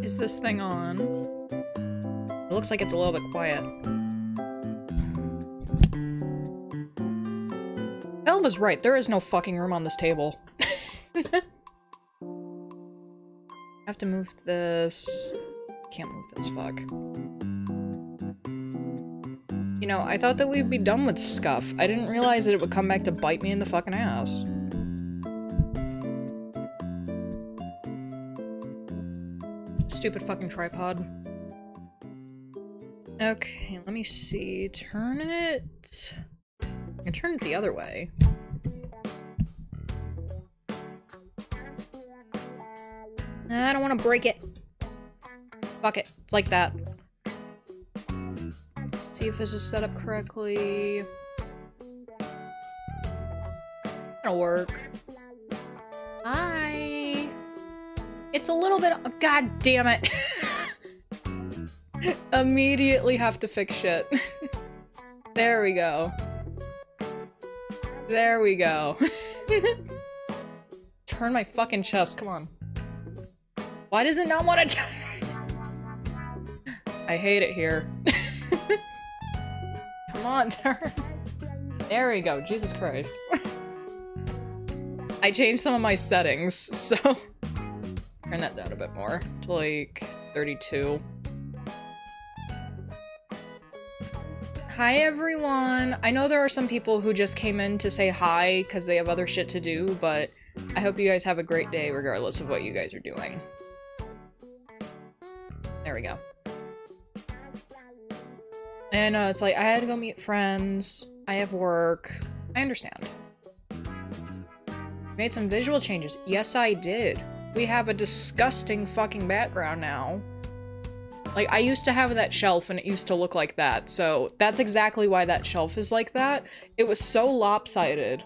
Is this thing on? It looks like it's a little bit quiet. Elba's right, there is no fucking room on this table. I have to move this. Can't move this, fuck. You know, I thought that we'd be done with Scuff. I didn't realize that it would come back to bite me in the fucking ass. Stupid fucking tripod. Okay, let me see. Turn it... I can turn it the other way. I don't want to break it. Fuck it. It's like that. See if this is set up correctly. That'll work. Hi. It's a little bit. Oh, God damn it. Immediately have to fix shit. There we go. There we go. Turn my fucking chest, come on. Why does it not want to turn? I hate it here. Come on, turn. There we go, Jesus Christ. I changed some of my settings, so... Turn that down a bit more, to like 32. Hi everyone! I know there are some people who just came in to say hi because they have other shit to do, but I hope you guys have a great day regardless of what you guys are doing. There we go. And it's like, I had to go meet friends, I have work, I understand. Made some visual changes. Yes, I did. We have a disgusting fucking background now. Like, I used to have that shelf and it used to look like that, so that's exactly why that shelf is like that. It was so lopsided.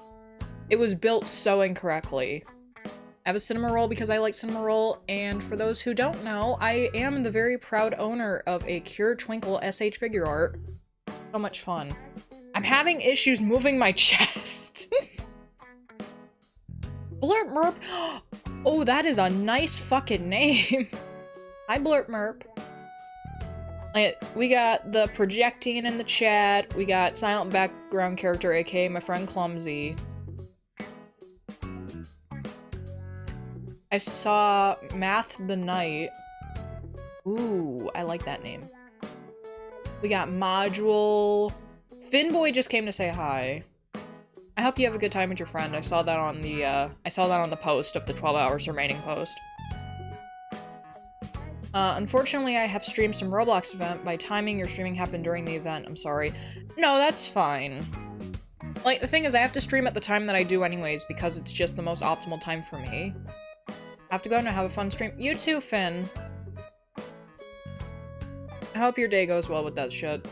It was built so incorrectly. I have a cinema roll because I like cinema roll, and for those who don't know, I am the very proud owner of a Cure Twinkle SH figure art. So much fun. I'm having issues moving my chest. Blurp Merp. Oh, that is a nice fucking name. Hi, Blurp Merp. We got the projecting in the chat. We got silent background character, aka my friend Clumsy. I saw Math the Knight. Ooh, I like that name. We got Module. Finboy just came to say hi. I hope you have a good time with your friend. I saw that on the post of the 12 hours remaining post. Unfortunately, I have streamed some Roblox event. By timing, your streaming happened during the event. I'm sorry. No, that's fine. Like, the thing is, I have to stream at the time that I do anyways, because it's just the most optimal time for me. I have to go and have a fun stream. You too, Finn. I hope your day goes well with that shit.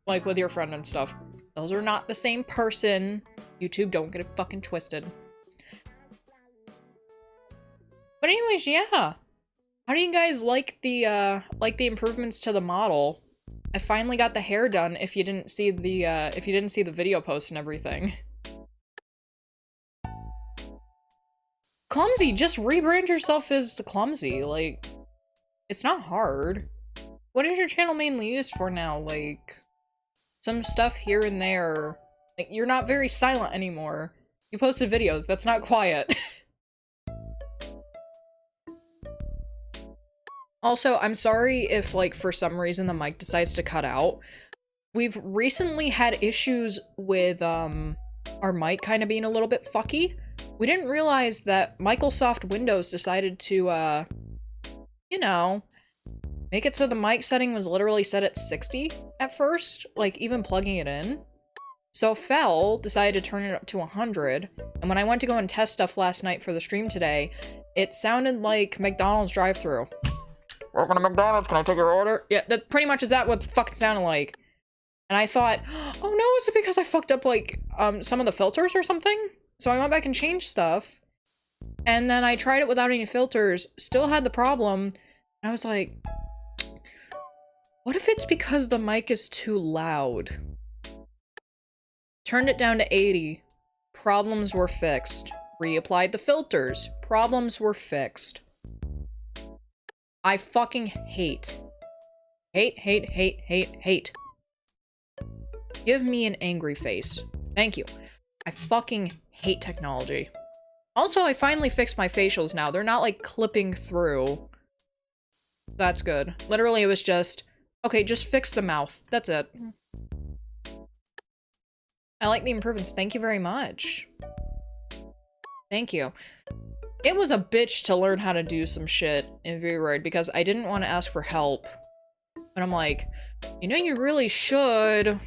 Like, with your friend and stuff. Those are not the same person. YouTube, don't get it fucking twisted. But anyways, yeah. How do you guys like the improvements to the model? I finally got the hair done if you didn't see the video post and everything. Clumsy, just rebrand yourself as the Clumsy, like, it's not hard. What is your channel mainly used for now? Like, some stuff here and there. Like, you're not very silent anymore. You posted videos, that's not quiet. Also, I'm sorry if, like, for some reason the mic decides to cut out. We've recently had issues with, our mic kind of being a little bit fucky. We didn't realize that Microsoft Windows decided to, you know, make it so the mic setting was literally set at 60 at first, like, even plugging it in. So Fel decided to turn it up to 100, and when I went to go and test stuff last night for the stream today, it sounded like McDonald's drive-thru. Welcome to McDonald's, can I take your order? Yeah, that pretty much is that what the fuck it sounded like. And I thought, oh no, is it because I fucked up, like, some of the filters or something? So I went back and changed stuff, and then I tried it without any filters, still had the problem, and I was like, what if it's because the mic is too loud? Turned it down to 80. Problems were fixed. Reapplied the filters. Problems were fixed. I fucking hate. Hate. Give me an angry face. Thank you. I fucking hate technology. Also, I finally fixed my facials now. They're not, like, clipping through. That's good. Literally, it was just, okay, just fix the mouth. That's it. I like the improvements. Thank you very much. Thank you. It was a bitch to learn how to do some shit in VRoid because I didn't want to ask for help. But I'm like, you know, you really should. And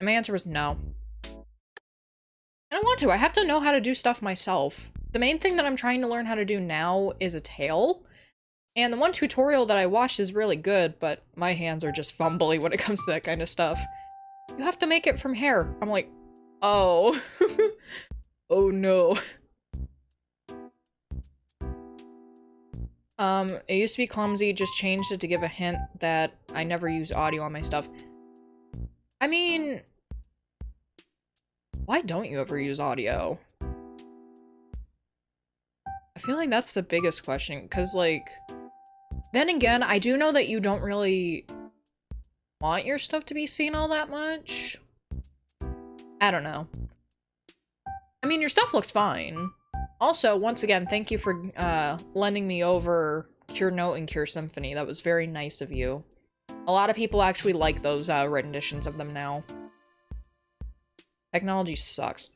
my answer was no. I don't want to. I have to know how to do stuff myself. The main thing that I'm trying to learn how to do now is a tail. And the one tutorial that I watched is really good, but my hands are just fumbly when it comes to that kind of stuff. You have to make it from hair. I'm like, oh. Oh no. It used to be clumsy, just changed it to give a hint that I never use audio on my stuff. I mean, why don't you ever use audio? I feel like that's the biggest question, because, like, then again, I do know that you don't really want your stuff to be seen all that much. I don't know. I mean, your stuff looks fine. Also, once again, thank you for lending me over Cure Note and Cure Symphony. That was very nice of you. A lot of people actually like those renditions of them now. Technology sucks.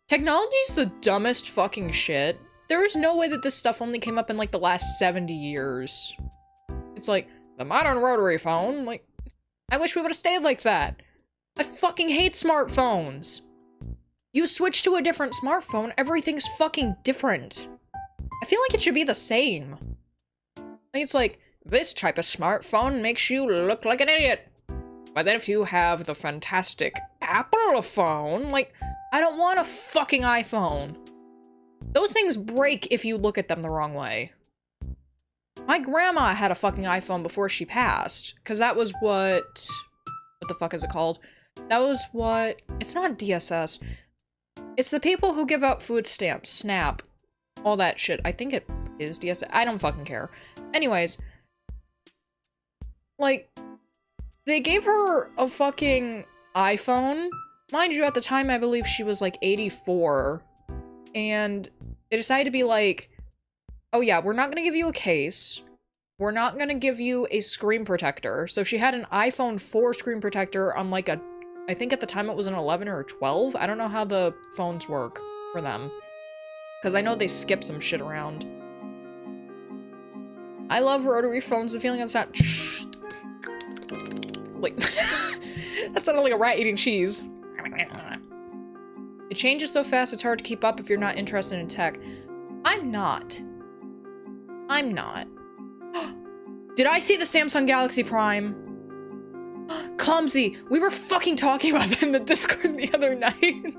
Technology's the dumbest fucking shit. There is no way that this stuff only came up in, like, the last 70 years. It's like, the modern rotary phone, like, I wish we would've stayed like that. I fucking hate smartphones. You switch to a different smartphone, everything's fucking different. I feel like it should be the same. Like, it's like, this type of smartphone makes you look like an idiot. But then if you have the fantastic Apple phone, like, I don't want a fucking iPhone. Those things break if you look at them the wrong way. My grandma had a fucking iPhone before she passed, because that was what the fuck is it called? That was what, it's not DSS. It's the people who give out food stamps, SNAP, all that shit. I think it is DSS, I don't fucking care. Anyways, like, they gave her a fucking iPhone. Mind you, at the time, I believe she was like 84. And they decided to be like, oh yeah, we're not gonna give you a case. We're not gonna give you a screen protector. So she had an iPhone 4 screen protector on like a, I think at the time it was an 11 or a 12. I don't know how the phones work for them. Because I know they skip some shit around. I love rotary phones, the feeling of that. Like, that sounded like a rat eating cheese. It changes so fast it's hard to keep up if you're not interested in tech. I'm not. I'm not. Did I see the Samsung Galaxy Prime? Clumsy! We were fucking talking about that in the Discord the other night.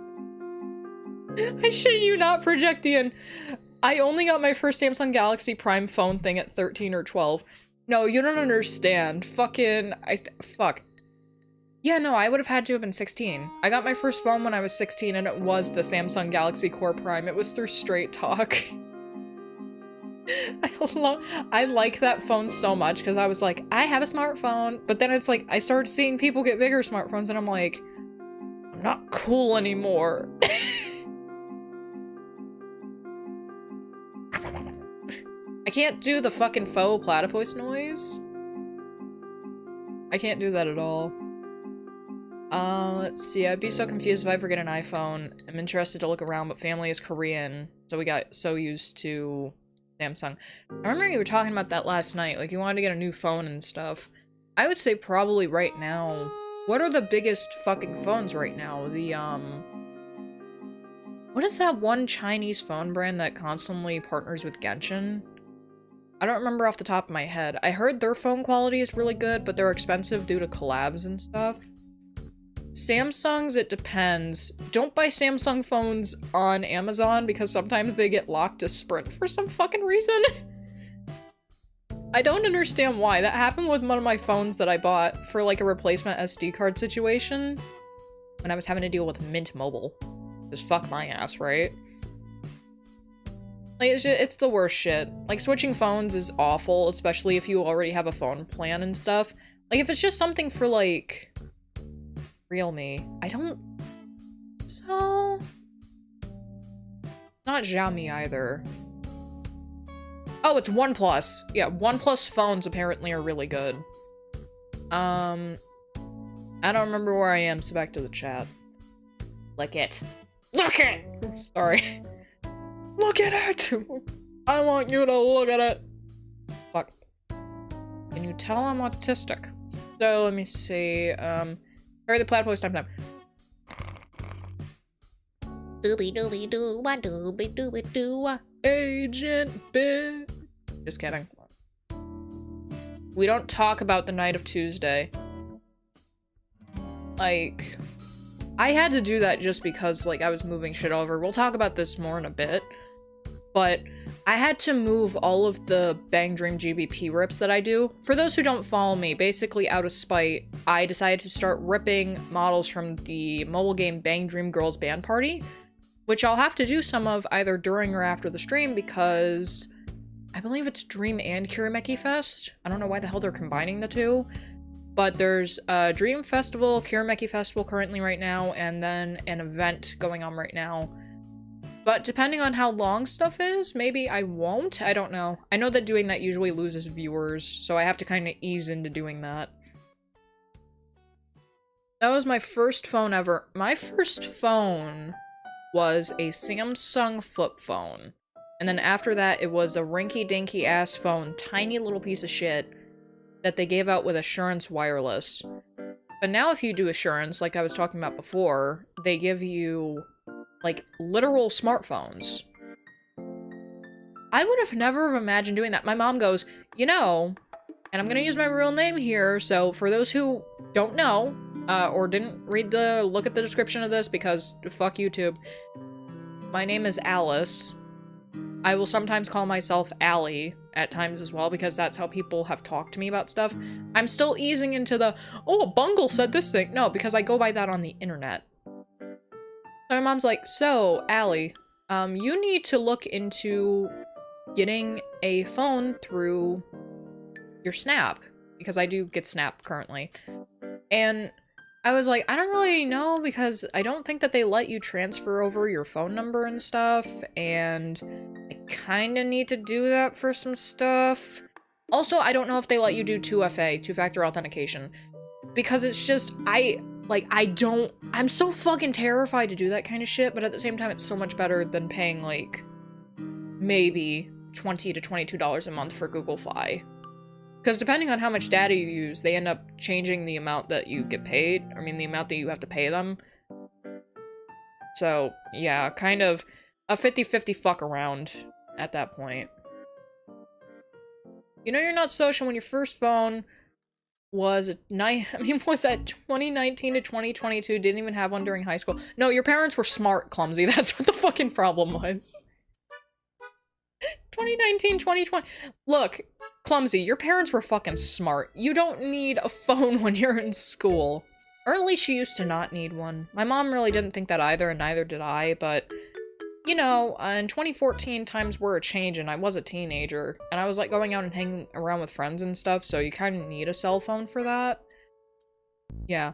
I shit you not, Projectian. I only got my first Samsung Galaxy Prime phone thing at 13 or 12. No, you don't understand. Fucking, fuck. Yeah, no, I would have had to have been 16. I got my first phone when I was 16 and it was the Samsung Galaxy Core Prime. It was through Straight Talk. I like that phone so much because I was like, I have a smartphone, but then it's like, I started seeing people get bigger smartphones and I'm like, I'm not cool anymore. I can't do the fucking faux platypus noise. I can't do that at all. Let's see, I'd be so confused if I ever get an iPhone. I'm interested to look around, but family is Korean, so we got so used to Samsung. I remember you were talking about that last night, like you wanted to get a new phone and stuff. I would say probably right now, what are the biggest fucking phones right now? The, what is that one Chinese phone brand that constantly partners with Genshin? I don't remember off the top of my head. I heard their phone quality is really good, but they're expensive due to collabs and stuff. Samsung's, it depends. Don't buy Samsung phones on Amazon because sometimes they get locked to Sprint for some fucking reason. I don't understand why. That happened with one of my phones that I bought for like a replacement SD card situation when I was having to deal with Mint Mobile. Just fuck my ass, right? Like, it's the worst shit. Like, switching phones is awful, especially if you already have a phone plan and stuff. Like, if it's just something for, like, Realme, I don't... So... Not Xiaomi either. Oh, it's OnePlus. Yeah, OnePlus phones apparently are really good. I don't remember where I am, so back to the chat. Look it. Look it! Sorry. Look at it! I want you to look at it! Fuck. Can you tell I'm autistic? So, let me see, hurry the platypus time. Doobie doobie doo wah doobie doobie doo wah. Agent Bitch. Just kidding. We don't talk about the night of Tuesday. Like, I had to do that just because, like, I was moving shit over. We'll talk about this more in a bit. But I had to move all of the Bang Dream GBP rips that I do. For those who don't follow me, basically out of spite, I decided to start ripping models from the mobile game Bang Dream Girls Band Party, which I'll have to do some of either during or after the stream because I believe it's Dream and Kirameki Fest. I don't know why the hell they're combining the two, but there's a Dream Festival, Kirameki Festival currently right now, and then an event going on right now. But depending on how long stuff is, maybe I won't. I don't know. I know that doing that usually loses viewers, so I have to kind of ease into doing that. That was my first phone ever. My first phone was a Samsung flip phone. And then after that, it was a rinky-dinky ass phone, tiny little piece of shit, that they gave out with Assurance Wireless. But now if you do Assurance, like I was talking about before, they give you, like, literal smartphones. I would have never imagined doing that. My mom goes, you know, and I'm gonna use my real name here, so for those who don't know, or didn't look at the description of this because fuck YouTube. My name is Alice. I will sometimes call myself Allie at times as well because that's how people have talked to me about stuff. I'm still easing into the, oh, Bungle said this thing. No, because I go by that on the internet. So my mom's like, so, Allie, you need to look into getting a phone through your Snap, because I do get Snap currently. And I was like, I don't really know, because I don't think that they let you transfer over your phone number and stuff, and I kinda need to do that for some stuff. Also, I don't know if they let you do 2FA, two-factor authentication, because it's just, I'm so fucking terrified to do that kind of shit, but at the same time, it's so much better than paying, like, maybe $20 to $22 a month for Google Fi. Because depending on how much data you use, they end up changing the amount that you get paid. I mean, the amount that you have to pay them. So, yeah, kind of a 50-50 fuck around at that point. You know you're not social when your first phone was was that 2019 to 2022, didn't even have one during high school. No, your parents were smart, Clumsy. That's what the fucking problem was. 2019, 2020. Look, Clumsy, your parents were fucking smart. You don't need a phone when you're in school. Or at least you used to not need one. My mom really didn't think that either, and neither did I, but... You know, in 2014, times were a change, and I was a teenager. And I was, like, going out and hanging around with friends and stuff, so you kind of need a cell phone for that. Yeah.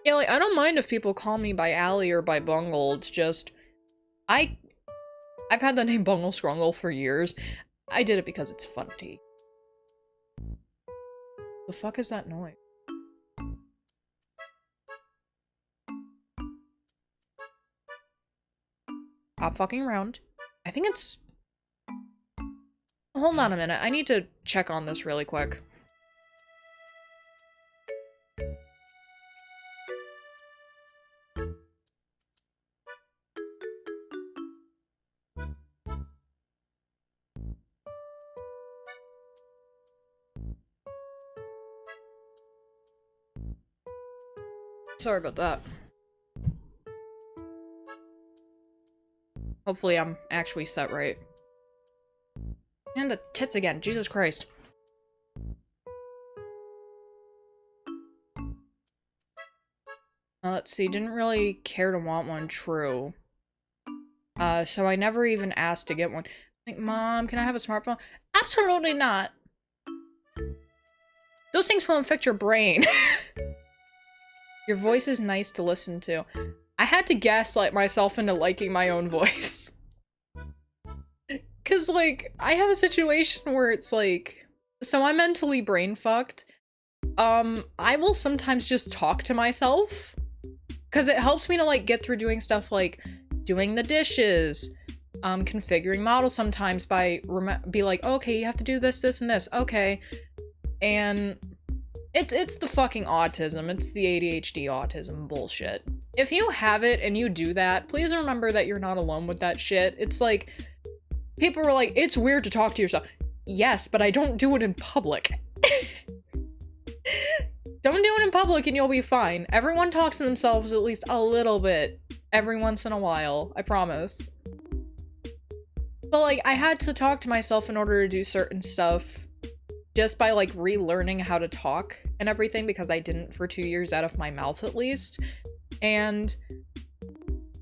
Yeah, like, I don't mind if people call me by Allie or by Bungle, it's just... I've had the name Bungle Scrungle for years. I did it because it's funny. The fuck is that noise? Stop fucking around. I think it's... Hold on a minute, I need to check on this really quick. Sorry about that. Hopefully I'm actually set right. And the tits again, Jesus Christ. Let's see, didn't really care to want one, true. So I never even asked to get one. Like, Mom, can I have a smartphone? Absolutely not. Those things will infect your brain. Your voice is nice to listen to. I had to gaslight myself into liking my own voice. Cause like, I have a situation where it's like, so I'm mentally brain fucked. I will sometimes just talk to myself. Cause it helps me to like get through doing stuff like doing the dishes, configuring models sometimes by be like, okay, you have to do this, this, and this, okay. And it's the fucking autism. It's the ADHD autism bullshit. If you have it and you do that, please remember that you're not alone with that shit. It's like, people were like, it's weird to talk to yourself. Yes, but I don't do it in public. Don't do it in public and you'll be fine. Everyone talks to themselves at least a little bit every once in a while, I promise. But like, I had to talk to myself in order to do certain stuff just by like relearning how to talk and everything because I didn't for 2 years out of my mouth at least. And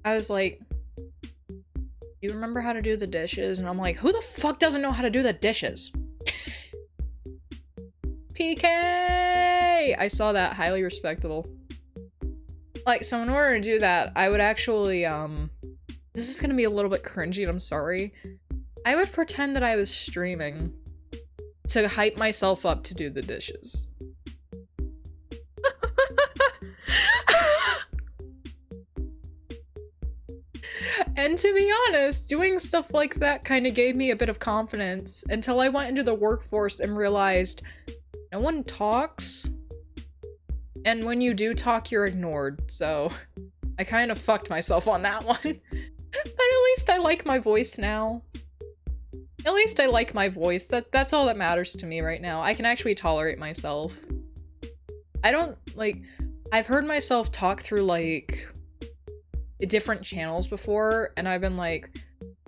I was like, you remember how to do the dishes? And I'm like, who the fuck doesn't know how to do the dishes? PK! I saw that, highly respectable. Like, so in order to do that, I would actually, this is gonna be a little bit cringy and I'm sorry. I would pretend that I was streaming to hype myself up to do the dishes. And to be honest, doing stuff like that kind of gave me a bit of confidence until I went into the workforce and realized no one talks. And when you do talk, you're ignored. So I kind of fucked myself on that one. But at least I like my voice now. At least I like my voice. That's all that matters to me right now. I can actually tolerate myself. I don't, like, I've heard myself talk through, like, different channels before, and I've been like,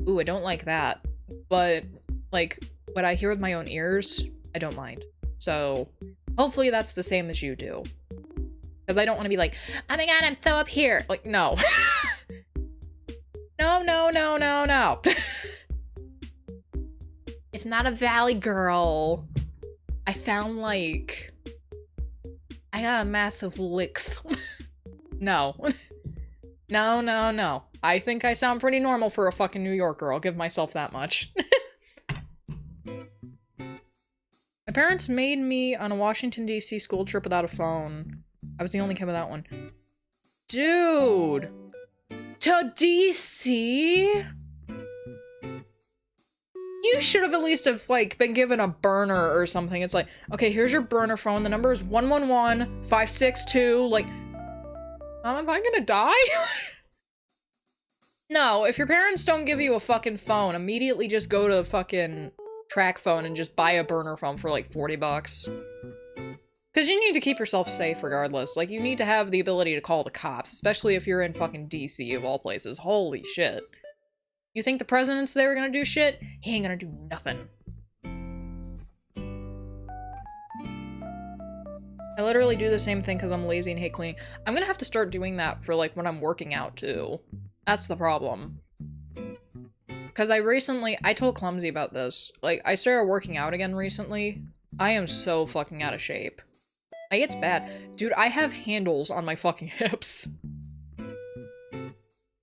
ooh, I don't like that. But, like, what I hear with my own ears, I don't mind. So, hopefully that's the same as you do. Because I don't want to be like, oh my god, I'm so up here. Like, no. No, no, no, no, no. It's not a valley girl. I found, like, I got a massive licks. No. No, no, no. I think I sound pretty normal for a fucking New Yorker. I'll give myself that much. My parents made me on a Washington, D.C. school trip without a phone. I was the only kid with that one. Dude! To D.C.? You should have at least have, like, been given a burner or something. It's like, okay, here's your burner phone. The number is 111-562. Like, am I gonna die? No, if your parents don't give you a fucking phone, immediately just go to fucking track phone and just buy a burner phone for like 40 bucks. Because you need to keep yourself safe regardless. Like, you need to have the ability to call the cops, especially if you're in fucking DC of all places. Holy shit. You think the president's there gonna do shit? He ain't gonna do nothing. I literally do the same thing because I'm lazy and hate cleaning. I'm gonna have to start doing that for, like, when I'm working out, too. That's the problem. Because I told Clumsy about this. Like, I started working out again recently. I am so fucking out of shape. Like, it's bad. Dude, I have handles on my fucking hips.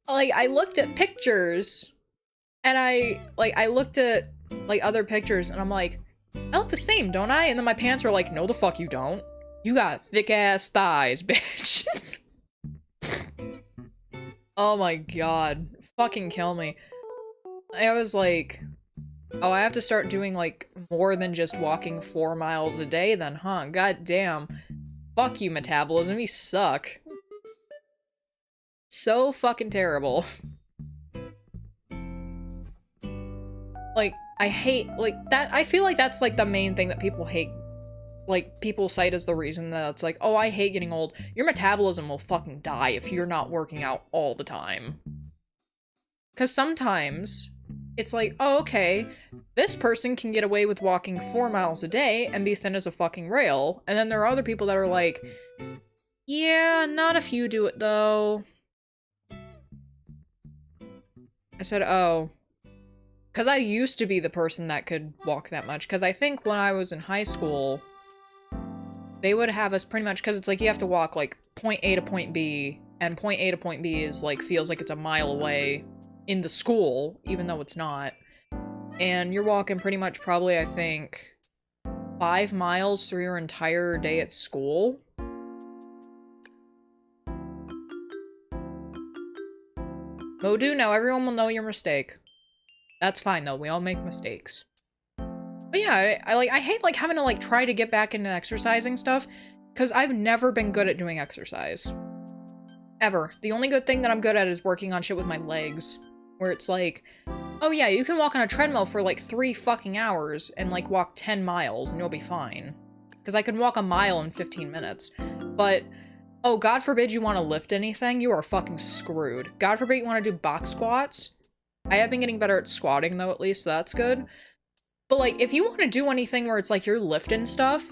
Like, I looked at pictures, and I looked at, like, other pictures, and I'm like, I look the same, don't I? And then my pants are like, no the fuck you don't. You got thick-ass thighs, bitch. Oh my god. Fucking kill me. I was like, oh, I have to start doing, like, more than just walking 4 miles a day then, huh? God damn. Fuck you, metabolism. You suck. So fucking terrible. Like, I hate, like, that- I feel like that's, like, the main thing that people hate. Like, people cite as the reason that it's like, oh, I hate getting old. Your metabolism will fucking die if you're not working out all the time. Because sometimes, it's like, oh, okay, this person can get away with walking 4 miles a day and be thin as a fucking rail. And then there are other people that are like, yeah, not if you do it, though. I said, oh. Because I used to be the person that could walk that much. Because I think when I was in high school, they would have us pretty much, because it's like you have to walk like point A to point B, and point A to point B is like, feels like it's a mile away in the school, even though it's not. And you're walking pretty much probably, I think, 5 miles through your entire day at school. Modu, now everyone will know your mistake. That's fine though, we all make mistakes. But yeah, I hate like having to like try to get back into exercising stuff, because I've never been good at doing exercise. Ever. The only good thing that I'm good at is working on shit with my legs. Where it's like, oh yeah, you can walk on a treadmill for like 3 fucking hours and like walk 10 miles and you'll be fine. Because I can walk a mile in 15 minutes. But, oh, God forbid you want to lift anything, you are fucking screwed. God forbid you want to do box squats. I have been getting better at squatting though, at least, so that's good. But like, if you want to do anything where it's like you're lifting stuff,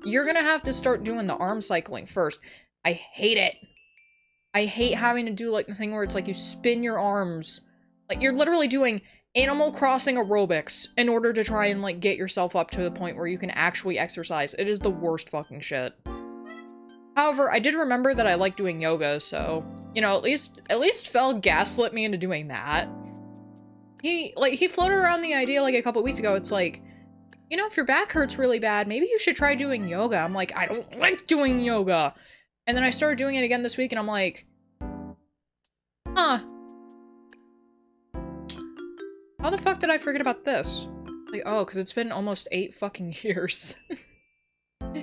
you're gonna have to start doing the arm cycling first. I hate it. I hate having to do like the thing where it's like you spin your arms. Like you're literally doing Animal Crossing aerobics in order to try and like get yourself up to the point where you can actually exercise. It is the worst fucking shit. However, I did remember that I like doing yoga, so, you know, at least Fel gaslit me into doing that. He floated around the idea like a couple weeks ago. It's like, you know, if your back hurts really bad, maybe you should try doing yoga. I'm like, I don't like doing yoga. And then I started doing it again this week, and I'm like, huh. How the fuck did I forget about this? Like, oh, because it's been almost 8 fucking years.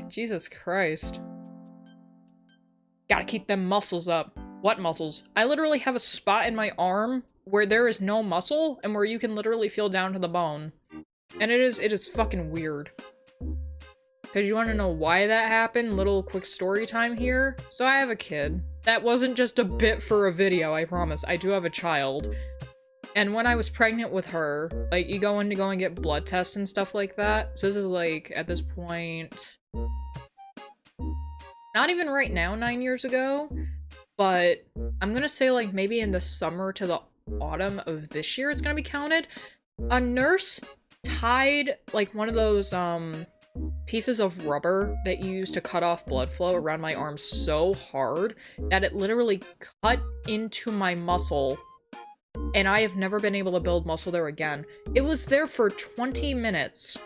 Jesus Christ. Gotta keep them muscles up. What muscles? I literally have a spot in my arm where there is no muscle, and where you can literally feel down to the bone. And it is fucking weird. Because you want to know why that happened? Little quick story time here. So I have a kid. That wasn't just a bit for a video, I promise. I do have a child. And when I was pregnant with her, like, you go in to go and get blood tests and stuff like that. So this is like, at this point, not even right now, 9 years ago, but I'm gonna say like maybe in the summer to the autumn of this year it's gonna be counted. A nurse tied like one of those pieces of rubber that you use to cut off blood flow around my arm so hard that it literally cut into my muscle, and I have never been able to build muscle there again. It was there for 20 minutes.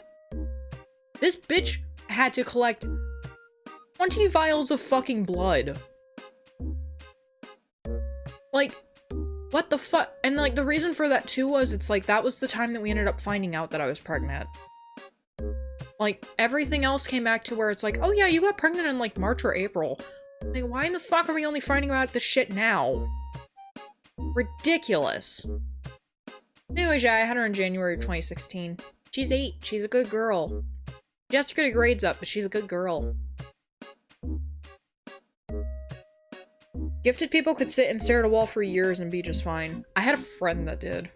This bitch had to collect 20 vials of fucking blood. Like, what the fuck? And like, the reason for that too was, it's like, that was the time that we ended up finding out that I was pregnant. Like, everything else came back to where it's like, oh yeah, you got pregnant in like March or April. Like, why in the fuck are we only finding out this shit now? Ridiculous. Anyways, yeah, I had her in January 2016. She's 8. She's a good girl. She has to get her grades up, but she's a good girl. Gifted people could sit and stare at a wall for years and be just fine. I had a friend that did.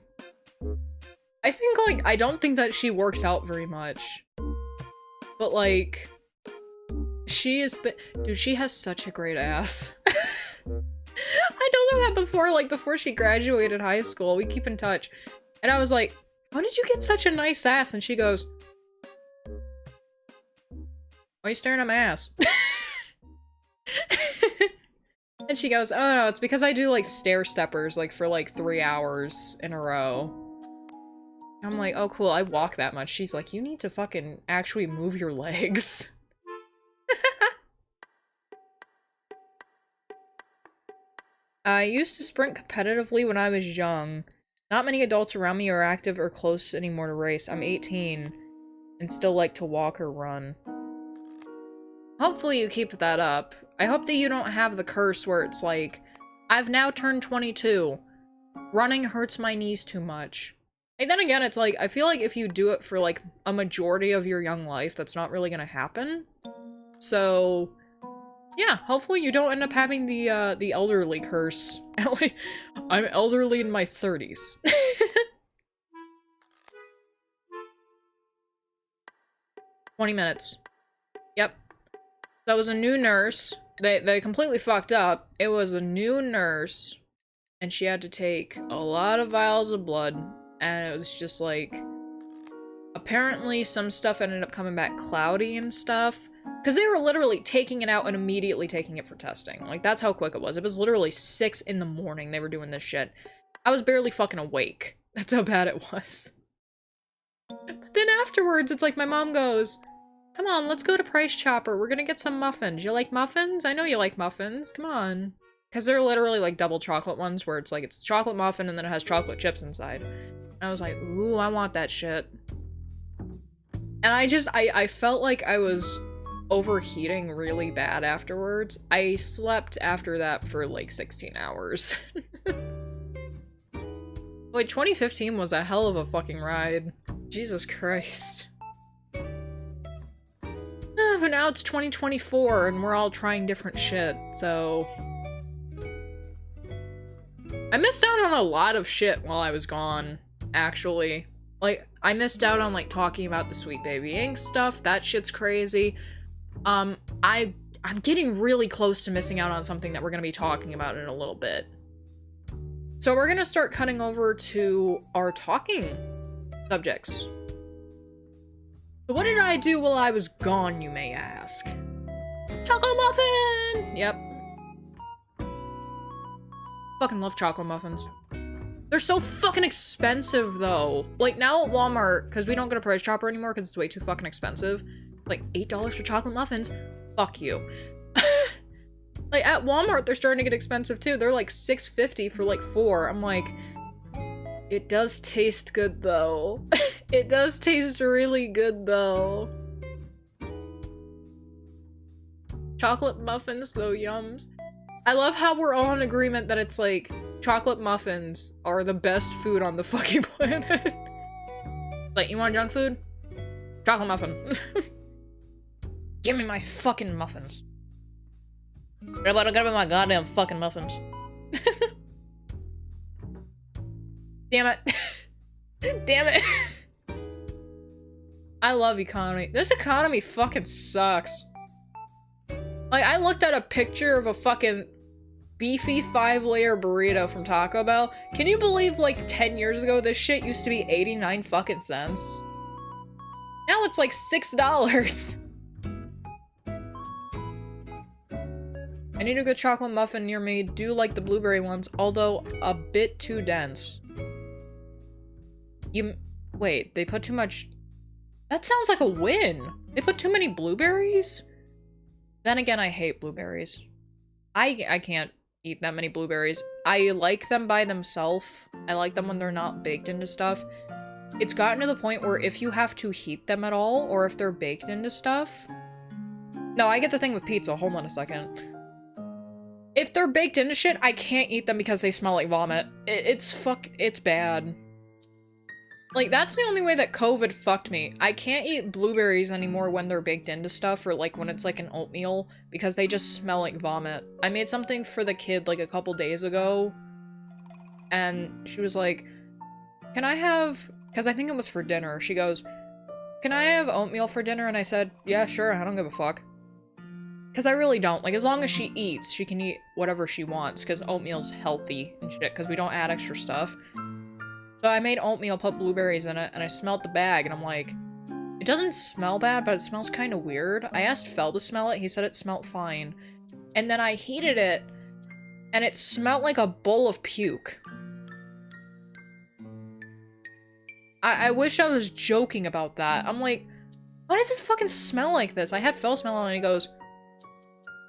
I think, like, I don't think that she works out very much. But, like, she is the- dude, she has such a great ass. I told her that before, like, before she graduated high school. We keep in touch. And I was like, how did you get such a nice ass? And she goes, why are you staring at my ass? And she goes, oh no, it's because I do like stair steppers like for like 3 hours in a row. I'm like, oh cool, I walk that much. She's like, you need to fucking actually move your legs. I used to sprint competitively when I was young. Not many adults around me are active or close anymore to race. I'm 18 and still like to walk or run. Hopefully you keep that up. I hope that you don't have the curse where it's like, I've now turned 22. Running hurts my knees too much. And then again, it's like, I feel like if you do it for like a majority of your young life, that's not really gonna happen. So, yeah, hopefully you don't end up having the elderly curse. I'm elderly in my 30s. 20 minutes. Yep. That was a new nurse. They completely fucked up. It was a new nurse, and she had to take a lot of vials of blood, and it was just like, apparently some stuff ended up coming back cloudy and stuff, because they were literally taking it out and immediately taking it for testing. Like, that's how quick it was. It was literally 6 in the morning they were doing this shit. I was barely fucking awake. That's how bad it was. But then afterwards, it's like my mom goes, come on, let's go to Price Chopper. We're gonna get some muffins. You like muffins? I know you like muffins. Come on. Because they're literally like double chocolate ones where it's like it's a chocolate muffin and then it has chocolate chips inside. And I was like, ooh, I want that shit. And I felt like I was overheating really bad afterwards. I slept after that for like 16 hours. Wait, 2015 was a hell of a fucking ride. Jesus Christ. But now it's 2024 and we're all trying different shit, so... I missed out on a lot of shit while I was gone, actually. Like, I missed out on, like, talking about the Sweet Baby Inc. stuff. That shit's crazy. I'm getting really close to missing out on something that we're gonna be talking about in a little bit. So we're gonna start cutting over to our talking subjects. So what did I do while I was gone, you may ask? Chocolate muffin! Yep. Fucking love chocolate muffins. They're so fucking expensive, though. Like, now at Walmart, because we don't go to Price Chopper anymore because it's way too fucking expensive. Like, $8 for chocolate muffins? Fuck you. Like, at Walmart, they're starting to get expensive, too. They're like $6.50 for, like, 4. I'm like... It does taste good, though. It does taste really good, though. Chocolate muffins, though, yums. I love how we're all in agreement that it's like, chocolate muffins are the best food on the fucking planet. Like, you want junk food? Chocolate muffin. Give me my fucking muffins. Give me my goddamn fucking muffins. Damn it. Damn it. I love economy. This economy fucking sucks. Like, I looked at a picture of a fucking beefy 5-layer burrito from Taco Bell. Can you believe, like, 10 years ago, this shit used to be 89 fucking cents? Now it's like $6. I need a good chocolate muffin near me. Do like the blueberry ones, although a bit too dense. Wait, they put too much... That sounds like a win! They put too many blueberries? Then again, I hate blueberries. I can't eat that many blueberries. I like them by themselves. I like them when they're not baked into stuff. It's gotten to the point where if you have to heat them at all, or if they're baked into stuff... No, I get the thing with pizza. Hold on a second. If they're baked into shit, I can't eat them because they smell like vomit. It's bad. Like, that's the only way that COVID fucked me. I can't eat blueberries anymore when they're baked into stuff, or like when it's like an oatmeal, because they just smell like vomit. I made something for the kid like a couple days ago, and she was like, can I have, because I think it was for dinner, she goes, can I have oatmeal for dinner? And I said, yeah, sure, I don't give a fuck. Because I really don't. Like, as long as she eats, she can eat whatever she wants, because oatmeal's healthy and shit, because we don't add extra stuff. So I made oatmeal, put blueberries in it, and I smelled the bag, and I'm like, it doesn't smell bad, but it smells kind of weird. I asked Fel to smell it, he said it smelled fine. And then I heated it, and it smelled like a bowl of puke. I wish I was joking about that. I'm like, why does this fucking smell like this? I had Fel smell it, and he goes,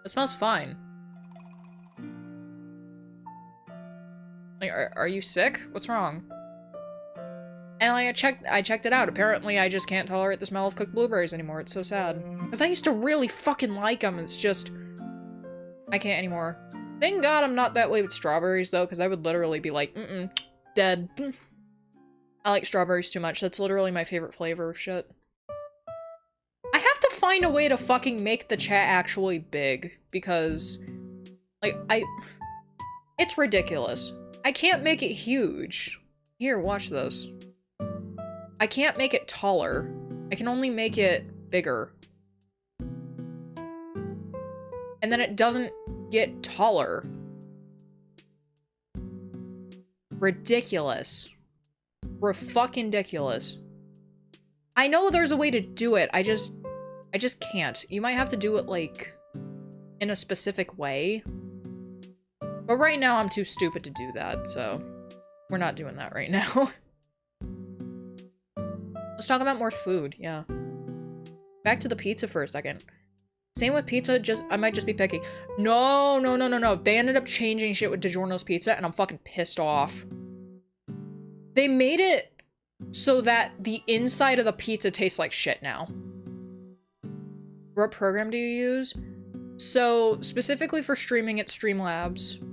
it smells fine. Like, are you sick? What's wrong? And like, I checked it out. Apparently, I just can't tolerate the smell of cooked blueberries anymore. It's so sad. Because I used to really fucking like them. It's just... I can't anymore. Thank God I'm not that way with strawberries, though, because I would literally be like, dead. I like strawberries too much. That's literally my favorite flavor of shit. I have to find a way to fucking make the chat actually big, because... Like, it's ridiculous. I can't make it huge. Here, watch this. I can't make it taller. I can only make it bigger. And then it doesn't get taller. Ridiculous. Fucking ridiculous. I know there's a way to do it. I just can't. You might have to do it, like, in a specific way. But right now, I'm too stupid to do that, so we're not doing that right now. Let's talk about more food, yeah. Back to the pizza for a second. Same with pizza, I might just be picky. No. They ended up changing shit with DiGiorno's pizza, and I'm fucking pissed off. They made it so that the inside of the pizza tastes like shit now. What program do you use? So, specifically for streaming, it's Streamlabs.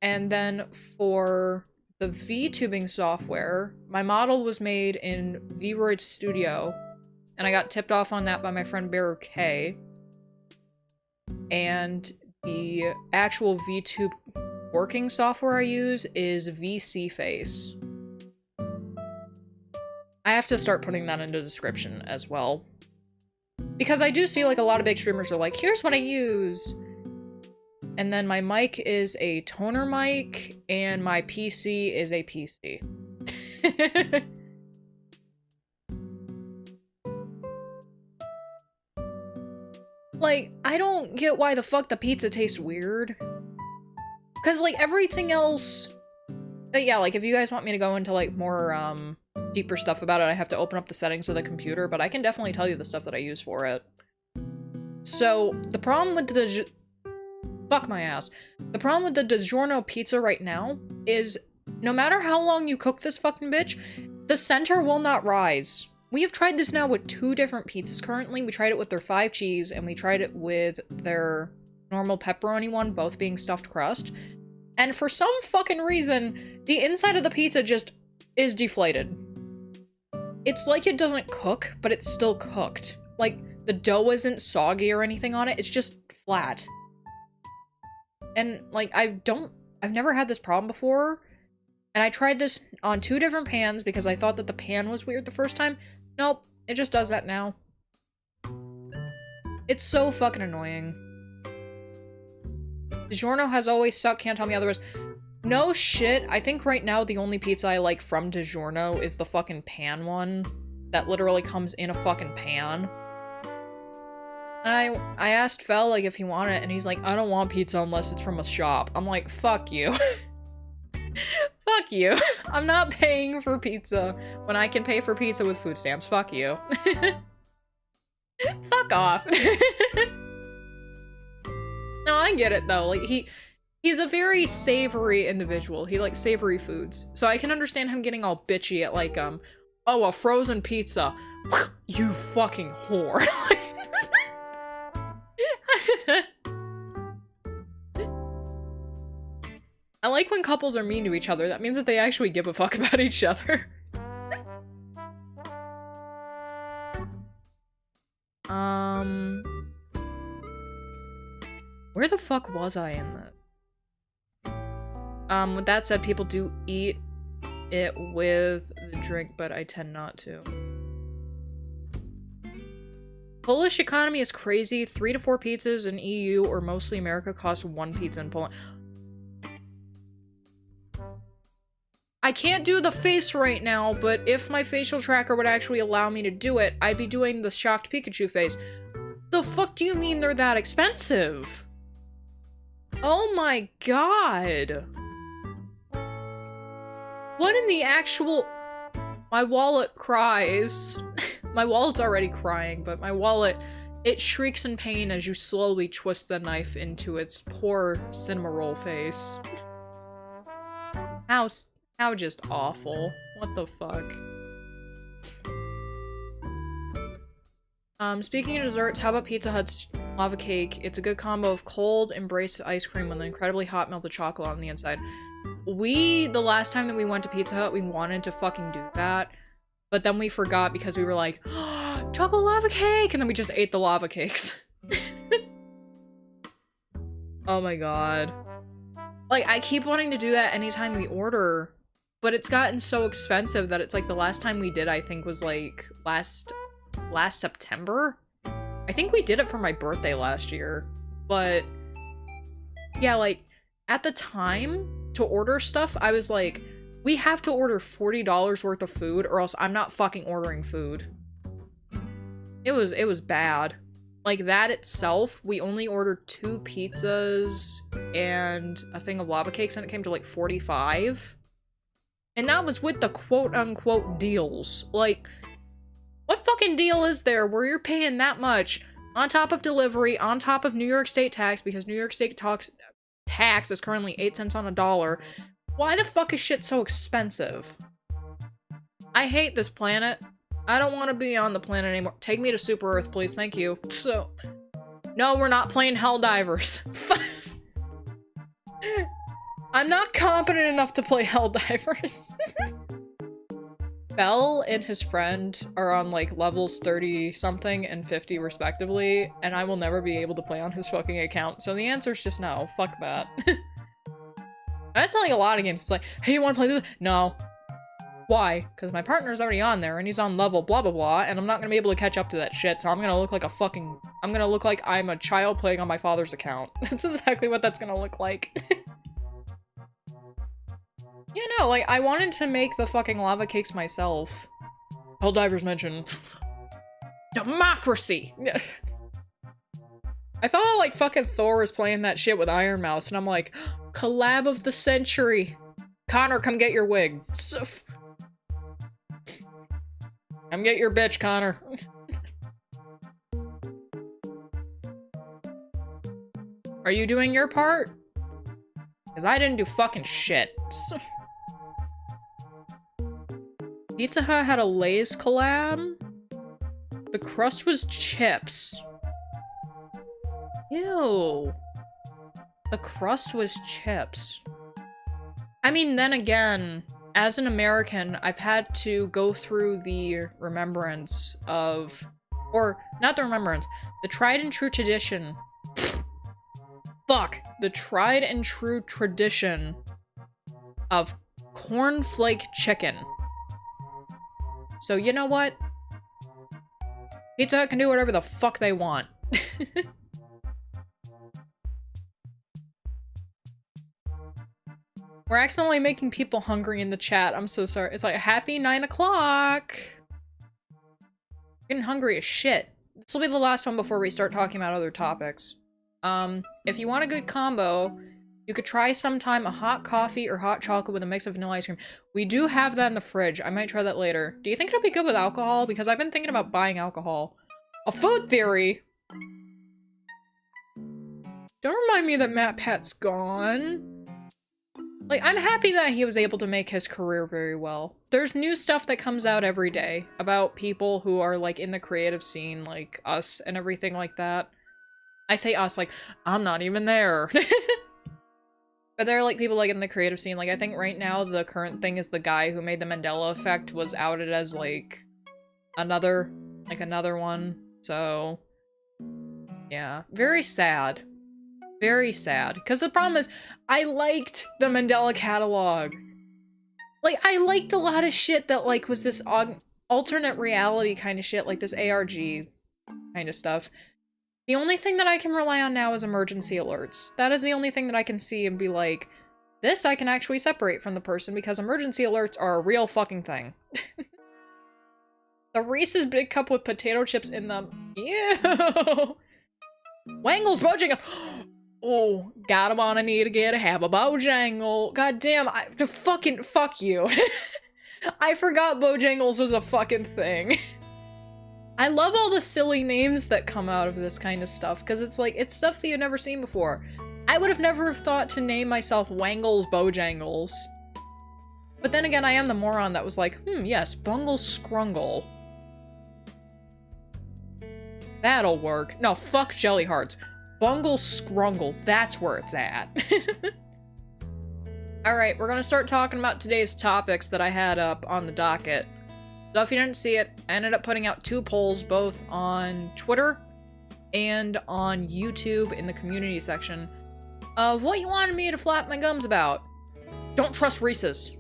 And then for the VTubing software, my model was made in VRoid Studio, and I got tipped off on that by my friend Bearer K. And the actual VTube working software I use is VC Face. I have to start putting that into the description as well. Because I do see, like, a lot of big streamers are like, here's what I use. And then my mic is a toner mic, and my PC is a PC. Like, I don't get why the fuck the pizza tastes weird. Because, like, everything else... yeah, like, if you guys want me to go into, like, more, deeper stuff about it, I have to open up the settings of the computer, but I can definitely tell you the stuff that I use for it. So, the problem with the... Fuck my ass. The problem with the DiGiorno pizza right now is, no matter how long you cook this fucking bitch, the center will not rise. We have tried this now with 2 different pizzas currently. We tried it with their 5 cheese, and we tried it with their normal pepperoni one, both being stuffed crust. And for some fucking reason, the inside of the pizza just is deflated. It's like it doesn't cook, but it's still cooked. Like, the dough isn't soggy or anything on it, it's just flat. And, like, I've never had this problem before. And I tried this on 2 different pans because I thought that the pan was weird the first time. Nope, it just does that now. It's so fucking annoying. DiGiorno has always sucked, can't tell me otherwise. No shit, I think right now the only pizza I like from DiGiorno is the fucking pan one. That literally comes in a fucking pan. I asked Fel, like, if he wanted it, and he's like, I don't want pizza unless it's from a shop. I'm like, fuck you. Fuck you. I'm not paying for pizza when I can pay for pizza with food stamps. Fuck you. Fuck off. No, I get it though. Like, he's a very savory individual. He likes savory foods. So I can understand him getting all bitchy at, like, oh, a frozen pizza. You fucking whore. I like when couples are mean to each other. That means that they actually give a fuck about each other. Where the fuck was I in that? With that said, people do eat it with the drink, but I tend not to. Polish economy is crazy. 3 to 4 pizzas in EU or mostly America cost 1 pizza in Poland. I can't do the face right now, but if my facial tracker would actually allow me to do it, I'd be doing the shocked Pikachu face. The fuck do you mean they're that expensive? Oh my god. What in the actual... My wallet cries. My wallet's already crying, but my wallet, it shrieks in pain as you slowly twist the knife into its poor cinema roll face. How just awful. What the fuck? Speaking of desserts, how about Pizza Hut's lava cake? It's a good combo of cold, embraced ice cream with an incredibly hot melted chocolate on the inside. The last time that we went to Pizza Hut, we wanted to fucking do that. But then we forgot because we were like, oh, chocolate lava cake! And then we just ate the lava cakes. Oh my god. Like, I keep wanting to do that anytime we order, but it's gotten so expensive that it's like the last time we did, I think, was like last September? I think we did it for my birthday last year, but yeah, like, at the time to order stuff, I was like, We have to order $40 worth of food or else I'm not fucking ordering food. It was bad. Like, that itself, we only ordered 2 pizzas and a thing of lava cakes, and it came to like 45. And that was with the quote-unquote deals. Like, what fucking deal is there where you're paying that much on top of delivery, on top of New York State tax, because New York State tax is currently 8 cents on a dollar. Why the fuck is shit so expensive? I hate this planet. I don't want to be on the planet anymore. Take me to Super Earth, please. Thank you. So, no, we're not playing Helldivers. I'm not competent enough to play Helldivers. Bell and his friend are on like levels 30 something and 50 respectively, and I will never be able to play on his fucking account. So the answer is just no. Fuck that. That's like a lot of games. It's like, hey, you want to play this? No. Why? Because my partner's already on there and he's on level blah blah blah, and I'm not gonna be able to catch up to that shit, so I'm gonna look like a fucking- I'm gonna look like I'm a child playing on my father's account. That's exactly what that's gonna look like. Yeah, no, like, I wanted to make the fucking lava cakes myself. Helldivers mentioned. Democracy! I thought, like, fucking Thor was playing that shit with Iron Mouse, and I'm like, collab of the century! Connor, come get your wig. Come get your bitch, Connor. Are you doing your part? Because I didn't do fucking shit. Pizza Hut had a Lay's collab. The crust was chips. Ew. The crust was chips. I mean, then again, as an American, I've had to go through the remembrance of, or not the remembrance, the tried and true tradition. Fuck. The tried and true tradition of cornflake chicken. So you know what? Pizza Hut can do whatever the fuck they want. We're accidentally making people hungry in the chat. I'm so sorry. It's like, happy 9 o'clock. Getting hungry as shit. This will be the last one before we start talking about other topics. If you want a good combo, you could try sometime a hot coffee or hot chocolate with a mix of vanilla ice cream. We do have that in the fridge. I might try that later. Do you think it'll be good with alcohol? Because I've been thinking about buying alcohol. A food theory? Don't remind me that Matt Pat's gone. Like, I'm happy that he was able to make his career very well. There's new stuff that comes out every day about people who are, like, in the creative scene, like us and everything like that. I say us, like, I'm not even there. But there are, like, people, like, in the creative scene. Like, I think right now the current thing is the guy who made the Mandela Effect was outed as, like, another one. So, yeah. Very sad. Very sad. Because the problem is, I liked the Mandela catalog. Like, I liked a lot of shit that, like, was this alternate reality kind of shit, like this ARG kind of stuff. The only thing that I can rely on now is emergency alerts. That is the only thing that I can see and be like, this I can actually separate from the person, because emergency alerts are a real fucking thing. The Reese's Big Cup with potato chips in them. Ew! Wangle's Bojangles! Oh, gotta wanna need to get a have a Bojangle. God damn, fuck you. I forgot Bojangles was a fucking thing. I love all the silly names that come out of this kind of stuff, because it's like, it's stuff that you've never seen before. I would have never thought to name myself Wangle's Bojangles. But then again, I am the moron that was like, yes, Bungle Scrungle. That'll work. No, fuck Jelly Hearts. Bungle Scrungle, that's where it's at. Alright, we're gonna start talking about today's topics that I had up on the docket. So if you didn't see it, I ended up putting out 2 polls, both on Twitter and on YouTube in the community section, of what you wanted me to flap my gums about. Don't trust Reese's.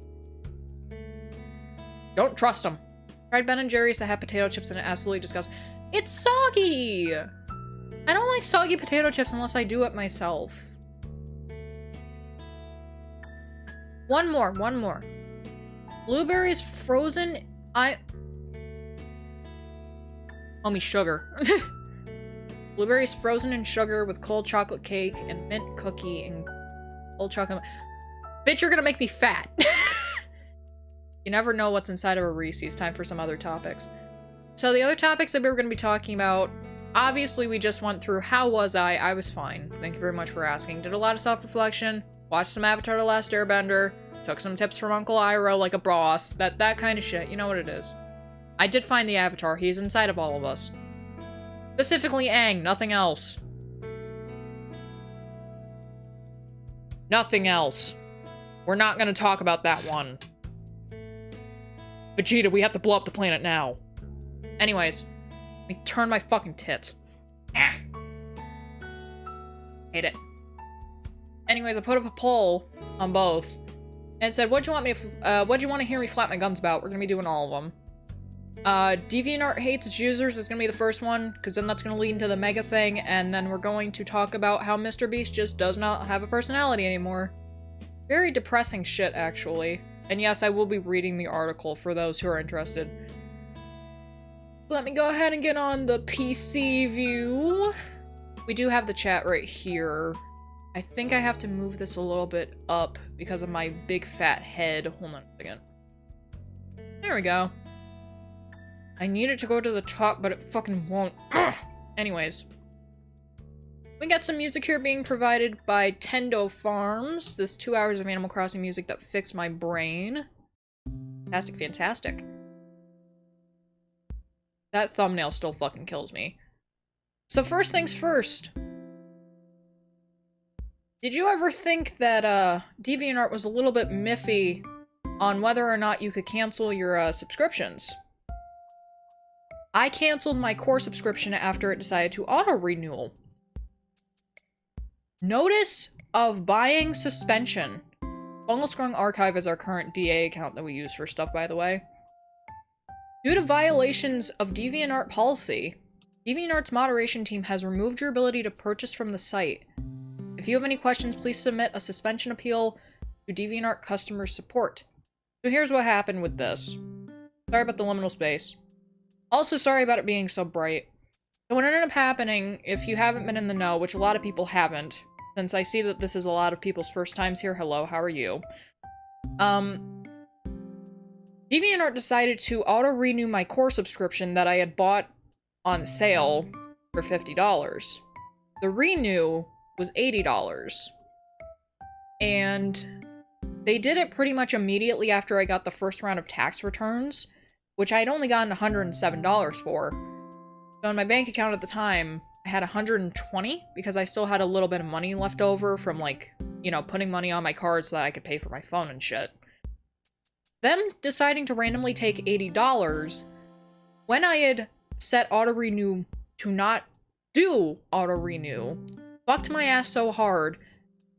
Don't trust them. Tried Ben & Jerry's that had potato chips and it absolutely disgusting. It's soggy! I don't like soggy potato chips unless I do it myself. One more. Blueberries frozen. Homie, sugar. Blueberries frozen in sugar with cold chocolate cake and mint cookie and cold chocolate. Bitch, you're gonna make me fat. You never know what's inside of a Reese's. Time for some other topics. So the other topics that we were gonna be talking about, obviously we just went through how was I? I was fine. Thank you very much for asking. Did a lot of self-reflection, watched some Avatar The Last Airbender, took some tips from Uncle Iroh like a boss, that kind of shit. You know what it is. I did find the Avatar. He's inside of all of us. Specifically Aang, nothing else. Nothing else. We're not gonna talk about that one. Vegeta, we have to blow up the planet now. Anyways, let me turn my fucking tits. Ah. Hate it. Anyways, I put up a poll on both, and it said, what do you want to hear me flap my gums about? We're gonna be doing all of them. DeviantArt hates its users is gonna be the first one, because then that's gonna lead into the mega thing, and then we're going to talk about how Mr. Beast just does not have a personality anymore. Very depressing shit, actually. And yes, I will be reading the article for those who are interested. Let me go ahead and get on the PC view. We do have the chat right here. I think I have to move this a little bit up because of my big fat head. Hold on a second. There we go. I need it to go to the top, but it fucking won't. Anyways. We got some music here being provided by Tendo Farms. This 2 hours of Animal Crossing music that fixed my brain. Fantastic, fantastic. That thumbnail still fucking kills me. So first things first. Did you ever think that DeviantArt was a little bit miffy on whether or not you could cancel your subscriptions? I canceled my core subscription after it decided to auto-renewal. Notice of buying suspension. Bungle Scrungle Archive is our current DA account that we use for stuff, by the way. Due to violations of DeviantArt policy, DeviantArt's moderation team has removed your ability to purchase from the site. If you have any questions, please submit a suspension appeal to DeviantArt customer support. So here's what happened with this. Sorry about the liminal space. Also sorry about it being so bright. So what ended up happening, if you haven't been in the know, which a lot of people haven't, since I see that this is a lot of people's first times here, hello, how are you? DeviantArt decided to auto-renew my core subscription that I had bought on sale for $50. The renew was $80. And they did it pretty much immediately after I got the first round of tax returns, which I had only gotten $107 for. So in my bank account at the time, I had $120 because I still had a little bit of money left over from, like, you know, putting money on my card so that I could pay for my phone and shit. Them deciding to randomly take $80 when I had set auto-renew to not do auto-renew fucked my ass so hard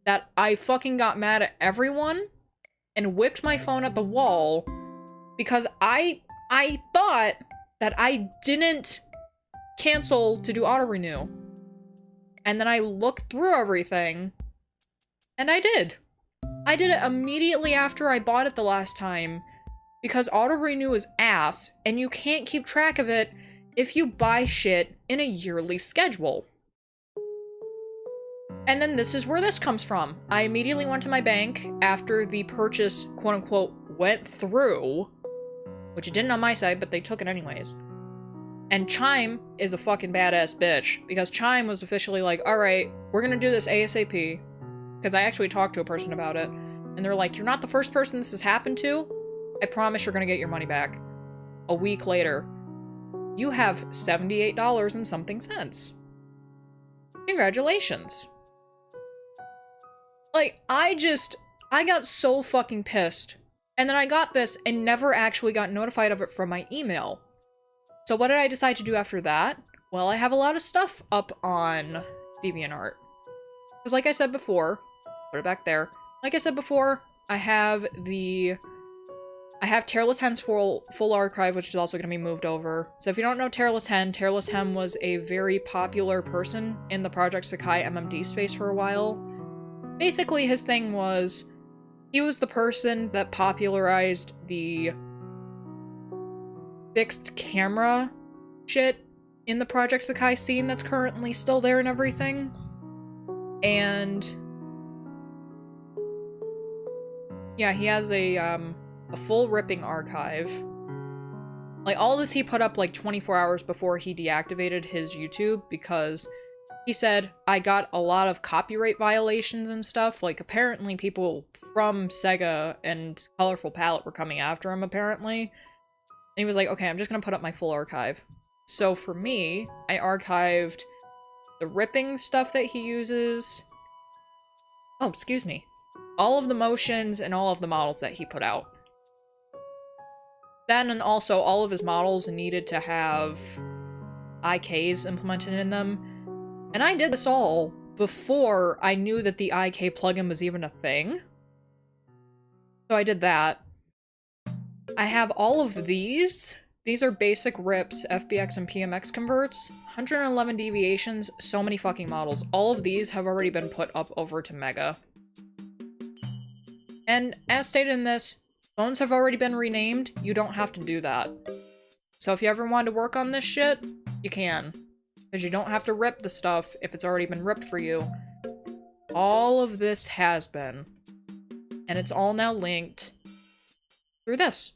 that I fucking got mad at everyone and whipped my phone at the wall because I thought that I didn't cancel to do auto-renew. And then I looked through everything, and I did. I did it immediately after I bought it the last time, because auto-renew is ass, and you can't keep track of it if you buy shit in a yearly schedule. And then this is where this comes from. I immediately went to my bank after the purchase, quote-unquote, went through, which it didn't on my side, but they took it anyways. And Chime is a fucking badass bitch, because Chime was officially like, alright, we're gonna do this ASAP, because I actually talked to a person about it, and they're like, you're not the first person this has happened to, I promise you're gonna get your money back. A week later, you have $78 and something cents. Congratulations. Like, I got so fucking pissed, and then I got this and never actually got notified of it from my email. So what did I decide to do after that? Well, I have a lot of stuff up on DeviantArt. Because like I said before, put it back there. Like I said before, I have Tearless Hen's full archive, which is also going to be moved over. So if you don't know Tearless Hen was a very popular person in the Project Sakai MMD space for a while. Basically, his thing was, He was the person that popularized the fixed camera shit in the Project Sakai scene that's currently still there and everything. And yeah, he has a full ripping archive. Like, all this he put up like 24 hours before he deactivated his YouTube because he said, I got a lot of copyright violations and stuff. Like, apparently people from Sega and Colorful Palette were coming after him, apparently. And he was like, okay, I'm just gonna put up my full archive. So for me, I archived the ripping stuff that he uses. Oh, excuse me. All of the motions and all of the models that he put out. Then, and also, all of his models needed to have IKs implemented in them. And I did this all before I knew that the IK plugin was even a thing. So I did that. I have all of these. These are basic rips, FBX and PMX converts. 111 deviations, so many fucking models. All of these have already been put up over to Mega. And as stated in this, phones have already been renamed. You don't have to do that. So if you ever want to work on this shit, you can. Because you don't have to rip the stuff if it's already been ripped for you. All of this has been. And it's all now linked through this.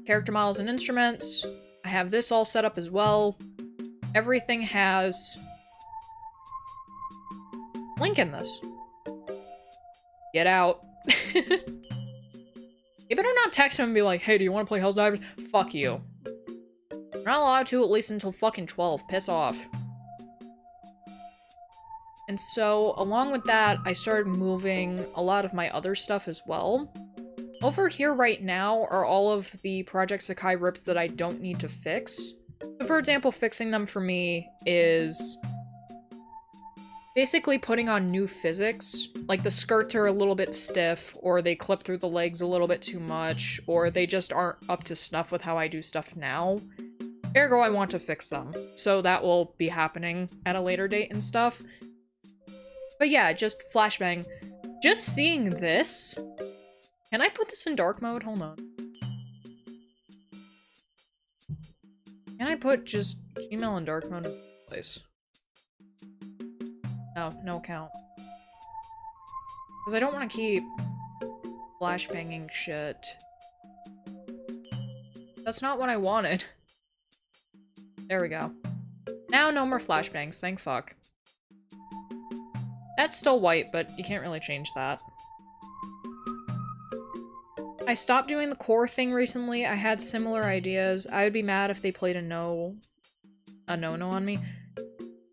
Character models and instruments. I have this all set up as well. Everything has link in this. Get out. You better not text him and be like, hey, do you want to play Hell's Divers? Fuck you. You're not allowed to at least until fucking 12. Piss off. And so, along with that, I started moving a lot of my other stuff as well. Over here right now are all of the Project Sakai rips that I don't need to fix. So for example, fixing them for me is basically putting on new physics. Like, the skirts are a little bit stiff, or they clip through the legs a little bit too much, or they just aren't up to snuff with how I do stuff now. Ergo, I want to fix them. So that will be happening at a later date and stuff. But yeah, just flashbang. Just seeing this... Can I put this in dark mode? Hold on. Can I put just Gmail in dark mode in place? No, no count. Because I don't want to keep flashbanging shit. That's not what I wanted. There we go. Now no more flashbangs, thank fuck. That's still white, but you can't really change that. I stopped doing the core thing recently. I had similar ideas. I would be mad if they played a no-no on me.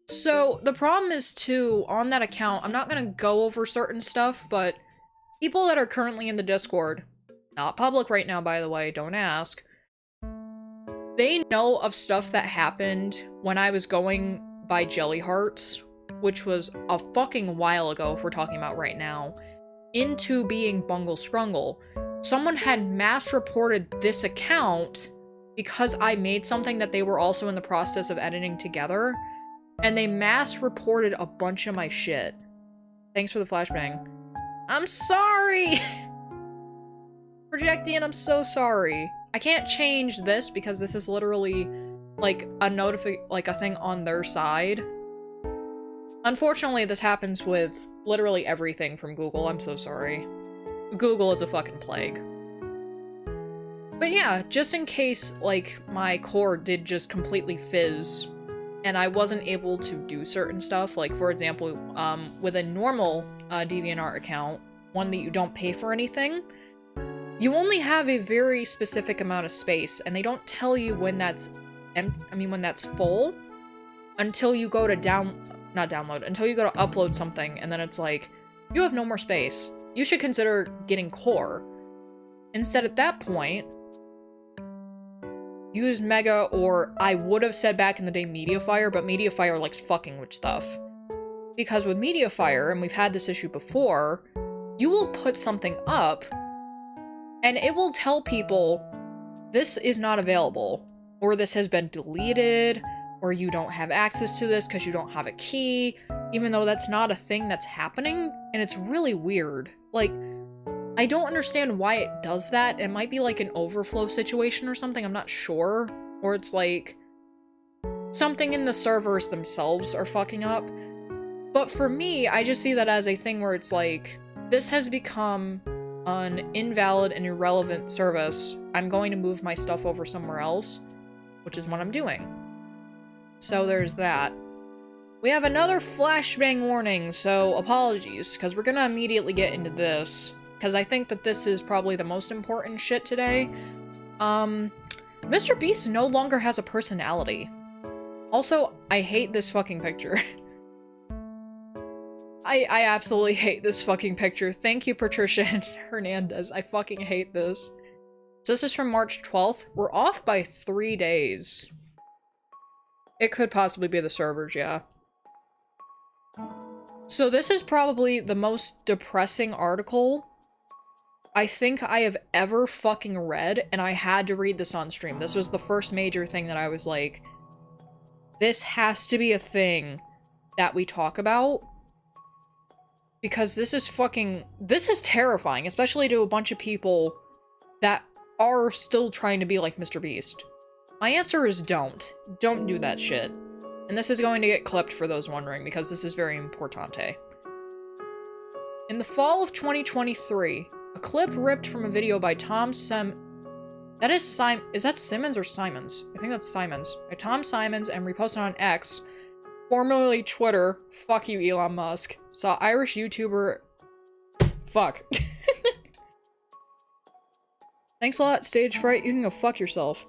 So, the problem is, too, on that account, I'm not gonna go over certain stuff, but people that are currently in the Discord, not public right now, by the way, don't ask, they know of stuff that happened when I was going by Jelly Hearts, which was a fucking while ago, if we're talking about right now, into being Bungle Scrungle. Someone had mass reported this account because I made something that they were also in the process of editing together, and they mass reported a bunch of my shit. Thanks for the flashbang. I'm sorry! Projectian, I'm so sorry. I can't change this because this is literally like a thing on their side. Unfortunately, this happens with literally everything from Google. I'm so sorry. Google is a fucking plague. But yeah, just in case, like, my core did just completely fizz, and I wasn't able to do certain stuff, like, for example, with a normal DeviantArt account, one that you don't pay for anything, you only have a very specific amount of space, and they don't tell you when that's when that's full, until you go to until you go to upload something, and then it's like, you have no more space. You should consider getting core. Instead, at that point, use Mega, or I would have said back in the day Mediafire, but Mediafire likes fucking with stuff. Because with Mediafire, and we've had this issue before, you will put something up, and it will tell people, this is not available, or this has been deleted, or you don't have access to this because you don't have a key, even though that's not a thing that's happening, and it's really weird. Like, I don't understand why it does that. It might be like an overflow situation or something, I'm not sure. Or it's like something in the servers themselves are fucking up. But for me, I just see that as a thing where it's like, this has become an invalid and irrelevant service. I'm going to move my stuff over somewhere else, which is what I'm doing. So there's that. We have another flashbang warning, so apologies, because we're gonna immediately get into this, because I think that this is probably the most important shit today. Mr. Beast no longer has a personality. Also, I hate this fucking picture. I absolutely hate this fucking picture. Thank you, Patricia and Hernandez. I fucking hate this. So this is from March 12th. We're off by 3 days. It could possibly be the servers, yeah. So this is probably the most depressing article I think I have ever fucking read, and I had to read this on stream. This was the first major thing that I was like, this has to be a thing that we talk about. Because this is terrifying, especially to a bunch of people that are still trying to be like Mr. Beast. My answer is don't. Don't do that shit. And this is going to get clipped for those wondering, because this is very importante. In the fall of 2023, a clip ripped from a video by Tom Simmons. Is that Simmons or Simons? I think that's Simons. By Tom Simons and reposted on X, formerly Twitter, fuck you Elon Musk, saw Irish YouTuber... Fuck. Thanks a lot, Stage Fright, you can go fuck yourself.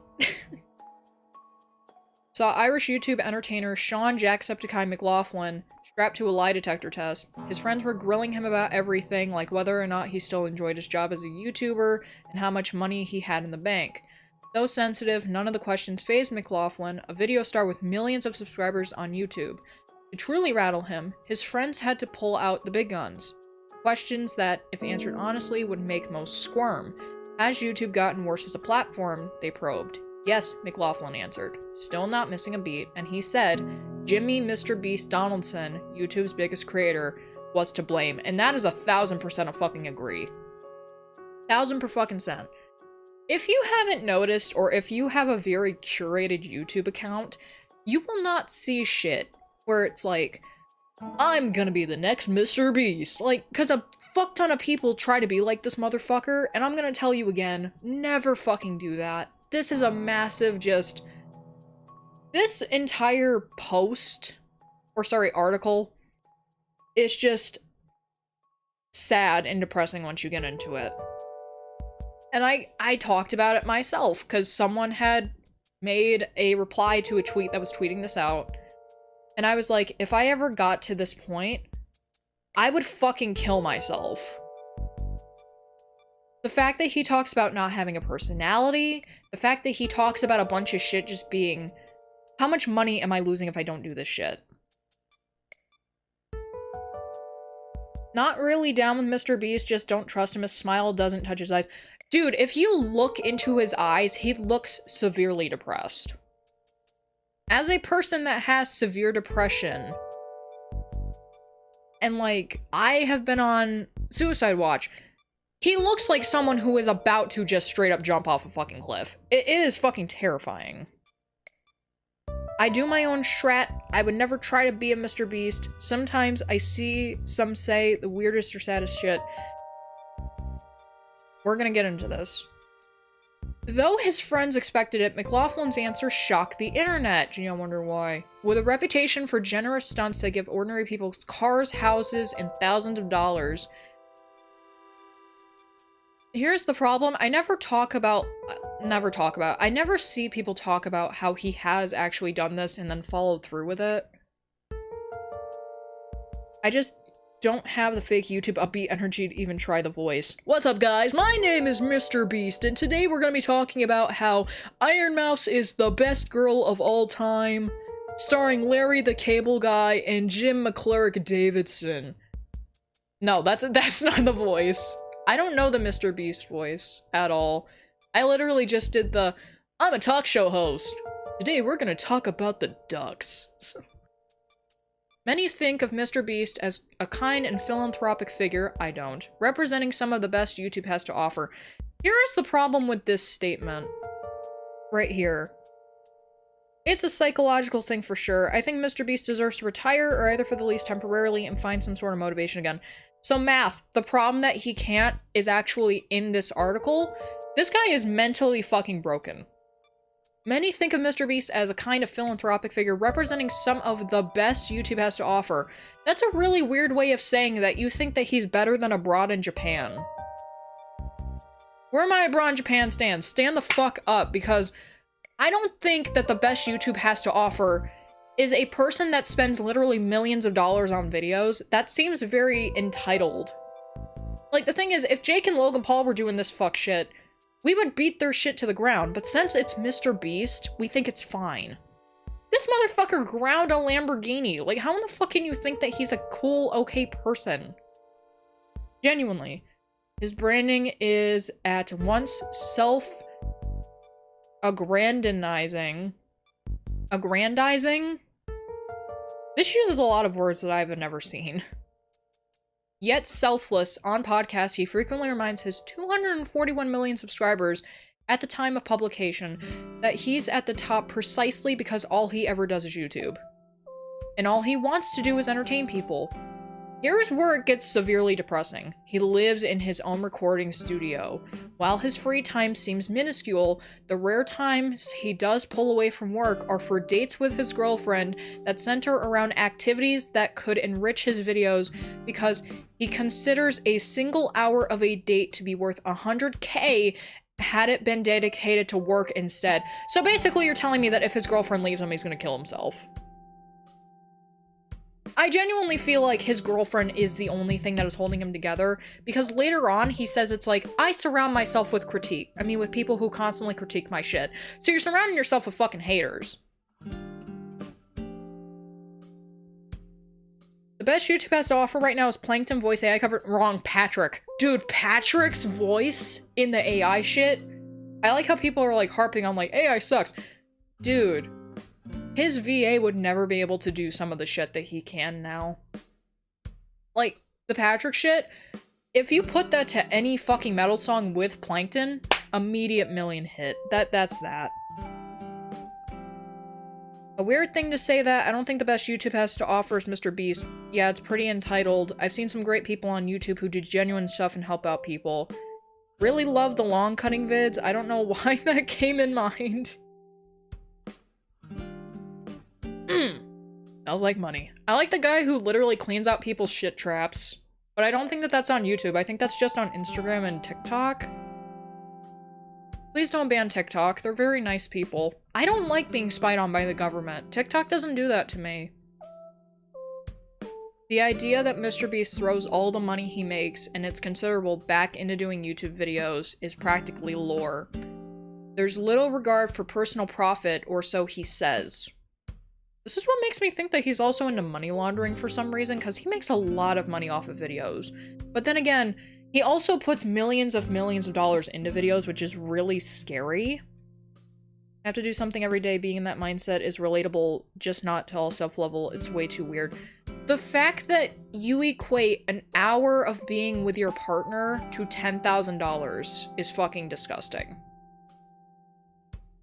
Saw Irish YouTube entertainer Sean Jacksepticeye McLaughlin strapped to a lie detector test. His friends were grilling him about everything, like whether or not he still enjoyed his job as a YouTuber, and how much money he had in the bank. Though sensitive, none of the questions fazed McLaughlin, a video star with millions of subscribers on YouTube. To truly rattle him, his friends had to pull out the big guns. Questions that, if answered honestly, would make most squirm. Has YouTube gotten worse as a platform? They probed. Yes, McLaughlin answered, still not missing a beat, and he said, Jimmy Mr. Beast Donaldson, YouTube's biggest creator, was to blame, and that is 1000% a fucking agree. 1000%. If you haven't noticed, or if you have a very curated YouTube account, you will not see shit where it's like, I'm gonna be the next Mr. Beast. Like, cause a fuck ton of people try to be like this motherfucker, and I'm gonna tell you again, never fucking do that. This is a massive just... This entire post, or sorry, article, is just sad and depressing once you get into it. And I talked about it myself, because someone had made a reply to a tweet that was tweeting this out. And I was like, if I ever got to this point, I would fucking kill myself. The fact that he talks about not having a personality, the fact that he talks about a bunch of shit just being, how much money am I losing if I don't do this shit? Not really down with Mr. Beast, just don't trust him, his smile doesn't touch his eyes. Dude, if you look into his eyes, he looks severely depressed. As a person that has severe depression, and like, I have been on suicide watch, he looks like someone who is about to just straight up jump off a fucking cliff. It is fucking terrifying. I do my own shrat. I would never try to be a Mr. Beast. Sometimes I see some say the weirdest or saddest shit. We're gonna get into this. Though his friends expected it, McLaughlin's answer shocked the internet. You wonder why. With a reputation for generous stunts that give ordinary people cars, houses, and thousands of dollars. Here's the problem. I never see people talk about how he has actually done this and then followed through with it. I just don't have the fake YouTube upbeat energy to even try the voice. What's up, guys? My name is Mr. Beast, and today we're gonna be talking about how Iron Mouse is the best girl of all time, starring Larry the Cable Guy and Jim McClurrick Davidson. No, that's not the voice. I don't know the Mr. Beast voice at all. I literally just did the, I'm a talk show host. Today we're gonna talk about the ducks. Many think of Mr. Beast as a kind and philanthropic figure, I don't, representing some of the best YouTube has to offer. Here is the problem with this statement. Right here. It's a psychological thing for sure. I think Mr. Beast deserves to retire, or either for the least temporarily, and find some sort of motivation again. So math, the problem that he can't is actually in this article. This guy is mentally fucking broken. Many think of Mr. Beast as a kind of philanthropic figure representing some of the best YouTube has to offer. That's a really weird way of saying that you think that he's better than abroad in Japan. Where my abroad in Japan stands, stand the fuck up, because I don't think that the best YouTube has to offer is a person that spends literally millions of dollars on videos. That seems very entitled. Like, the thing is, if Jake and Logan Paul were doing this fuck shit, we would beat their shit to the ground, but since it's Mr. Beast, we think it's fine. This motherfucker ground a Lamborghini. Like, how in the fuck can you think that he's a cool, okay person? Genuinely. His branding is at once self-aggrandizing. Aggrandizing? This uses a lot of words that I've never seen. Yet selfless, on podcasts, he frequently reminds his 241 million subscribers at the time of publication that he's at the top precisely because all he ever does is YouTube. And all he wants to do is entertain people. Here's where it gets severely depressing. He lives in his own recording studio. While his free time seems minuscule, the rare times he does pull away from work are for dates with his girlfriend that center around activities that could enrich his videos because he considers a single hour of a date to be worth 100K had it been dedicated to work instead. So basically you're telling me that if his girlfriend leaves him, he's gonna kill himself. I genuinely feel like his girlfriend is the only thing that is holding him together, because later on he says it's like, I surround myself with with people who constantly critique my shit. So you're surrounding yourself with fucking haters. The best YouTube has to offer right now is Plankton voice AI cover. Wrong, Patrick. Dude, Patrick's voice in the AI shit? I like how people are like harping on like, AI sucks. Dude. His VA would never be able to do some of the shit that he can now. Like, the Patrick shit, if you put that to any fucking metal song with Plankton, immediate million hit. That's that. A weird thing to say that, I don't think the best YouTube has to offer is Mr. Beast. Yeah, it's pretty entitled. I've seen some great people on YouTube who do genuine stuff and help out people. Really love the long cutting vids. I don't know why that came in mind. Smells like money. I like the guy who literally cleans out people's shit traps. But I don't think that that's on YouTube. I think that's just on Instagram and TikTok. Please don't ban TikTok. They're very nice people. I don't like being spied on by the government. TikTok doesn't do that to me. The idea that Mr. Beast throws all the money he makes, and it's considerable, back into doing YouTube videos is practically lore. There's little regard for personal profit, or so he says. This is what makes me think that he's also into money laundering for some reason, because he makes a lot of money off of videos. But then again, he also puts millions of dollars into videos, which is really scary. I have to do something every day. Being in that mindset is relatable, just not to all self-level. It's way too weird. The fact that you equate an hour of being with your partner to $10,000 is fucking disgusting.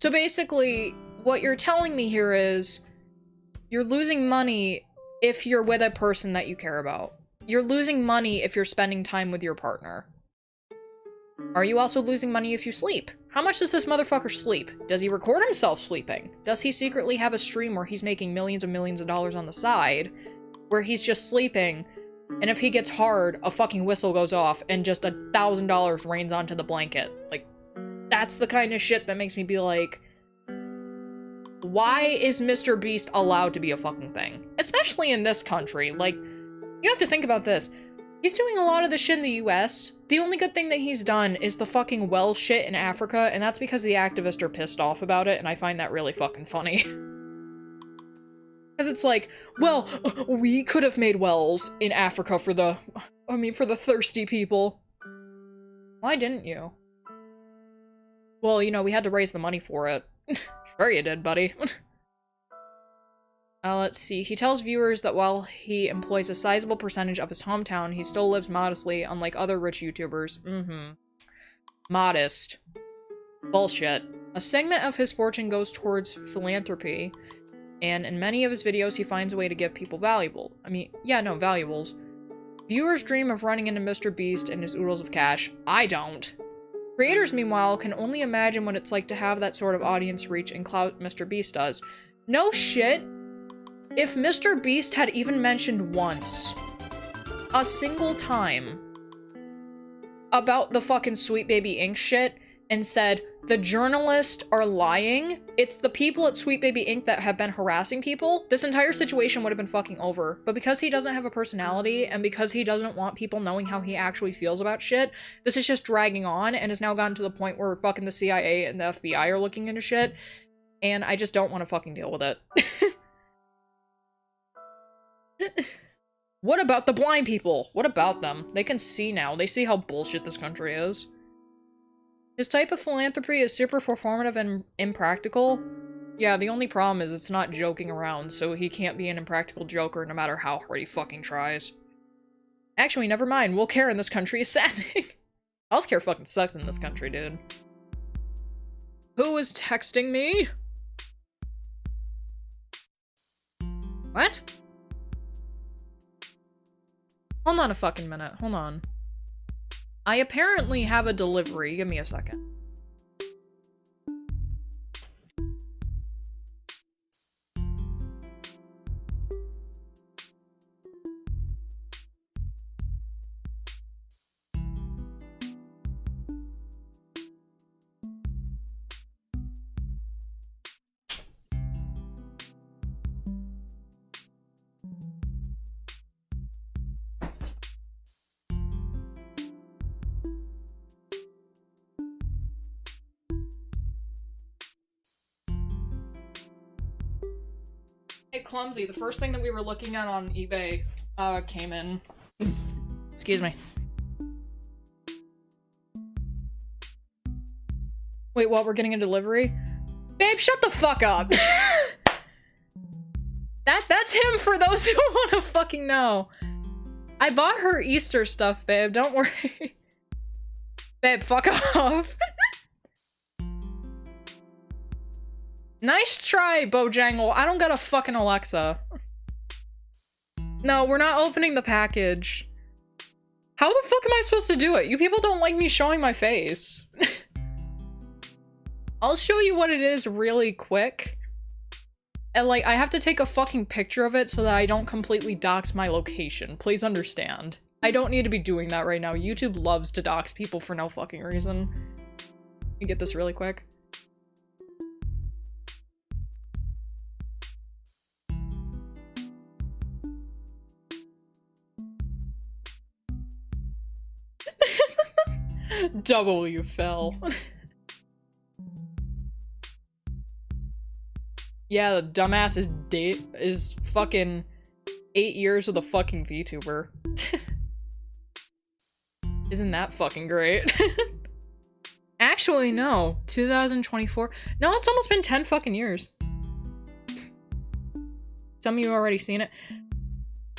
So basically, what you're telling me here is, you're losing money if you're with a person that you care about. You're losing money if you're spending time with your partner. Are you also losing money if you sleep? How much does this motherfucker sleep? Does he record himself sleeping? Does he secretly have a stream where he's making millions of dollars on the side, where he's just sleeping, and if he gets hard, a fucking whistle goes off and just $1,000 rains onto the blanket? Like, that's the kind of shit that makes me be like, why is Mr. Beast allowed to be a fucking thing? Especially in this country. Like, you have to think about this. He's doing a lot of the shit in the US. The only good thing that he's done is the fucking well shit in Africa, and that's because the activists are pissed off about it, and I find that really fucking funny. Because it's like, well, we could have made wells in Africa for the thirsty people. Why didn't you? Well, you know, we had to raise the money for it. Sure you did, buddy. Let's see. He tells viewers that while he employs a sizable percentage of his hometown, he still lives modestly, unlike other rich YouTubers. Modest. Bullshit. A segment of his fortune goes towards philanthropy, and in many of his videos, he finds a way to give people valuables. Viewers dream of running into Mr. Beast and his oodles of cash. I don't. Creators, meanwhile, can only imagine what it's like to have that sort of audience reach and clout Mr. Beast does. No shit. If Mr. Beast had even mentioned once, a single time, about the fucking Sweet Baby Inc. shit, and said, the journalists are lying, it's the people at Sweet Baby Inc. that have been harassing people, this entire situation would have been fucking over. But because he doesn't have a personality, and because he doesn't want people knowing how he actually feels about shit, this is just dragging on, and has now gotten to the point where fucking the CIA and the FBI are looking into shit, and I just don't want to fucking deal with it. What about the blind people? What about them? They can see now. They see how bullshit this country is. His type of philanthropy is super performative and impractical. Yeah, the only problem is it's not joking around, so he can't be an impractical joker no matter how hard he fucking tries. Actually, never mind. Will care in this country is saddening. Healthcare fucking sucks in this country, dude. Who is texting me? What? Hold on a fucking minute. Hold on. I apparently have a delivery. Give me a second. Hey, Clumsy, the first thing that we were looking at on eBay, came in. Excuse me. Wait, what? We're getting a delivery? Babe, shut the fuck up! That's him for those who want to fucking know. I bought her Easter stuff, babe. Don't worry. Babe, fuck off. Nice try, Bojangle. I don't got a fucking Alexa. No, we're not opening the package. How the fuck am I supposed to do it? You people don't like me showing my face. I'll show you what it is really quick. And, like, I have to take a fucking picture of it so that I don't completely dox my location. Please understand. I don't need to be doing that right now. YouTube loves to dox people for no fucking reason. Let me get this really quick. W fell. Yeah, the dumbass is fucking 8 years with a fucking VTuber. Isn't that fucking great? Actually, no. 2024. No, it's almost been 10 fucking years. Some of you already seen it.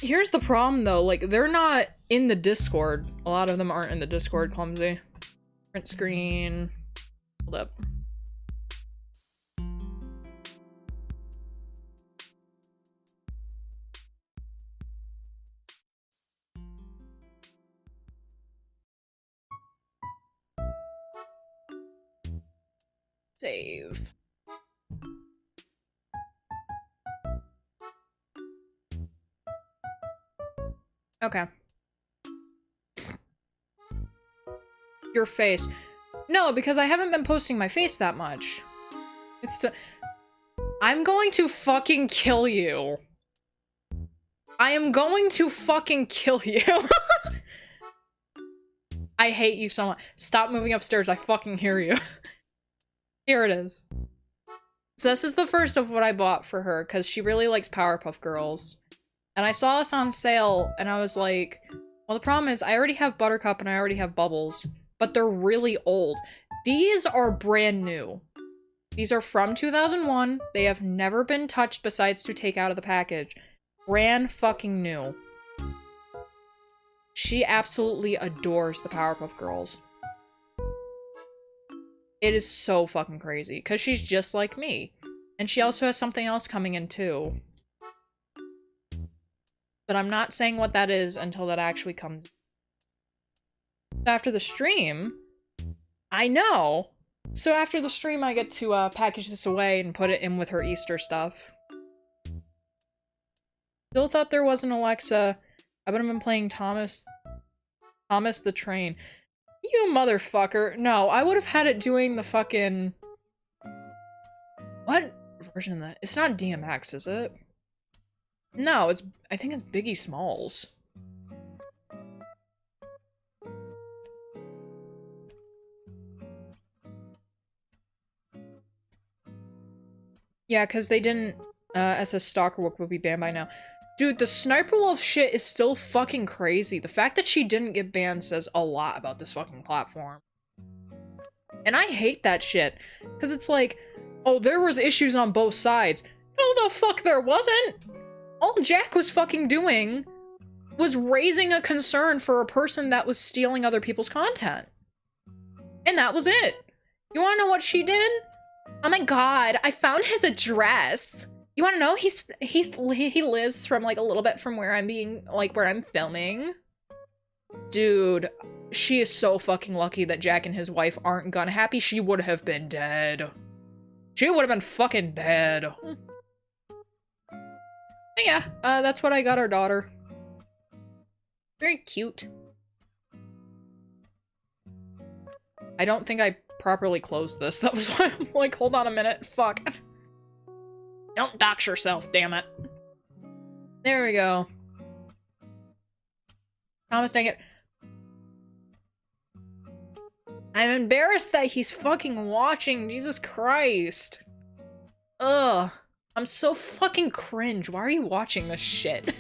Here's the problem, though. Like, they're not in the Discord. A lot of them aren't in the Discord, Clumsy. Print screen. Hold up. Save. Okay. Your face. No, because I haven't been posting my face that much. I'm going to fucking kill you. I am going to fucking kill you. I hate you so much. Stop moving upstairs. I fucking hear you. Here it is. So this is the first of what I bought for her, because she really likes Powerpuff Girls. And I saw this on sale, and I was like, well, the problem is I already have Buttercup and I already have Bubbles, but they're really old. These are brand new. These are from 2001. They have never been touched besides to take out of the package. Brand fucking new. She absolutely adores the Powerpuff Girls. It is so fucking crazy, because she's just like me. And she also has something else coming in too. But I'm not saying what that is until that actually comes. After the stream, I know. So after the stream, I get to package this away and put it in with her Easter stuff. Still thought there was an Alexa. I would have been playing Thomas the Train. You motherfucker. No, I would have had it doing the fucking... What version of that? It's not DMX, is it? No, it's... I think it's Biggie Smalls. Yeah, because they didn't... SS Stalker would be banned by now. Dude, the Sniper Wolf shit is still fucking crazy. The fact that she didn't get banned says a lot about this fucking platform. And I hate that shit. Because it's like, oh, there was issues on both sides. No, the fuck there wasn't! All Jack was fucking doing was raising a concern for a person that was stealing other people's content. And that was it. You wanna know what she did? Oh my god, I found his address. You wanna know? He lives from like a little bit from where I'm being, like where I'm filming. Dude, she is so fucking lucky that Jack and his wife aren't gun happy. She would have been dead. She would have been fucking dead. But yeah, that's what I got our daughter. Very cute. I don't think I properly closed this. That was why I'm like, hold on a minute. Fuck. Don't dox yourself, damn it. There we go. Thomas, dang it. I'm embarrassed that he's fucking watching. Jesus Christ. Ugh. I'm so fucking cringe. Why are you watching this shit?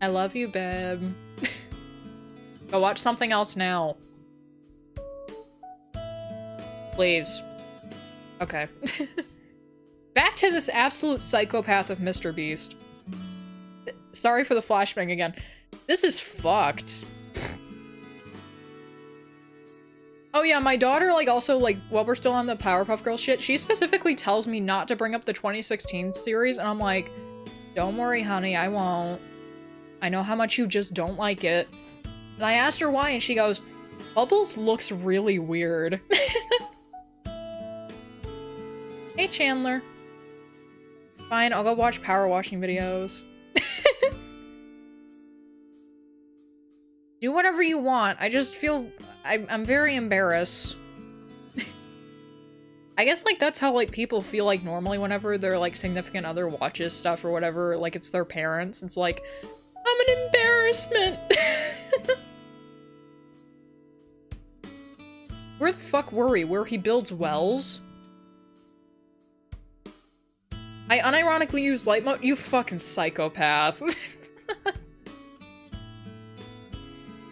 I love you, babe. Go watch something else now. Please. Okay. Back to this absolute psychopath of Mr. Beast. Sorry for the flashbang again. This is fucked. Oh yeah, my daughter, like, also, like, while we're still on the Powerpuff Girls shit, she specifically tells me not to bring up the 2016 series, and I'm like, don't worry, honey, I won't. I know how much you just don't like it. And I asked her why, and she goes, Bubbles looks really weird. Hey, Chandler. Fine, I'll go watch power washing videos. Do whatever you want. I just feel... I'm very embarrassed. I guess, like, that's how, like, people feel like normally whenever their, like, significant other watches stuff or whatever, like, it's their parents. It's like, I'm an embarrassment. Where the fuck were we? Where he builds wells? I unironically use light mode? You fucking psychopath.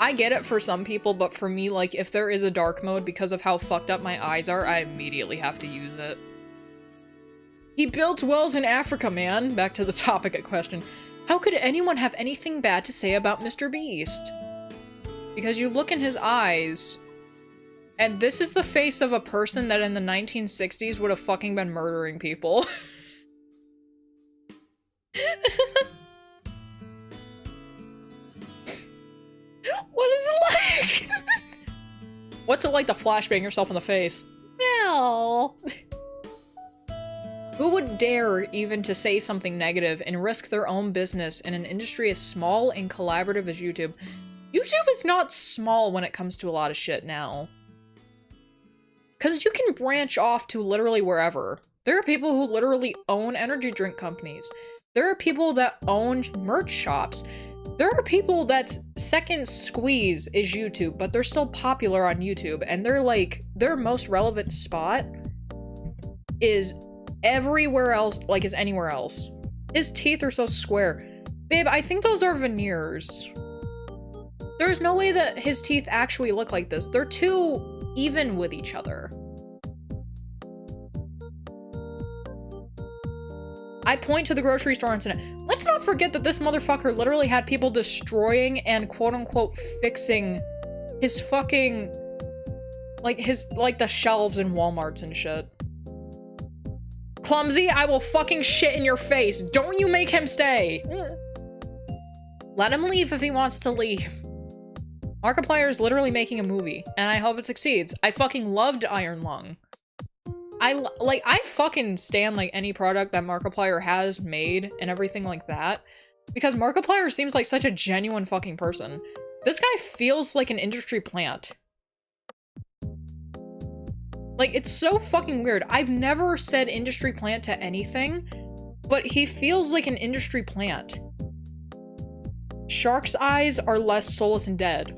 I get it for some people, but for me, like, if there is a dark mode because of how fucked up my eyes are, I immediately have to use it. He builds wells in Africa, man. Back to the topic at question. How could anyone have anything bad to say about Mr. Beast? Because you look in his eyes, and this is the face of a person that in the 1960s would have fucking been murdering people. What is it like? What's it like to flashbang yourself in the face? Well... Who would dare even to say something negative and risk their own business in an industry as small and collaborative as YouTube? YouTube is not small when it comes to a lot of shit now. Because you can branch off to literally wherever. There are people who literally own energy drink companies. There are people that own merch shops. There are people that's second squeeze is YouTube, but they're still popular on YouTube, and they're like, their most relevant spot is everywhere else, like is anywhere else. His teeth are so square. Babe, I think those are veneers. There's no way that his teeth actually look like this. They're too even with each other. I point to the grocery store incident. Let's not forget that this motherfucker literally had people destroying and quote-unquote fixing his fucking, like the shelves in Walmarts and shit. Clumsy, I will fucking shit in your face. Don't you make him stay. Let him leave if he wants to leave. Markiplier is literally making a movie, and I hope it succeeds. I fucking loved Iron Lung. I fucking stan, like, any product that Markiplier has made and everything like that. Because Markiplier seems like such a genuine fucking person. This guy feels like an industry plant. Like, it's so fucking weird. I've never said industry plant to anything, but he feels like an industry plant. Shark's eyes are less soulless and dead.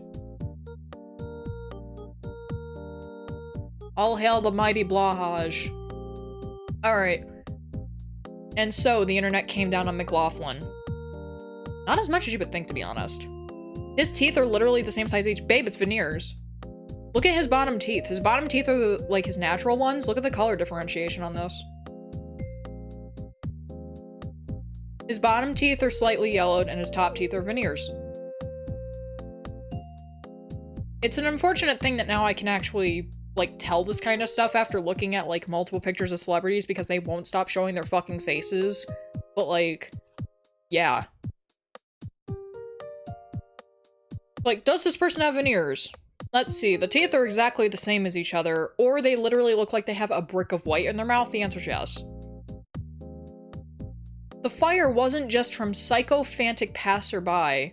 All hail the mighty Blahaj. Alright. And so, the internet came down on McLaughlin. Not as much as you would think, to be honest. His teeth are literally the same size each. Babe, it's veneers. Look at his bottom teeth. His bottom teeth are, like, his natural ones. Look at the color differentiation on this. His bottom teeth are slightly yellowed, and his top teeth are veneers. It's an unfortunate thing that now I can actually, like, tell this kind of stuff after looking at, like, multiple pictures of celebrities because they won't stop showing their fucking faces. But, like, yeah. Like, does this person have veneers? Let's see. The teeth are exactly the same as each other, or they literally look like they have a brick of white in their mouth. The answer is yes. The fire wasn't just from sycophantic passerby.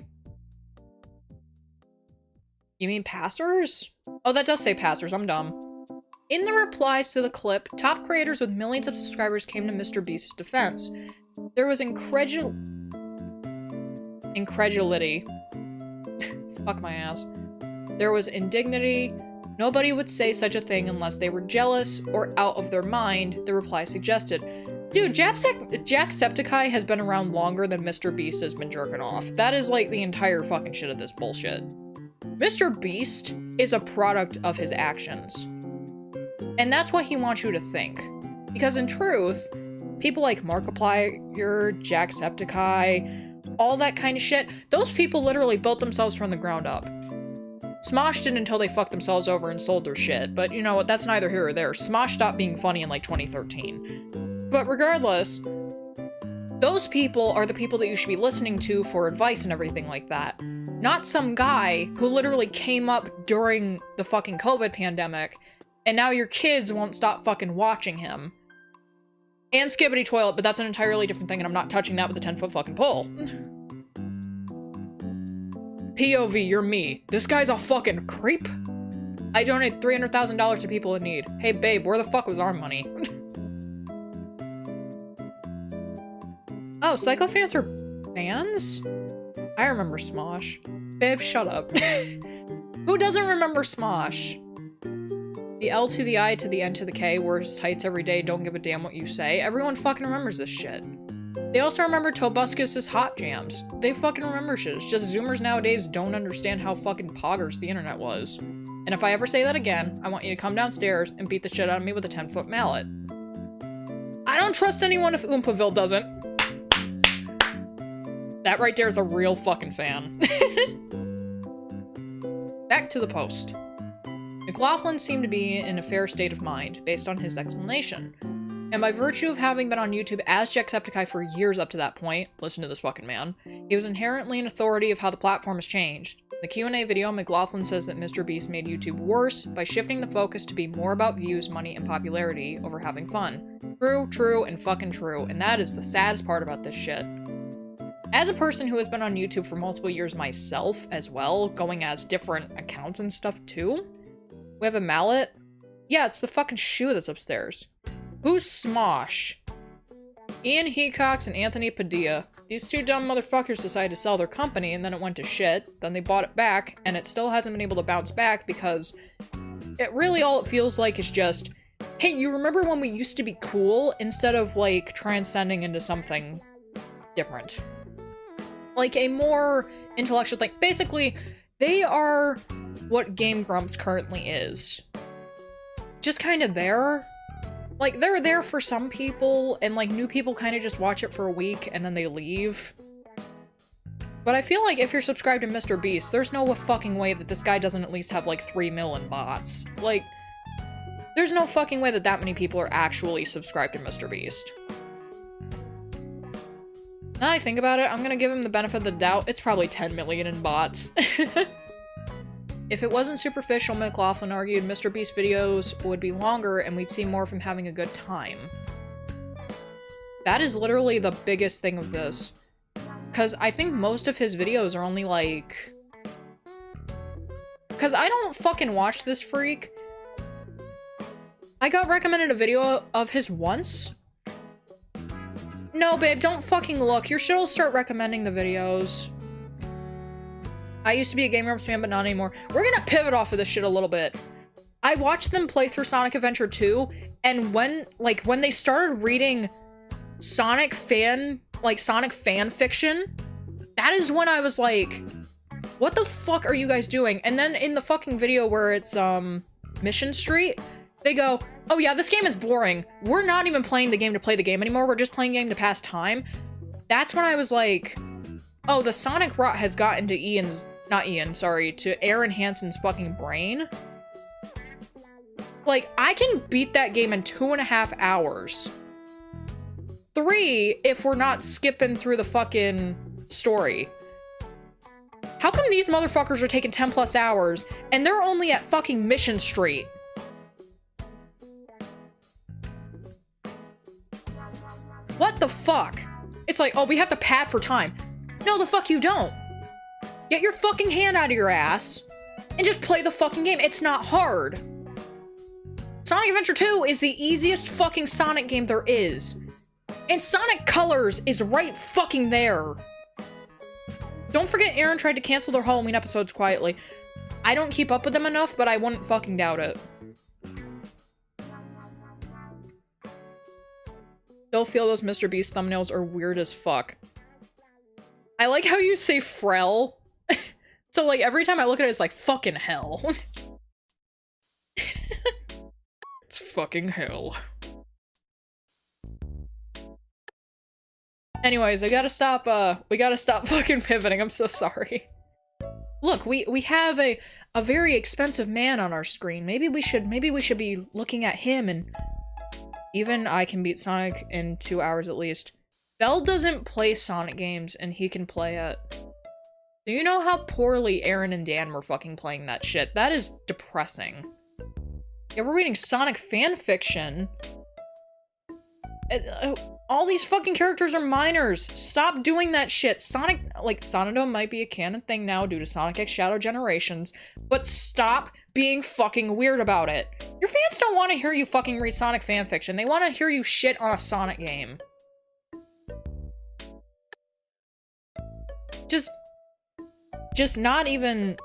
You mean passers? Oh, that does say passers. I'm dumb. In the replies to the clip, top creators with millions of subscribers came to Mr. Beast's defense. There was incredulity. Fuck my ass. There was indignity. Nobody would say such a thing unless they were jealous or out of their mind, the reply suggested. Dude, Jacksepticeye has been around longer than Mr. Beast has been jerking off. That is like the entire fucking shit of this bullshit. Mr. Beast is a product of his actions. And that's what he wants you to think. Because in truth, people like Markiplier, Jacksepticeye, all that kind of shit, those people literally built themselves from the ground up. Smosh did until they fucked themselves over and sold their shit, but you know what, that's neither here or there. Smosh stopped being funny in like 2013. But regardless, those people are the people that you should be listening to for advice and everything like that. Not some guy who literally came up during the fucking COVID pandemic, and now your kids won't stop fucking watching him. And Skibbity Toilet, but that's an entirely different thing, and I'm not touching that with a 10-foot fucking pole. POV, you're me. This guy's a fucking creep. I donate $300,000 to people in need. Hey babe, where the fuck was our money? Oh, sycophants are fans? I remember Smosh. Babe, shut up. Who doesn't remember Smosh? The L to the I to the N to the K, wears tights every day, don't give a damn what you say. Everyone fucking remembers this shit. They also remember Tobuscus's hot jams. They fucking remember shit. It's just Zoomers nowadays don't understand how fucking poggers the internet was. And if I ever say that again, I want you to come downstairs and beat the shit out of me with a 10-foot mallet. I don't trust anyone if Oompaville doesn't. That right there is a real fucking fan. Back to the post. McLaughlin seemed to be in a fair state of mind, based on his explanation. And by virtue of having been on YouTube as Jacksepticeye for years up to that point, listen to this fucking man, he was inherently an authority of how the platform has changed. In the Q&A video, McLaughlin says that Mr. Beast made YouTube worse by shifting the focus to be more about views, money, and popularity over having fun. True, and fucking true, and that is the saddest part about this shit. As a person who has been on YouTube for multiple years myself as well, going as different accounts and stuff too, we have a mallet? Yeah, it's the fucking shoe that's upstairs. Who's Smosh? Ian Hecox and Anthony Padilla. These two dumb motherfuckers decided to sell their company and then it went to shit. Then they bought it back and it still hasn't been able to bounce back because it really all it feels like is just, hey, you remember when we used to be cool instead of like transcending into something different? Like a more intellectual thing. Basically, they are what Game Grumps currently is. just kind of there. Like, they're there for some people, and like new people kind of just watch it for a week and then they leave. But I feel like if you're subscribed to Mr. Beast, there's no fucking way that this guy doesn't at least have like 3 million bots. Like, there's no fucking way that that many people are actually subscribed to Mr. Beast. Now I think about it, I'm gonna give him the benefit of the doubt. It's probably 10 million in bots. If it wasn't superficial, McLaughlin argued Mr. Beast videos would be longer and we'd see more from having a good time. That is literally the biggest thing of this. Because I think most of his videos are only like... Because I don't fucking watch this freak. I got recommended a video of his once. No, babe, don't fucking look. You should start recommending the videos. I used to be a Game Grumps fan, but not anymore. We're gonna pivot off of this shit a little bit. I watched them play through Sonic Adventure 2, and when they started reading Sonic fan fiction, that is when I was like, what the fuck are you guys doing? And then in the fucking video where it's, Mission Street, they go, oh yeah, this game is boring. We're not even playing the game to play the game anymore. We're just playing the game to pass time. That's when I was like, oh, the Sonic rot has gotten to to Aaron Hansen's fucking brain. Like, I can beat that game in 2.5 hours. 3, if we're not skipping through the fucking story. How come these motherfuckers are taking 10 plus hours and they're only at fucking Mission Street? What the fuck? It's like, oh, we have to pad for time. No, the fuck you don't. Get your fucking hand out of your ass and just play the fucking game. It's not hard. Sonic Adventure 2 is the easiest fucking Sonic game there is. And Sonic Colors is right fucking there. Don't forget Aaron tried to cancel their Halloween episodes quietly. I don't keep up with them enough, but I wouldn't fucking doubt it. Still feel those Mr. Beast thumbnails are weird as fuck. I like how you say Frel. So like every time I look at it, it's like fucking hell. It's fucking hell. Anyways, we gotta stop fucking pivoting. I'm so sorry. Look, we have a very expensive man on our screen. Maybe we should be looking at him, and even I can beat Sonic in 2 hours at least. Bell doesn't play Sonic games, and he can play it. Do you know how poorly Aaron and Dan were fucking playing that shit? That is depressing. Yeah, we're reading Sonic fanfiction. All these fucking characters are minors. Stop doing that shit. Sonic, like, Sonodome might be a canon thing now due to Sonic X Shadow Generations, but stop being fucking weird about it. Your fans don't want to hear you fucking read Sonic fanfiction. They want to hear you shit on a Sonic game. Just not even...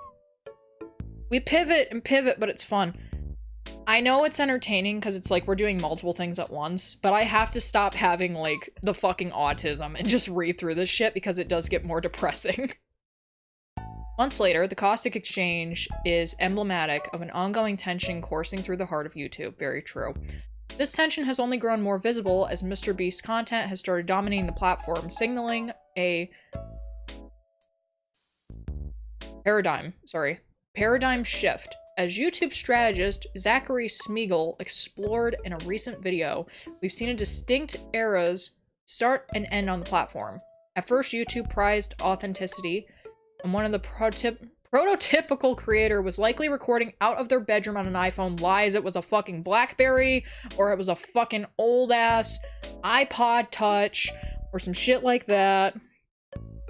We pivot and pivot, but it's fun. I know it's entertaining because it's like we're doing multiple things at once, but I have to stop having like the fucking autism and just read through this shit because it does get more depressing. Months later, the caustic exchange is emblematic of an ongoing tension coursing through the heart of YouTube. Very true. This tension has only grown more visible as Mr. Beast content has started dominating the platform, signaling a paradigm shift. As YouTube strategist Zachary Smeagol explored in a recent video, we've seen a distinct eras start and end on the platform. At first, YouTube prized authenticity, and one of the prototypical creator was likely recording out of their bedroom on an iPhone lies it was a fucking BlackBerry, or it was a fucking old-ass iPod Touch, or some shit like that.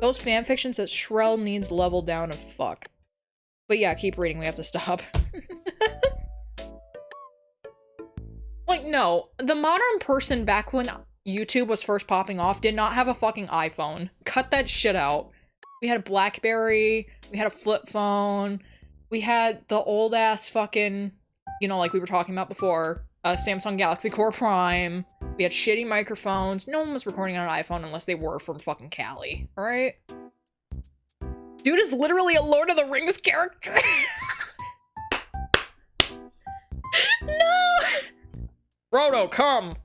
Those fanfictions that Shrell needs leveled down of fuck. But yeah, keep reading, we have to stop. Like, no. The modern person back when YouTube was first popping off did not have a fucking iPhone. Cut that shit out. We had a BlackBerry, we had a flip phone, we had the old-ass fucking, you know, like we were talking about before, Samsung Galaxy Core Prime. We had shitty microphones. No one was recording on an iPhone unless they were from fucking Cali, alright? Dude is literally a Lord of the Rings character. No! Frodo, come!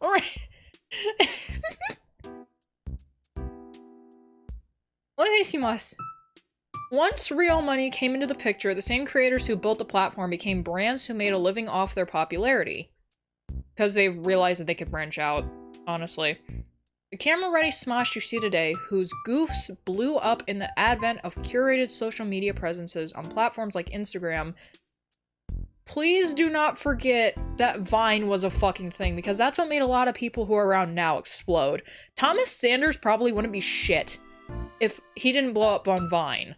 Oishimashita. Once real money came into the picture, the same creators who built the platform became brands who made a living off their popularity. Because they realized that they could branch out, honestly. The camera-ready Smosh you see today, whose goofs blew up in the advent of curated social media presences on platforms like Instagram. Please do not forget that Vine was a fucking thing, because that's what made a lot of people who are around now explode. Thomas Sanders probably wouldn't be shit if he didn't blow up on Vine.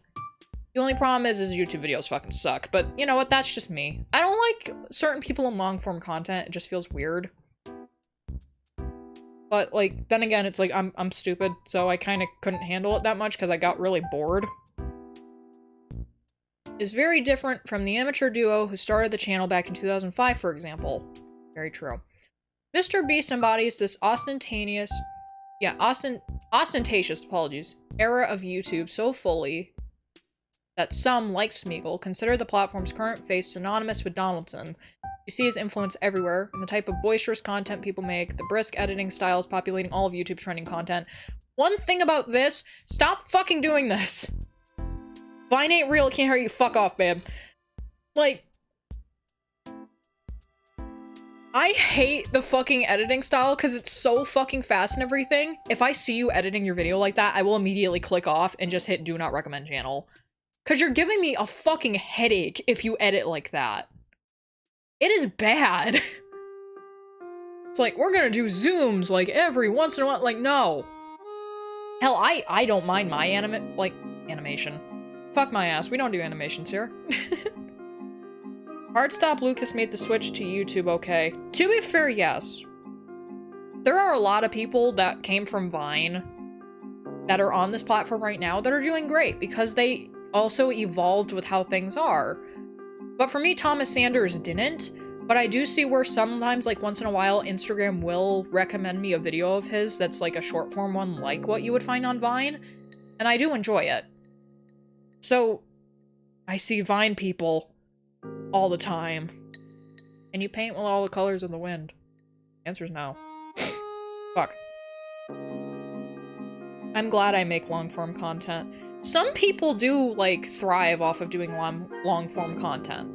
The only problem is his YouTube videos fucking suck, but you know what, that's just me. I don't like certain people in long-form content, it just feels weird. But, like, then again, it's like, I'm stupid, so I kind of couldn't handle it that much because I got really bored. Is very different from the amateur duo who started the channel back in 2005, for example. Very true. Mr. Beast embodies this ostentatious, apologies, era of YouTube so fully that some, like Smeagol, consider the platform's current face synonymous with Donaldson. You see his influence everywhere, in the type of boisterous content people make, the brisk editing styles populating all of YouTube's trending content. One thing about this, stop fucking doing this! Vine ain't real, can't hear you, fuck off, babe. Like, I hate the fucking editing style because it's so fucking fast and everything. If I see you editing your video like that, I will immediately click off and just hit do not recommend channel. Because you're giving me a fucking headache if you edit like that. It is bad. It's like, we're gonna do zooms, like, every once in a while. Like, no. Hell, I don't mind my animation. Fuck my ass, we don't do animations here. Hardstop Lucas made the switch to YouTube okay. To be fair, yes. There are a lot of people that came from Vine that are on this platform right now that are doing great because they also evolved with how things are. But for me, Thomas Sanders didn't. But I do see where sometimes, like once in a while, Instagram will recommend me a video of his that's like a short form one like what you would find on Vine. And I do enjoy it. So, I see Vine people all the time. And you paint with all the colors of the wind. The answer's no. Fuck. I'm glad I make long-form content. Some people do, like, thrive off of doing long-form content.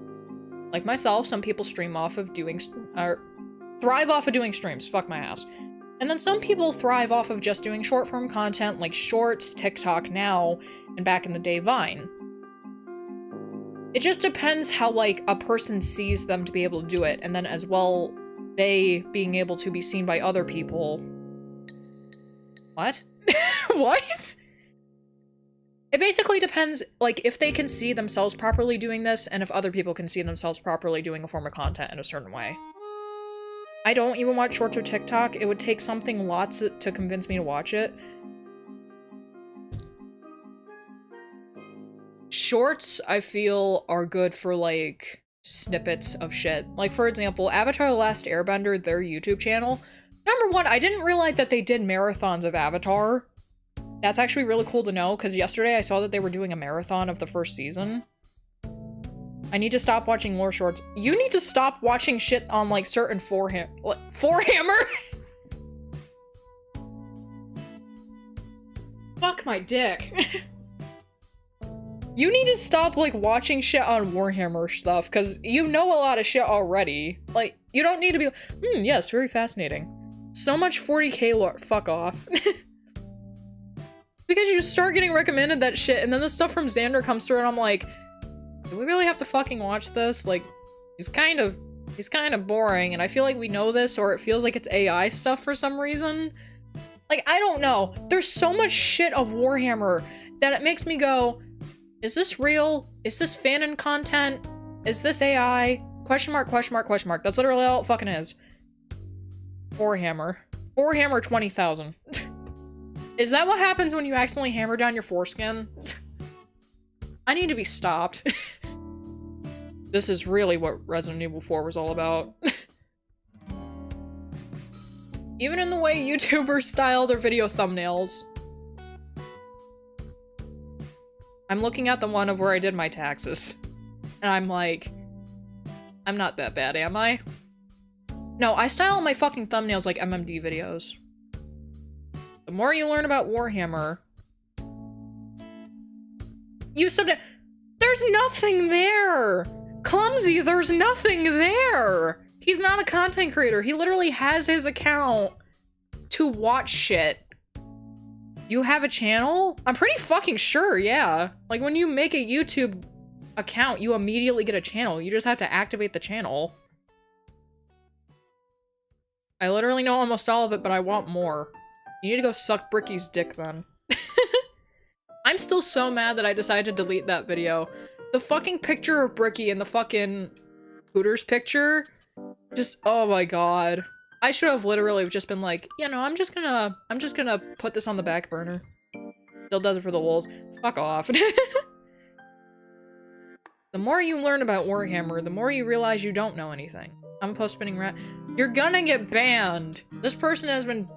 Like myself, some people stream off of doing, thrive off of doing streams, fuck my ass. And then some people thrive off of just doing short-form content, like Shorts, TikTok now, and back in the day, Vine. It just depends how, like, a person sees them to be able to do it, and then as well, they being able to be seen by other people. What? What? It basically depends, like, if they can see themselves properly doing this, and if other people can see themselves properly doing a form of content in a certain way. I don't even watch Shorts or TikTok. It would take something lots to convince me to watch it. Shorts, I feel, are good for, like, snippets of shit. Like, for example, Avatar: The Last Airbender, their YouTube channel. Number one, I didn't realize that they did marathons of Avatar. That's actually really cool to know, because yesterday I saw that they were doing a marathon of the first season. I need to stop watching lore shorts. You need to stop watching shit on, like, certain Forehammer? Fuck my dick. You need to stop, like, watching shit on Warhammer stuff, because you know a lot of shit already. Like, you don't need to be yes, very fascinating. So much 40k lore. Fuck off. Because you start getting recommended that shit, and then the stuff from Xander comes through, and I'm like, do we really have to fucking watch this? Like, he's kind of boring, and I feel like we know this, or it feels like it's AI stuff for some reason. Like, I don't know. There's so much shit of Warhammer that it makes me go, is this real? Is this fanon content? Is this AI? Question mark, question mark, question mark. That's literally all it fucking is. Warhammer. Warhammer 20,000. Is that what happens when you accidentally hammer down your foreskin? I need to be stopped. This is really what Resident Evil 4 was all about. Even in the way YouTubers style their video thumbnails. I'm looking at the one of where I did my taxes. And I'm like, I'm not that bad, am I? No, I style my fucking thumbnails like MMD videos. The more you learn about Warhammer... You said there's nothing there! Clumsy, there's nothing there! He's not a content creator. He literally has his account to watch shit. You have a channel? I'm pretty fucking sure, yeah. Like, when you make a YouTube account, you immediately get a channel. You just have to activate the channel. I literally know almost all of it, but I want more. You need to go suck Bricky's dick, then. I'm still so mad that I decided to delete that video. The fucking picture of Bricky and the fucking Hooters picture, just, oh my god. I should have literally just been like, you know, I'm just gonna put this on the back burner. Still does it for the lulz. Fuck off. The more you learn about Warhammer, the more you realize you don't know anything. I'm a post-spinning rat. You're gonna get banned. This person has been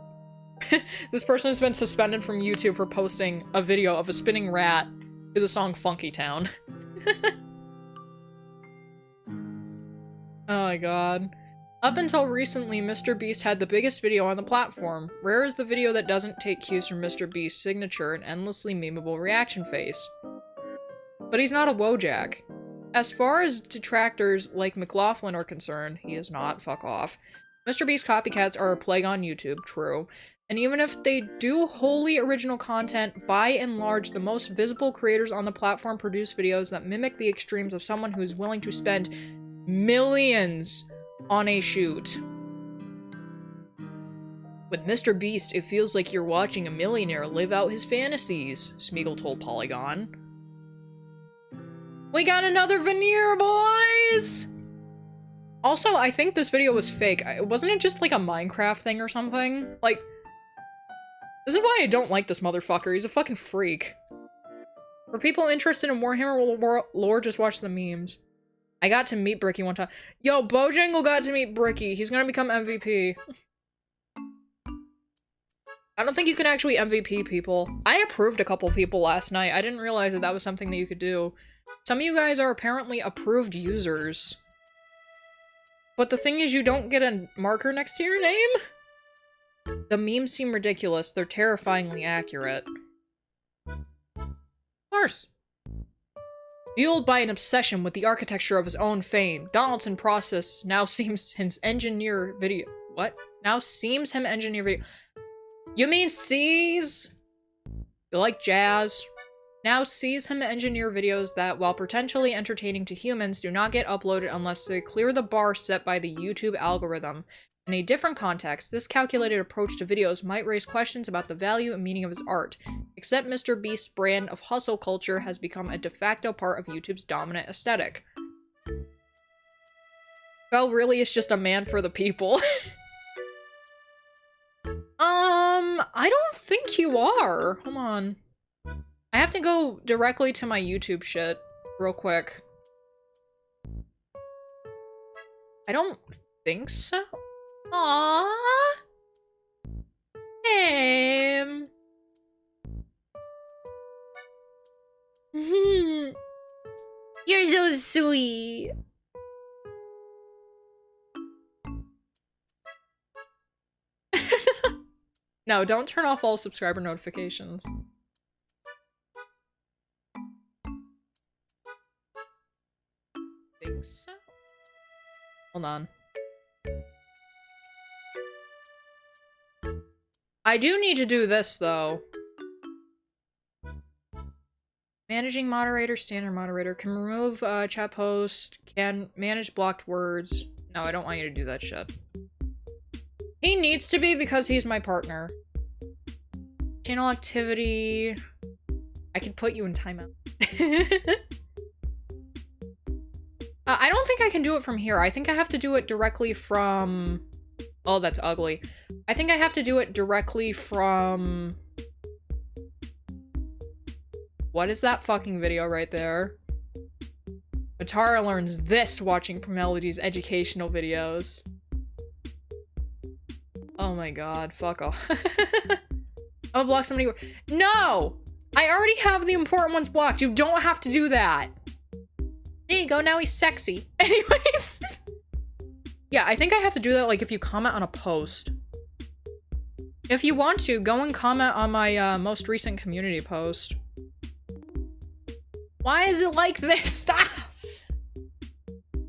suspended from YouTube for posting a video of a spinning rat to the song Funky Town. Oh my god. Up until recently, Mr. Beast had the biggest video on the platform. Rare is the video that doesn't take cues from Mr. Beast's signature and endlessly memeable reaction face. But he's not a Wojak. As far as detractors like McLaughlin are concerned, he is not, fuck off. Mr. Beast copycats are a plague on YouTube, true. And even if they do wholly original content, by and large, the most visible creators on the platform produce videos that mimic the extremes of someone who's willing to spend millions on a shoot. With Mr. Beast, it feels like you're watching a millionaire live out his fantasies, Smeagol told Polygon. We got another veneer, boys! Also, I think this video was fake. Wasn't it just like a Minecraft thing or something? Like, this is why I don't like this motherfucker. He's a fucking freak. For people interested in Warhammer lore, just watch the memes. I got to meet Bricky one time. Yo, Bojangle got to meet Bricky. He's gonna become MVP. I don't think you can actually MVP people. I approved a couple people last night. I didn't realize that that was something that you could do. Some of you guys are apparently approved users. But the thing is, you don't get a marker next to your name? The memes seem ridiculous. They're terrifyingly accurate. Of course. Fueled by an obsession with the architecture of his own fame, Donaldson Process now seems his engineer video. What? Now seems him engineer video. You mean sees? You like jazz? Now sees him engineer videos that, while potentially entertaining to humans, do not get uploaded unless they clear the bar set by the YouTube algorithm. In a different context, this calculated approach to videos might raise questions about the value and meaning of his art, except Mr. Beast's brand of hustle culture has become a de facto part of YouTube's dominant aesthetic. Well, really, it's just a man for the people. I don't think you are. Hold on. I have to go directly to my YouTube shit real quick. I don't think so. Aww. You're so sweet. No, don't turn off all subscriber notifications. Think so? Hold on. I do need to do this, though. Managing moderator, standard moderator. Can remove chat post. Can manage blocked words. No, I don't want you to do that shit. He needs to be because he's my partner. Channel activity. I can put you in timeout. I don't think I can do it from here. I think I have to do it directly from... Oh, that's ugly. I think I have to do it directly from... What is that fucking video right there? Matara learns this watching Melody's educational videos. Oh my god, fuck off. I'll block somebody. No! I already have the important ones blocked. You don't have to do that. There you go, now he's sexy. Anyways. Yeah, I think I have to do that, like, if you comment on a post. If you want to, go and comment on my, most recent community post. Why is it like this? Stop!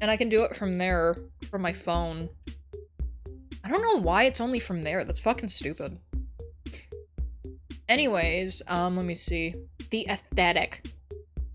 And I can do it from there, from my phone. I don't know why it's only from there. That's fucking stupid. Anyways, let me see. The aesthetic.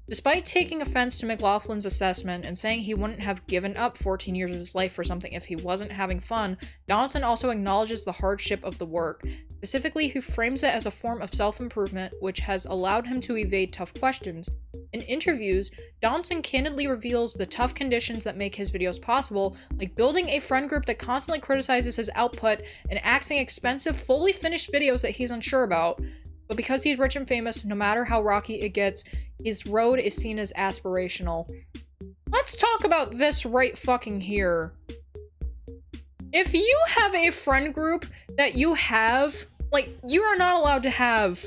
Despite taking offense to McLaughlin's assessment and saying he wouldn't have given up 14 years of his life for something if he wasn't having fun, Donaldson also acknowledges the hardship of the work. Specifically, he frames it as a form of self-improvement, which has allowed him to evade tough questions. In interviews, Donaldson candidly reveals the tough conditions that make his videos possible, like building a friend group that constantly criticizes his output and axing expensive, fully finished videos that he's unsure about. But because he's rich and famous, no matter how rocky it gets, his road is seen as aspirational. Let's talk about this right fucking here. If you have a friend group that you have, like, you are not allowed to have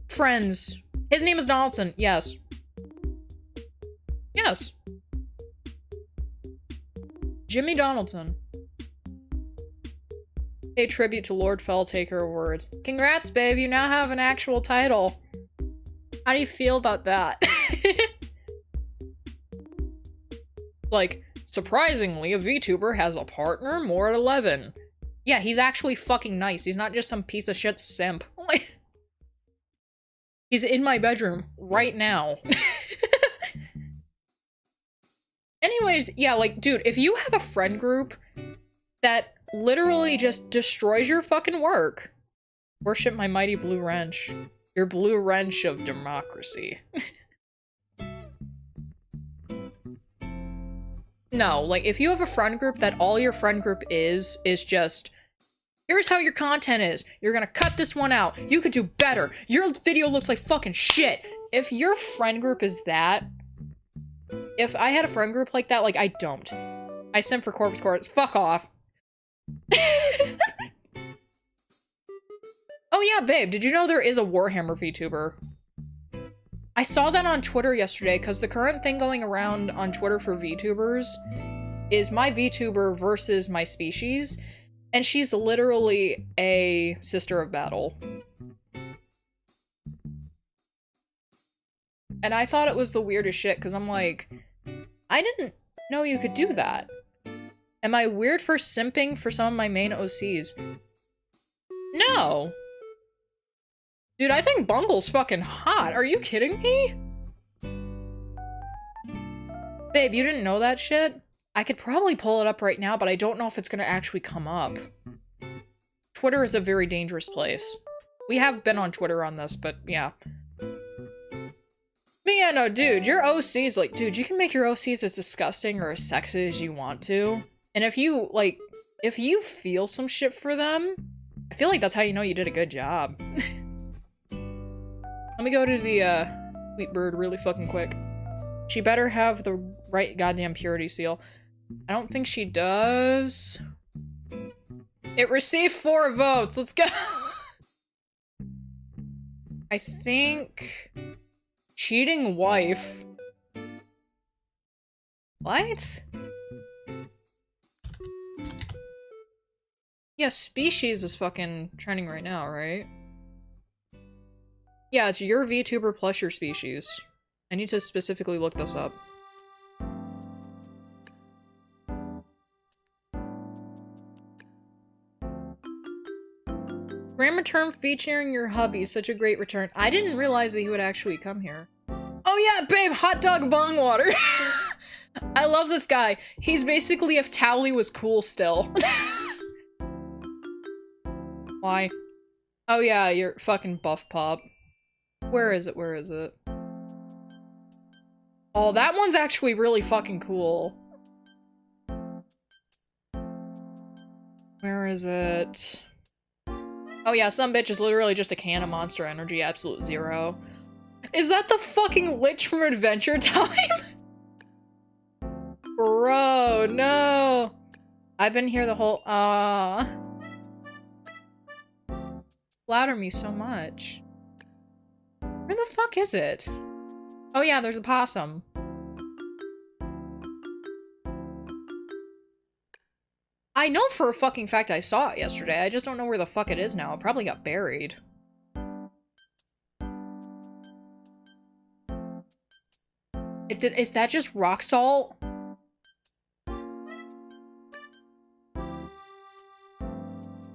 friends. His name is Donaldson, yes. Yes. Jimmy Donaldson. Pay tribute to Lord Felltaker Awards. Congrats, babe, you now have an actual title. How do you feel about that? Like, surprisingly, a VTuber has a partner more at 11. Yeah, he's actually fucking nice. He's not just some piece of shit simp. He's in my bedroom right now. Anyways, yeah, like, dude, if you have a friend group that literally just destroys your fucking work, worship my mighty blue wrench. Your blue wrench of democracy. No, like, if you have a friend group that all your friend group is just, here's how your content is. You're gonna cut this one out. You could do better. Your video looks like fucking shit. If your friend group is that, if I had a friend group like that, like, I don't. I simp for corpse courts. Fuck off. Oh yeah, babe, did you know there is a Warhammer VTuber? I saw that on Twitter yesterday, because the current thing going around on Twitter for VTubers is my VTuber versus my species, and she's literally a sister of battle. And I thought it was the weirdest shit, because I'm like, I didn't know you could do that. Am I weird for simping for some of my main OCs? No! Dude, I think Bungle's fucking hot. Are you kidding me? Babe, you didn't know that shit? I could probably pull it up right now, but I don't know if it's gonna actually come up. Twitter is a very dangerous place. We have been on Twitter on this, but yeah. But yeah, no, dude, your OCs, like, dude, you can make your OCs as disgusting or as sexy as you want to. And if you, like, if you feel some shit for them, I feel like that's how you know you did a good job. Let me go to the, Sweet Bird really fucking quick. She better have the right goddamn purity seal. I don't think she does. It received 4 votes. Let's go. I think... Cheating wife. What? Yeah, species is fucking trending right now, right? Yeah, it's your VTuber plus your species. I need to specifically look this up. Grammar term featuring your hubby, such a great return. I didn't realize that he would actually come here. Oh yeah, babe, hot dog bong water. I love this guy. He's basically if Towley was cool still. Why? Oh yeah, you're fucking buff pop. Where is it? Where is it? Oh, that one's actually really fucking cool. Where is it? Oh yeah, some bitch is literally just a can of Monster Energy, absolute zero. Is that the fucking Lich from Adventure Time? Bro, no. I've been here the whole, flatter me so much. Where the fuck is it? Oh yeah, there's a possum. I know for a fucking fact I saw it yesterday. I just don't know where the fuck it is now. It probably got buried. Is that just rock salt?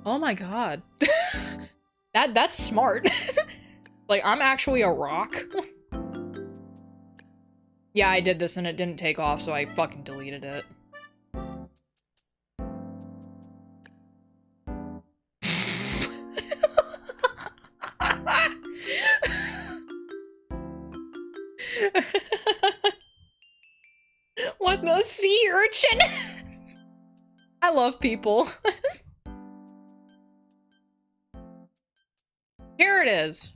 Oh my god. That's smart. Like, I'm actually a rock. Yeah, I did this and it didn't take off, so I fucking deleted it. What the sea urchin? I love people. Here it is.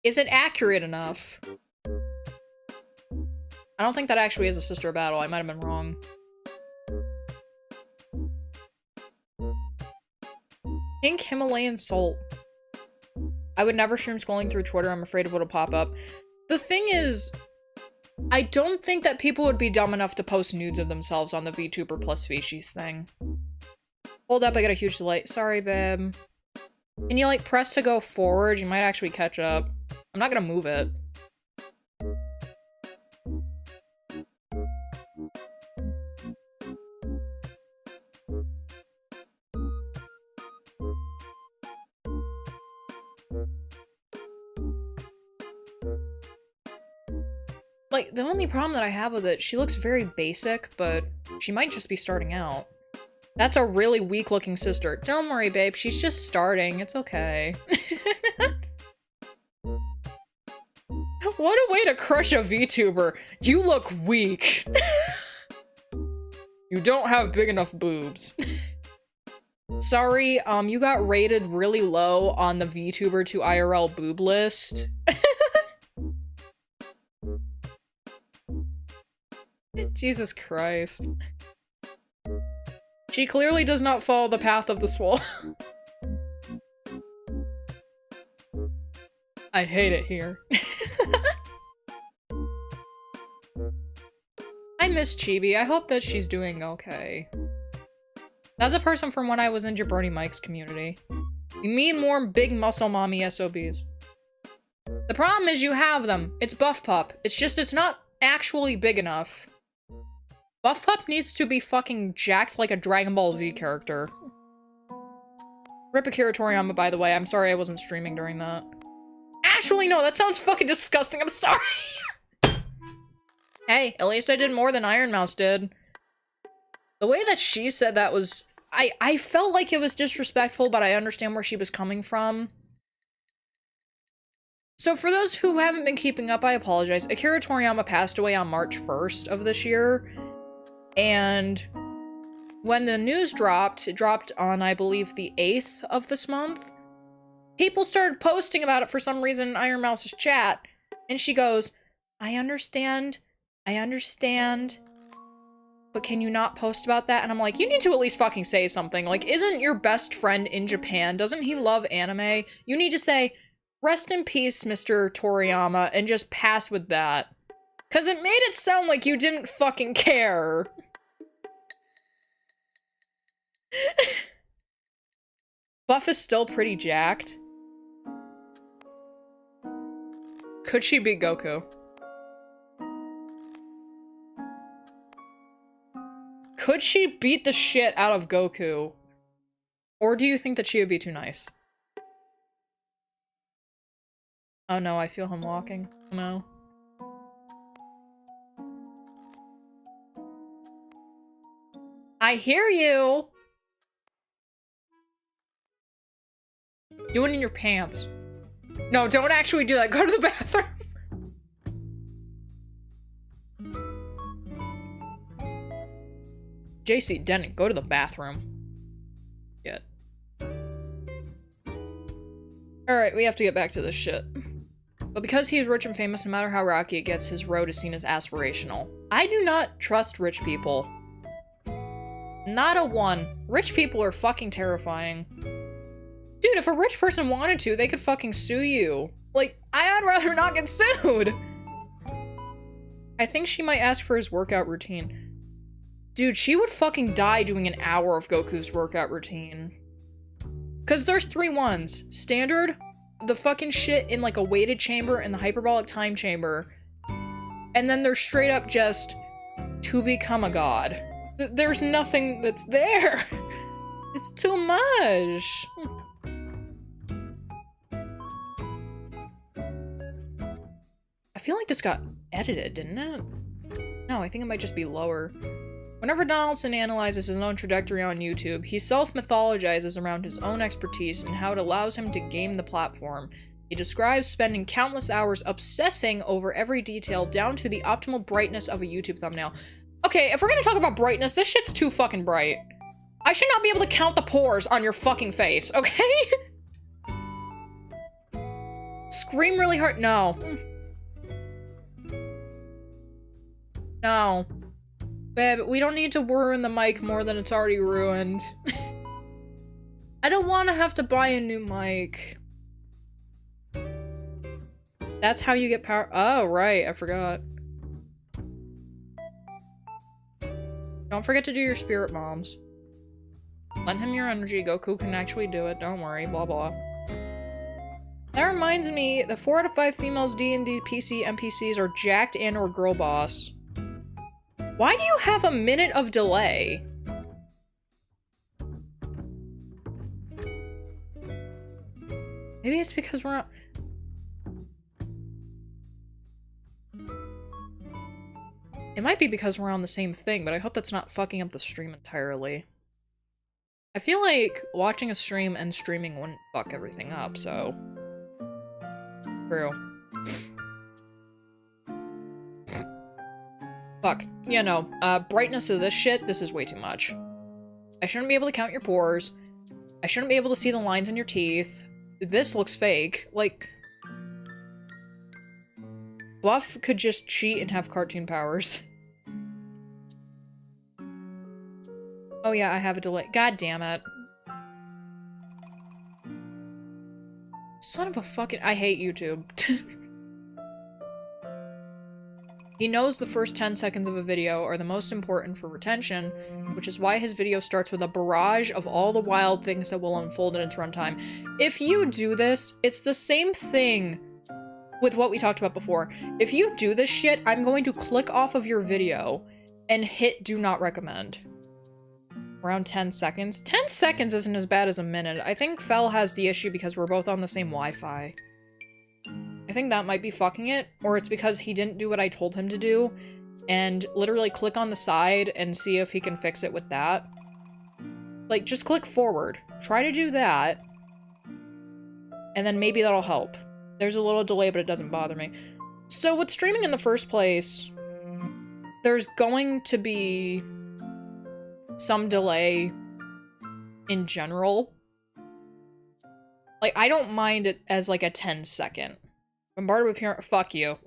Is it accurate enough? I don't think that actually is a sister battle. I might have been wrong. Pink Himalayan salt. I would never stream scrolling through Twitter. I'm afraid of what'll pop up. The thing is, I don't think that people would be dumb enough to post nudes of themselves on the VTuber plus species thing. Hold up, I got a huge delay. Sorry, babe. Can you, like, press to go forward? You might actually catch up. I'm not gonna move it. Like, the only problem that I have with it, she looks very basic, but she might just be starting out. That's a really weak-looking sister. Don't worry, babe. She's just starting. It's okay. What a way to crush a VTuber. You look weak. You don't have big enough boobs. Sorry, you got rated really low on the VTuber to IRL boob list. Jesus Christ. She clearly does not follow the path of the swole. I hate it here. I miss Chibi. I hope that she's doing okay. That's a person from when I was in Jabroni Mike's community. You need more big muscle mommy SOBs. The problem is you have them. It's Buff Pup. It's just, it's not actually big enough. Buff Pup needs to be fucking jacked like a Dragon Ball Z character. Rip Akira Toriyama, by the way. I'm sorry I wasn't streaming during that. Actually, no, that sounds fucking disgusting. I'm sorry. Hey, at least I did more than Iron Mouse did. The way that she said that was... I felt like it was disrespectful, but I understand where she was coming from. So for those who haven't been keeping up, I apologize. Akira Toriyama passed away on March 1st of this year. And when the news dropped, it dropped on, I believe, the 8th of this month. People started posting about it for some reason in Iron Mouse's chat. And she goes, I understand, but can you not post about that? And I'm like, you need to at least fucking say something. Like, isn't your best friend in Japan? Doesn't he love anime? You need to say, rest in peace, Mr. Toriyama, and just pass with that. Because it made it sound like you didn't fucking care. Buff is still pretty jacked. Could she beat Goku? Could she beat the shit out of Goku? Or do you think that she would be too nice? Oh no, I feel him walking. No. I hear you! Do it in your pants. No, don't actually do that. Go to the bathroom. JC Denning, go to the bathroom. Yet. Alright, we have to get back to this shit. But because he is rich and famous, no matter how rocky it gets, his road is seen as aspirational. I do not trust rich people. Not a one. Rich people are fucking terrifying. Dude, if a rich person wanted to, they could fucking sue you. Like, I'd rather not get sued! I think she might ask for his workout routine. Dude, she would fucking die doing an hour of Goku's workout routine. Cause there's 3 ones. Standard, the fucking shit in like a weighted chamber and the hyperbolic time chamber. And then there's straight up just to become a god. There's nothing that's there. It's too much. I feel like this got edited, didn't it? No, I think it might just be lower. Whenever Donaldson analyzes his own trajectory on YouTube, he self-mythologizes around his own expertise and how it allows him to game the platform. He describes spending countless hours obsessing over every detail down to the optimal brightness of a YouTube thumbnail. Okay, if we're gonna talk about brightness, this shit's too fucking bright. I should not be able to count the pores on your fucking face, okay? Scream really hard. No. No. Babe, we don't need to ruin the mic more than it's already ruined. I don't want to have to buy a new mic. That's how you get power- Oh, right, I forgot. Don't forget to do your spirit bombs. Lend him your energy, Goku can actually do it, don't worry, blah blah. That reminds me, the 4 out of 5 females D&D PC NPCs are jacked and or girl boss. Why do you have a minute of delay? Maybe it's because we're not- It might be because we're on the same thing, but I hope that's not fucking up the stream entirely. I feel like watching a stream and streaming wouldn't fuck everything up, so... True. Fuck. Yeah, no. Brightness of this shit, this is way too much. I shouldn't be able to count your pores. I shouldn't be able to see the lines in your teeth. This looks fake. Like... Bluff could just cheat and have cartoon powers. Oh yeah, I have a delay. God damn it. Son of a fucking- I hate YouTube. He knows the first 10 seconds of a video are the most important for retention, which is why his video starts with a barrage of all the wild things that will unfold in its runtime. If you do this, it's the same thing with what we talked about before. If you do this shit, I'm going to click off of your video and hit do not recommend. Around 10 seconds. 10 seconds isn't as bad as a minute. I think Fel has the issue because we're both on the same Wi-Fi. I think that might be fucking it, or it's because he didn't do what I told him to do, and literally click on the side and see if he can fix it with that. Like, just click forward. Try to do that, and then maybe that'll help. There's a little delay, but it doesn't bother me. So with streaming in the first place, there's going to be some delay in general. Like, I don't mind it as like a 10-second. Bombarded with parent- fuck you.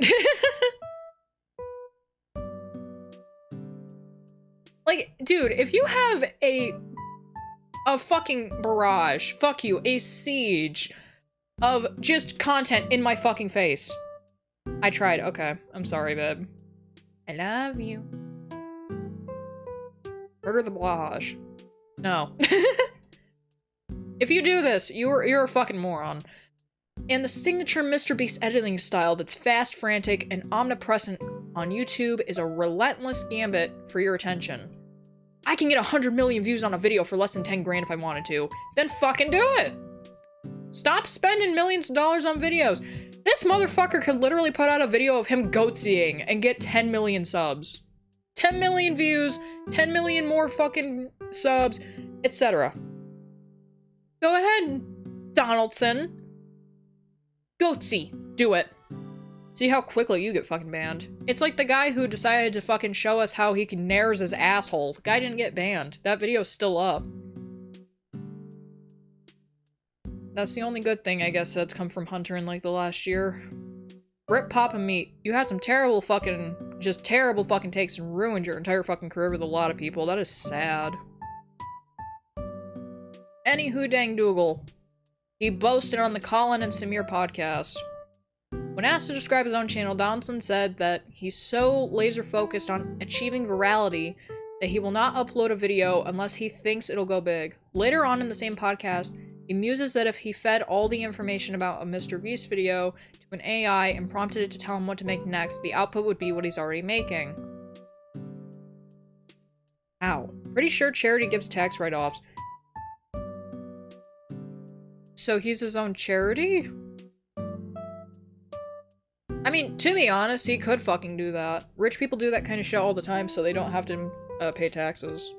Like, dude, if you have a fucking barrage, fuck you, a siege of just content in my fucking face. I tried, okay. I'm sorry, babe. I love you. Murder the barrage. No. If you do this, you're a fucking moron. And the signature MrBeast editing style that's fast, frantic, and omnipresent on YouTube is a relentless gambit for your attention. I can get 100 million views on a video for less than 10 grand if I wanted to. Then fucking do it! Stop spending millions of dollars on videos. This motherfucker could literally put out a video of him goatseeing and get 10 million subs. 10 million views, 10 million more fucking subs, etc. Go ahead, Donaldson. Goatsy. Do it. See how quickly you get fucking banned. It's like the guy who decided to fucking show us how he can nares his asshole. The guy didn't get banned. That video's still up. That's the only good thing, I guess, that's come from Hunter in, like, the last year. Rip Papa Meat. You had some terrible fucking, just terrible fucking takes and ruined your entire fucking career with a lot of people. That is sad. Anywho dang Dougal. He boasted on the Colin and Samir podcast. When asked to describe his own channel, Donaldson said that he's so laser-focused on achieving virality that he will not upload a video unless he thinks it'll go big. Later on in the same podcast, he muses that if he fed all the information about a Mr. Beast video to an AI and prompted it to tell him what to make next, the output would be what he's already making. Ow. Pretty sure charity gives tax write-offs. So he's his own charity? I mean, to be honest, he could fucking do that. Rich people do that kind of shit all the time so they don't have to pay taxes.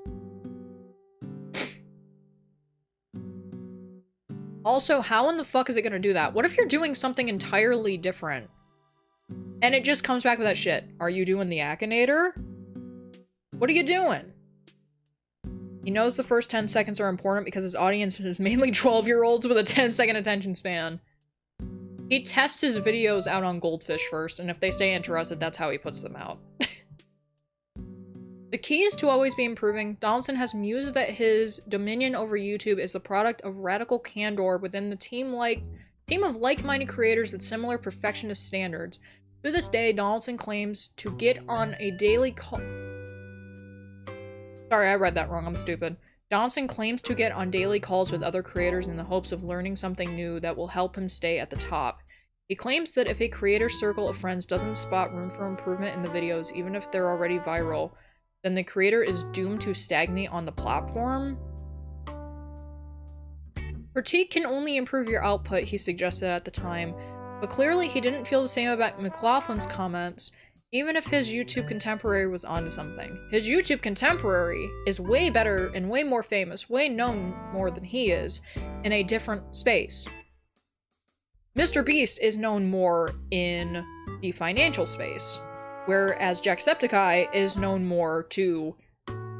Also, how in the fuck is it gonna do that? What if you're doing something entirely different? And it just comes back with that shit. Are you doing the Akinator? What are you doing? He knows the first 10 seconds are important because his audience is mainly 12-year-olds with a 10-second attention span. He tests his videos out on goldfish first, and if they stay interested, that's how he puts them out. The key is to always be improving. Donaldson has mused that his dominion over YouTube is the product of radical candor within the team of like-minded creators with similar perfectionist standards. To this day, Donaldson claims to get on a daily call. Sorry, I read that wrong. I'm stupid. Donaldson claims to get on daily calls with other creators in the hopes of learning something new that will help him stay at the top. He claims that if a creator's circle of friends doesn't spot room for improvement in the videos, even if they're already viral, then the creator is doomed to stagnate on the platform. Critique can only improve your output, he suggested at the time, but clearly he didn't feel the same about McLaughlin's comments, even if his YouTube contemporary was onto something. His YouTube contemporary is way better and way more famous, way known more than he is, in a different space. Mr. Beast is known more in the financial space, whereas Jacksepticeye is known more to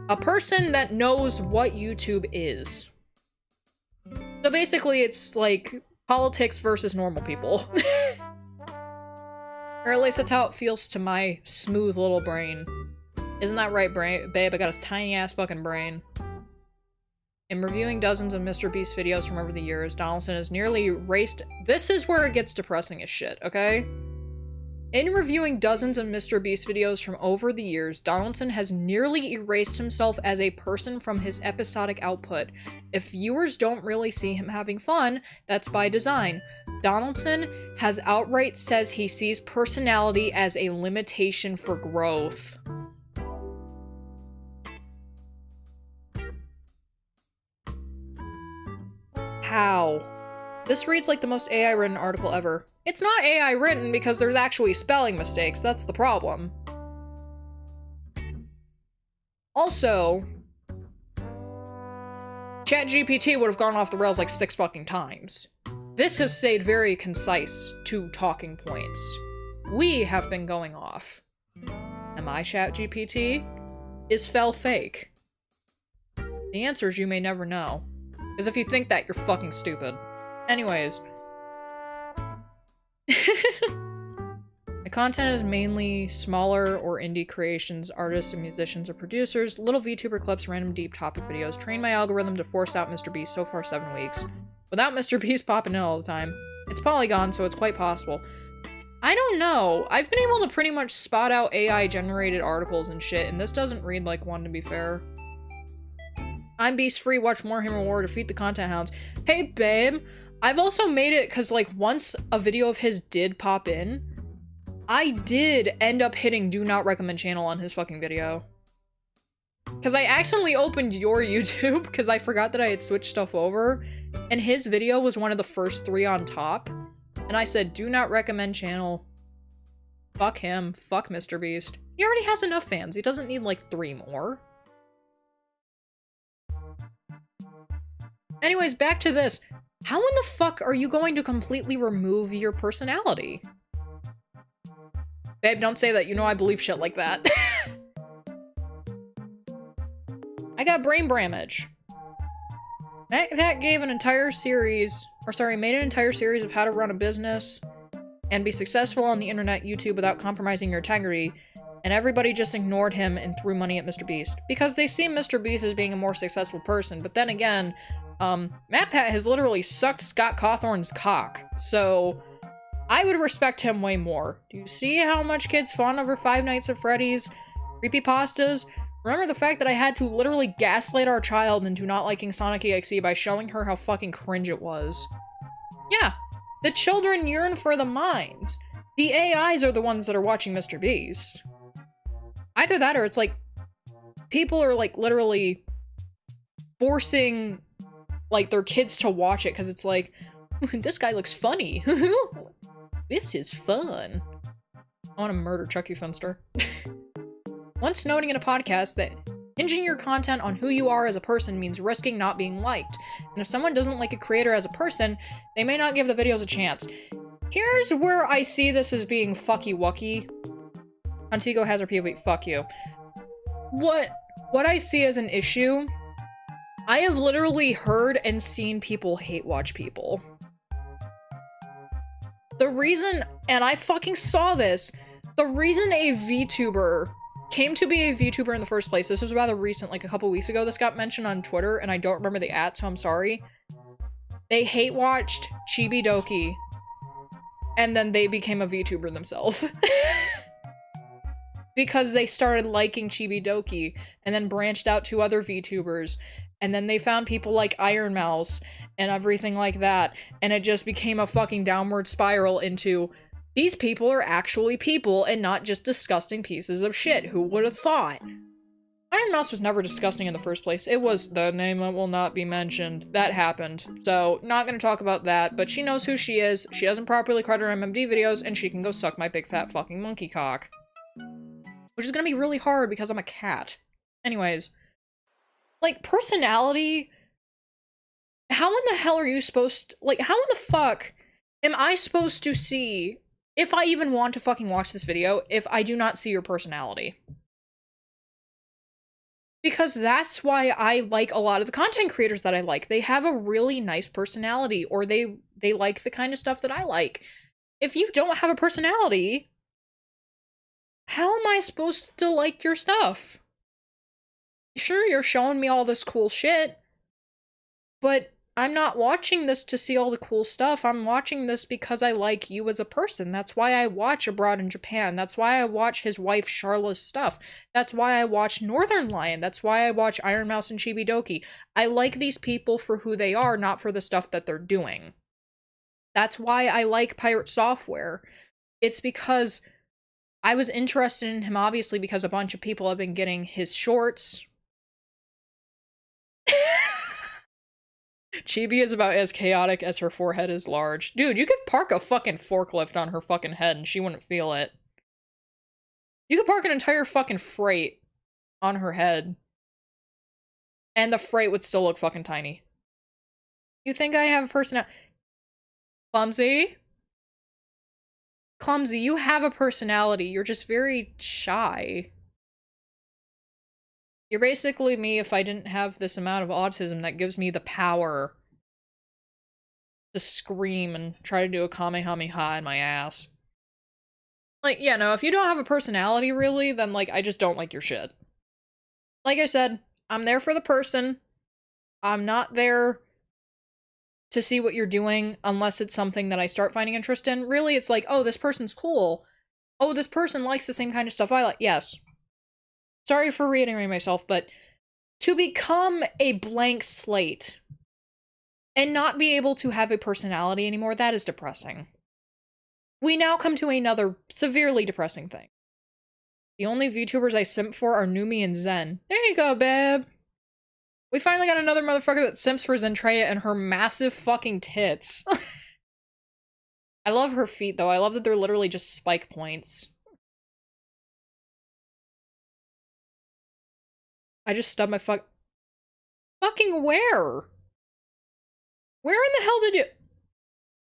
a person that knows what YouTube is. So basically it's like politics versus normal people. Or at least that's how it feels to my smooth little brain. Isn't that right, babe? I got a tiny-ass fucking brain. In reviewing dozens of Mr. Beast videos from over the years, Donaldson has nearly erased— This is where it gets depressing as shit, okay? In reviewing dozens of Mr. Beast videos from over the years, Donaldson has nearly erased himself as a person from his episodic output. If viewers don't really see him having fun, that's by design. Donaldson has outright says he sees personality as a limitation for growth. How? This reads like the most AI-written article ever. It's not AI written because there's actually spelling mistakes, that's the problem. Also, ChatGPT would have gone off the rails like 6 fucking times. This has stayed very concise to talking points. We have been going off. Am I ChatGPT? Is Fel fake? The answer is you may never know. Because if you think that, you're fucking stupid. Anyways. The content is mainly smaller or indie creations, artists and musicians or producers, little VTuber clips, random deep topic videos. Train my algorithm to force out Mr. Beast so far 7 weeks. Without Mr. Beast popping in all the time. It's Polygon, so it's quite possible. I don't know. I've been able to pretty much spot out AI-generated articles and shit, and this doesn't read like one, to be fair. I'm Beast Free, watch Warhammer War, defeat the content hounds. Hey, babe. I've also made it because, like, once a video of his did pop in, I did end up hitting do not recommend channel on his fucking video. Because I accidentally opened your YouTube because I forgot that I had switched stuff over, and his video was one of the first 3 on top, and I said do not recommend channel. Fuck him. Fuck Mr. Beast. He already has enough fans. He doesn't need, like, 3 more. Anyways, back to this. How in the fuck are you going to completely remove your personality? Babe, don't say that. You know I believe shit like that. I got brain bramage. That gave an entire series, made an entire series of how to run a business and be successful on the internet, YouTube, without compromising your integrity, and everybody just ignored him and threw money at Mr. Beast. Because they see Mr. Beast as being a more successful person, but then again, MatPat has literally sucked Scott Cawthorn's cock, so I would respect him way more. Do you see how much kids fawn over Five Nights at Freddy's creepypastas? Remember the fact that I had to literally gaslight our child into not liking Sonic EXE by showing her how fucking cringe it was. Yeah, the children yearn for the minds. The AIs are the ones that are watching Mr. Beast. Either that or it's like, people are like literally forcing like their kids to watch it because it's like, this guy looks funny. This is fun. I want to murder Chucky Finster. Once noting in a podcast that hinging your content on who you are as a person means risking not being liked. And if someone doesn't like a creator as a person, they may not give the videos a chance. Here's where I see this as being fucky-wucky. Antigo has her POV, fuck you. What I see as an issue, I have literally heard and seen people hate watch people. The reason, and I fucking saw this, the reason a VTuber came to be a VTuber in the first place, this was rather recent, like a couple weeks ago, this got mentioned on Twitter, and I don't remember the @ so I'm sorry. They hate watched Chibi Doki, and then they became a VTuber themselves. Because they started liking Chibi Doki, and then branched out to other VTubers, and then they found people like Iron Mouse, and everything like that, and it just became a fucking downward spiral into, these people are actually people, and not just disgusting pieces of shit, who would have thought? Iron Mouse was never disgusting in the first place, it was the name that will not be mentioned, that happened, so not gonna talk about that, but she knows who she is, she doesn't properly credit her MMD videos, and she can go suck my big fat fucking monkey cock. Which is gonna be really hard because I'm a cat. Anyways. Like, personality... How in the hell are you supposed to... Like, how in the fuck am I supposed to see, if I even want to fucking watch this video, if I do not see your personality? Because that's why I like a lot of the content creators that I like. They have a really nice personality, or they like the kind of stuff that I like. If you don't have a personality... How am I supposed to like your stuff? Sure, you're showing me all this cool shit, but I'm not watching this to see all the cool stuff. I'm watching this because I like you as a person. That's why I watch Abroad in Japan. That's why I watch his wife Charla's stuff. That's why I watch Northern Lion. That's why I watch Iron Mouse and Chibi Doki. I like these people for who they are, not for the stuff that they're doing. That's why I like Pirate Software. It's because I was interested in him, obviously, because a bunch of people have been getting his shorts. Chibi is about as chaotic as her forehead is large. Dude, you could park a fucking forklift on her fucking head and she wouldn't feel it. You could park an entire fucking freight on her head. And the freight would still look fucking tiny. You think I have a personality? Clumsy? Clumsy, you have a personality. You're just very shy. You're basically me if I didn't have this amount of autism that gives me the power to scream and try to do a Kamehameha in my ass. Like, yeah, no, if you don't have a personality, really, then, like, I just don't like your shit. Like I said, I'm there for the person. I'm not there to see what you're doing unless it's something that I start finding interest in. Really, it's like, oh, this person's cool. Oh, this person likes the same kind of stuff I like. Yes. Sorry for reiterating myself, but to become a blank slate and not be able to have a personality anymore, that is depressing. We now come to another severely depressing thing. The only VTubers I simp for are Numi and Zen. There you go, babe. We finally got another motherfucker that simps for Zentreya and her massive fucking tits. I love her feet, though. I love that they're literally just spike points. I just stubbed my fucking where? Where in the hell did you...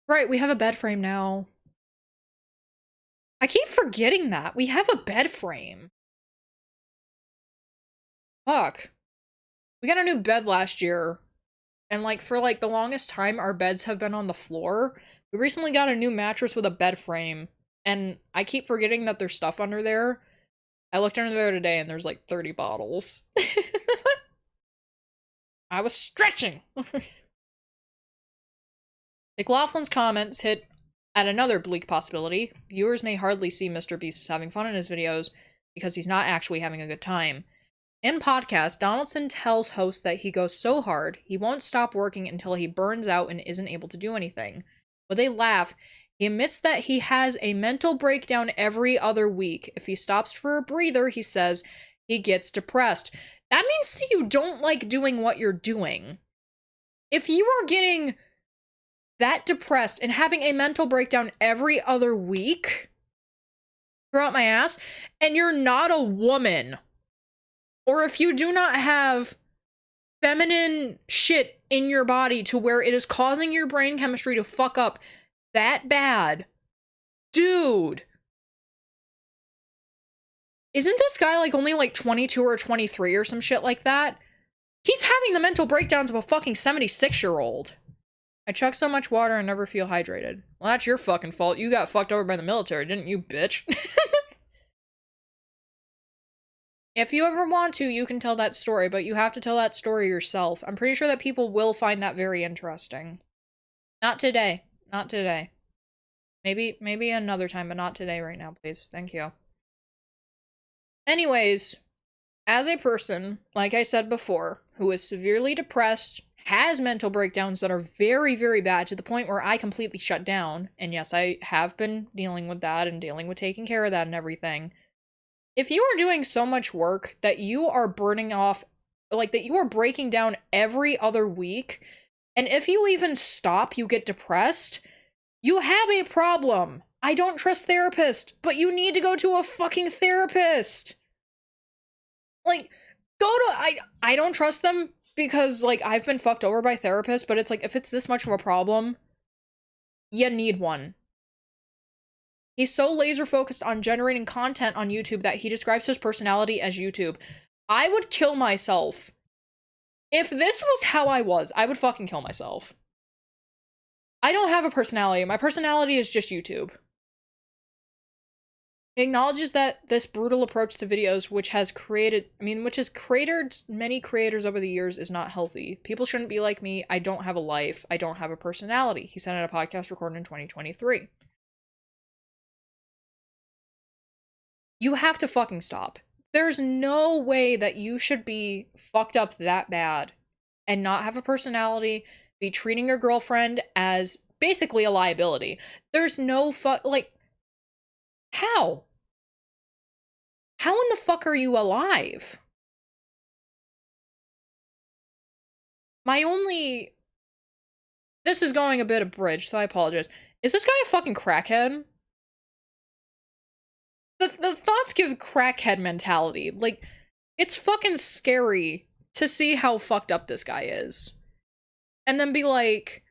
Right, we have a bed frame now. I keep forgetting that. We have a bed frame. Fuck. We got a new bed last year. And, like, for, like, the longest time, our beds have been on the floor. We recently got a new mattress with a bed frame. And I keep forgetting that there's stuff under there. I looked under there today and there's, like, 30 bottles. I was stretching! McLaughlin's comments hit at another bleak possibility. Viewers may hardly see Mr. Beast as having fun in his videos because he's not actually having a good time. In podcast, Donaldson tells hosts that he goes so hard, he won't stop working until he burns out and isn't able to do anything. When they laugh, he admits that he has a mental breakdown every other week. If he stops for a breather, he says he gets depressed. That means that you don't like doing what you're doing. If you are getting that depressed and having a mental breakdown every other week, throughout my ass, and you're not a woman, or if you do not have feminine shit in your body to where it is causing your brain chemistry to fuck up that bad, dude, isn't this guy like only like 22 or 23 or some shit like that? He's having the mental breakdowns of a fucking 76-year-old. I chug so much water and never feel hydrated. Well, that's your fucking fault. You got fucked over by the military, didn't you, bitch? If you ever want to, you can tell that story, but you have to tell that story yourself. I'm pretty sure that people will find that very interesting. Not today. Not today. Maybe another time, but not today right now, please. Thank you. Anyways, as a person, like I said before, who is severely depressed, has mental breakdowns that are very, very bad to the point where I completely shut down, and yes, I have been dealing with that and dealing with taking care of that and everything. If you are doing so much work that you are burning off, like that you are breaking down every other week, and if you even stop, you get depressed, you have a problem. I don't trust therapists, but you need to go to a fucking therapist. Like, I don't trust them because, like, I've been fucked over by therapists, but it's like, if it's this much of a problem, you need one. He's so laser focused on generating content on YouTube that he describes his personality as YouTube. I would kill myself. If this was how I was, I would fucking kill myself. I don't have a personality. My personality is just YouTube. He acknowledges that this brutal approach to videos, which has created many creators over the years, is not healthy. People shouldn't be like me. I don't have a life. I don't have a personality. He said in a podcast recorded in 2023. You have to fucking stop. There's no way that you should be fucked up that bad and not have a personality, be treating your girlfriend as basically a liability. There's no like, how? How in the fuck are you alive? This is going a bit abridged, so I apologize. Is this guy a fucking crackhead? The thoughts give crackhead mentality. Like, it's fucking scary to see how fucked up this guy is. And then be like,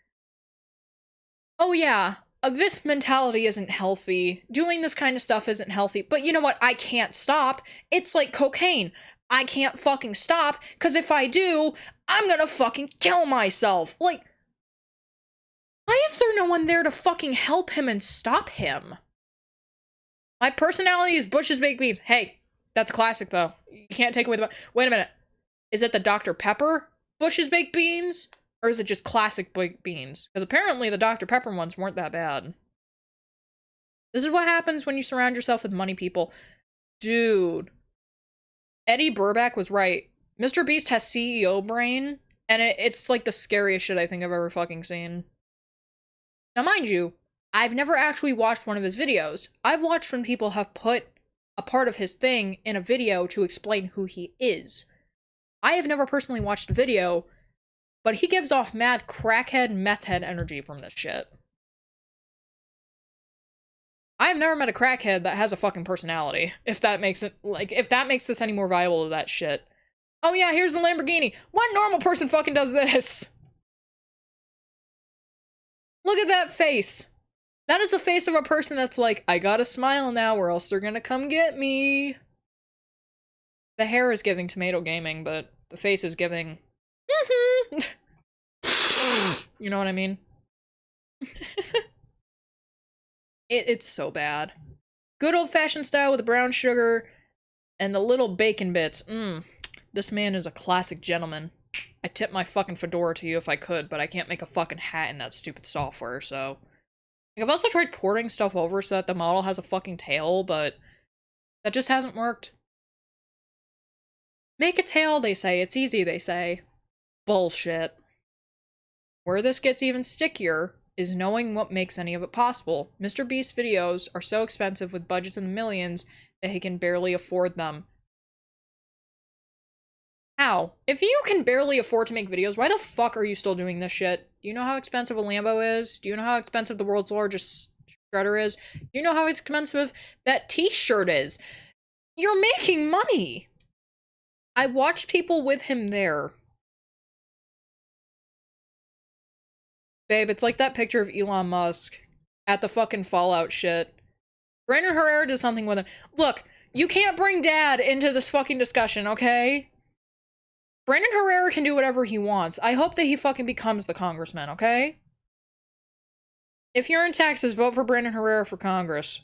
oh yeah, this mentality isn't healthy. Doing this kind of stuff isn't healthy. But you know what? I can't stop. It's like cocaine. I can't fucking stop, because if I do, I'm gonna fucking kill myself. Like, why is there no one there to fucking help him and stop him? My personality is Bush's Baked Beans. Hey, that's classic, though. You can't take away the... Wait a minute. Is it the Dr. Pepper Bush's Baked Beans? Or is it just classic baked beans? Because apparently the Dr. Pepper ones weren't that bad. This is what happens when you surround yourself with money people. Dude. Eddie Burback was right. Mr. Beast has CEO brain, and it's like the scariest shit I think I've ever fucking seen. Now, mind you, I've never actually watched one of his videos. I've watched when people have put a part of his thing in a video to explain who he is. I have never personally watched a video, but he gives off mad crackhead, meth head energy from this shit. I have never met a crackhead that has a fucking personality, if that makes it, like, if that makes this any more viable to that shit. Oh yeah, here's the Lamborghini. What normal person fucking does this? Look at that face. That is the face of a person that's like, I gotta smile now or else they're gonna come get me. The hair is giving tomato gaming, but the face is giving... You know what I mean? It's so bad. Good old-fashioned style with the brown sugar and the little bacon bits. This man is a classic gentleman. I tip my fucking fedora to you if I could, but I can't make a fucking hat in that stupid software, so... Like, I've also tried porting stuff over so that the model has a fucking tail, but that just hasn't worked. Make a tail, they say. It's easy, they say. Bullshit. Where this gets even stickier is knowing what makes any of it possible. Mr. Beast's videos are so expensive with budgets in the millions that he can barely afford them. How? If you can barely afford to make videos, why the fuck are you still doing this shit? Do you know how expensive a Lambo is? Do you know how expensive the world's largest shredder is? Do you know how expensive that t-shirt is? You're making money! I watched people with him there. Babe, it's like that picture of Elon Musk at the fucking Fallout shit. Brandon Herrera did something with him. Look, you can't bring Dad into this fucking discussion, okay? Brandon Herrera can do whatever he wants. I hope that he fucking becomes the congressman, okay? If you're in Texas, vote for Brandon Herrera for Congress.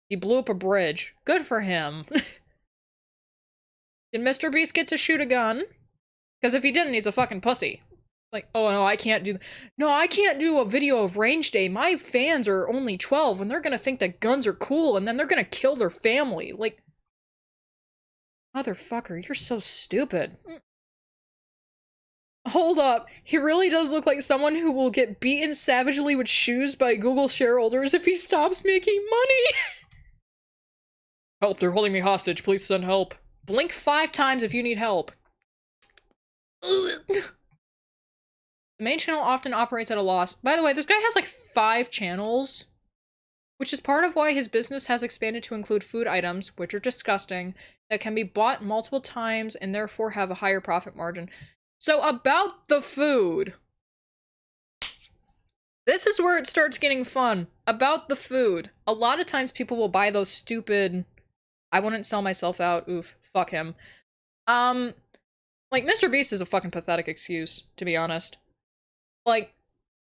He blew up a bridge. Good for him. Did Mr. Beast get to shoot a gun? Because if he didn't, he's a fucking pussy. Like, oh no, I can't do- No, I can't do a video of range day. My fans are only 12 and they're gonna think that guns are cool and then they're gonna kill their family. Like, motherfucker, you're so stupid. Hold up, he really does look like someone who will get beaten savagely with shoes by Google shareholders if he stops making money. Help, they're holding me hostage. Please send help. Blink 5 times if you need help. The main channel often operates at a loss. By the way, this guy has like 5 channels, which is part of why his business has expanded to include food items, which are disgusting, that can be bought multiple times and therefore have a higher profit margin. So about the food. This is where it starts getting fun. About the food. A lot of times people will buy those stupid, I wouldn't sell myself out, oof, fuck him. Like, Mr. Beast is a fucking pathetic excuse, to be honest. Like,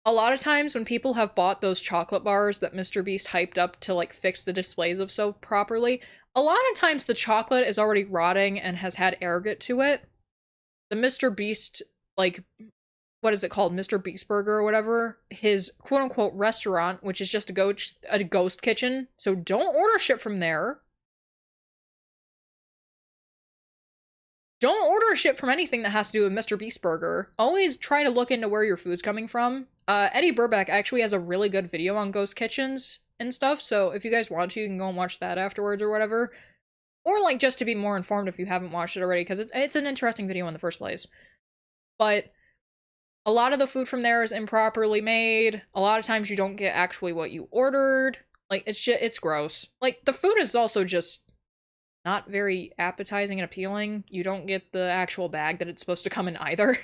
a lot of times when people have bought those chocolate bars that Mr. Beast hyped up to, like, fix the displays of so properly, a lot of times the chocolate is already rotting and has had ergot to it. The Mr. Beast, like, what is it called? Mr. Beast Burger or whatever. His quote-unquote restaurant, which is just a ghost kitchen. So don't order shit from there. Don't order shit from anything that has to do with Mr. Beast Burger. Always try to look into where your food's coming from. Eddie Burback actually has a really good video on ghost kitchens and stuff. So if you guys want to, you can go and watch that afterwards or whatever. Or, like, just to be more informed if you haven't watched it already, because it's an interesting video in the first place. But a lot of the food from there is improperly made. A lot of times you don't get actually what you ordered. Like, it's gross. Like, the food is also just not very appetizing and appealing. You don't get the actual bag that it's supposed to come in either.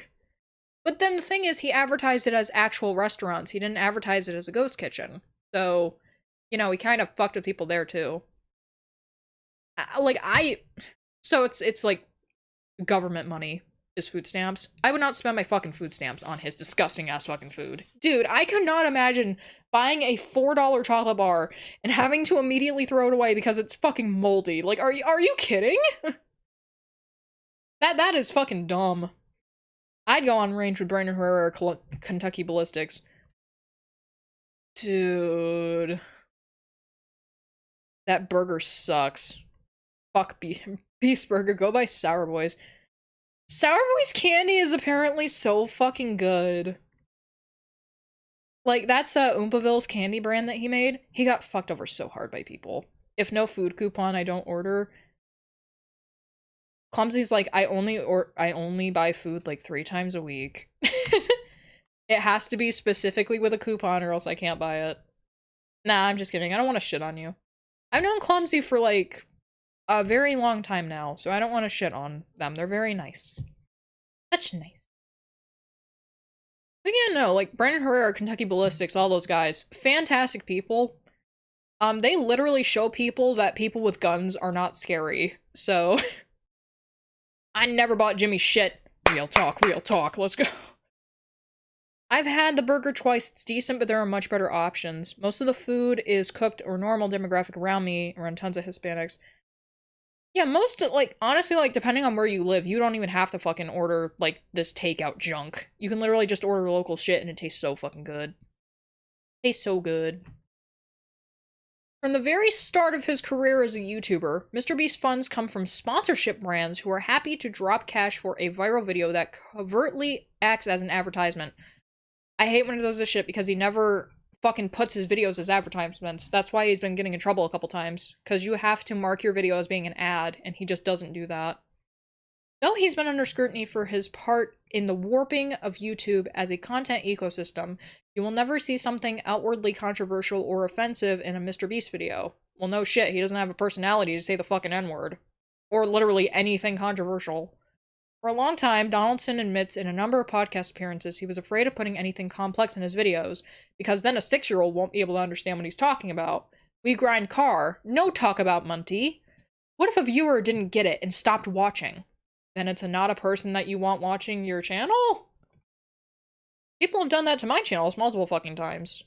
But then the thing is, he advertised it as actual restaurants. He didn't advertise it as a ghost kitchen. So, you know, he kind of fucked with people there, too. So it's like government money is food stamps. I would not spend my fucking food stamps on his disgusting ass fucking food. Dude, I could not imagine buying a $4 chocolate bar and having to immediately throw it away because it's fucking moldy. Like, are you kidding? That is fucking dumb. I'd go on range with Brandon Herrera or Kentucky Ballistics. Dude. That burger sucks. Fuck Beast Burger, go buy Sour Boys. Sour Boys candy is apparently so fucking good. Like, that's Oompaville's candy brand that he made. He got fucked over so hard by people. If no food coupon, I don't order. Clumsy's like, I only buy food like 3 times a week. It has to be specifically with a coupon or else I can't buy it. Nah, I'm just kidding. I don't want to shit on you. I've known Clumsy for like a very long time now, so I don't want to shit on them. They're very nice. Such nice. But yeah, no, like, Brandon Herrera, Kentucky Ballistics, all those guys, fantastic people. They literally show people that people with guns are not scary, so... I never bought Jimmy shit. Real talk, let's go. I've had the burger twice, it's decent, but there are much better options. Most of the food is cooked or normal demographic around me, around tons of Hispanics. Yeah, most, like, honestly, like, depending on where you live, you don't even have to fucking order, like, this takeout junk. You can literally just order local shit and it tastes so fucking good. Tastes so good. From the very start of his career as a YouTuber, MrBeast's funds come from sponsorship brands who are happy to drop cash for a viral video that covertly acts as an advertisement. I hate when it does this shit because he never fucking puts his videos as advertisements. That's why he's been getting in trouble a couple times. Because you have to mark your video as being an ad, and he just doesn't do that. Though he's been under scrutiny for his part in the warping of YouTube as a content ecosystem, you will never see something outwardly controversial or offensive in a MrBeast video. Well, no shit, he doesn't have a personality to say the fucking N-word. Or literally anything controversial. For a long time, Donaldson admits in a number of podcast appearances he was afraid of putting anything complex in his videos, because then a 6-year-old won't be able to understand what he's talking about. We grind car, no talk about Munty. What if a viewer didn't get it and stopped watching? Then it's not a person that you want watching your channel? People have done that to my channels multiple fucking times.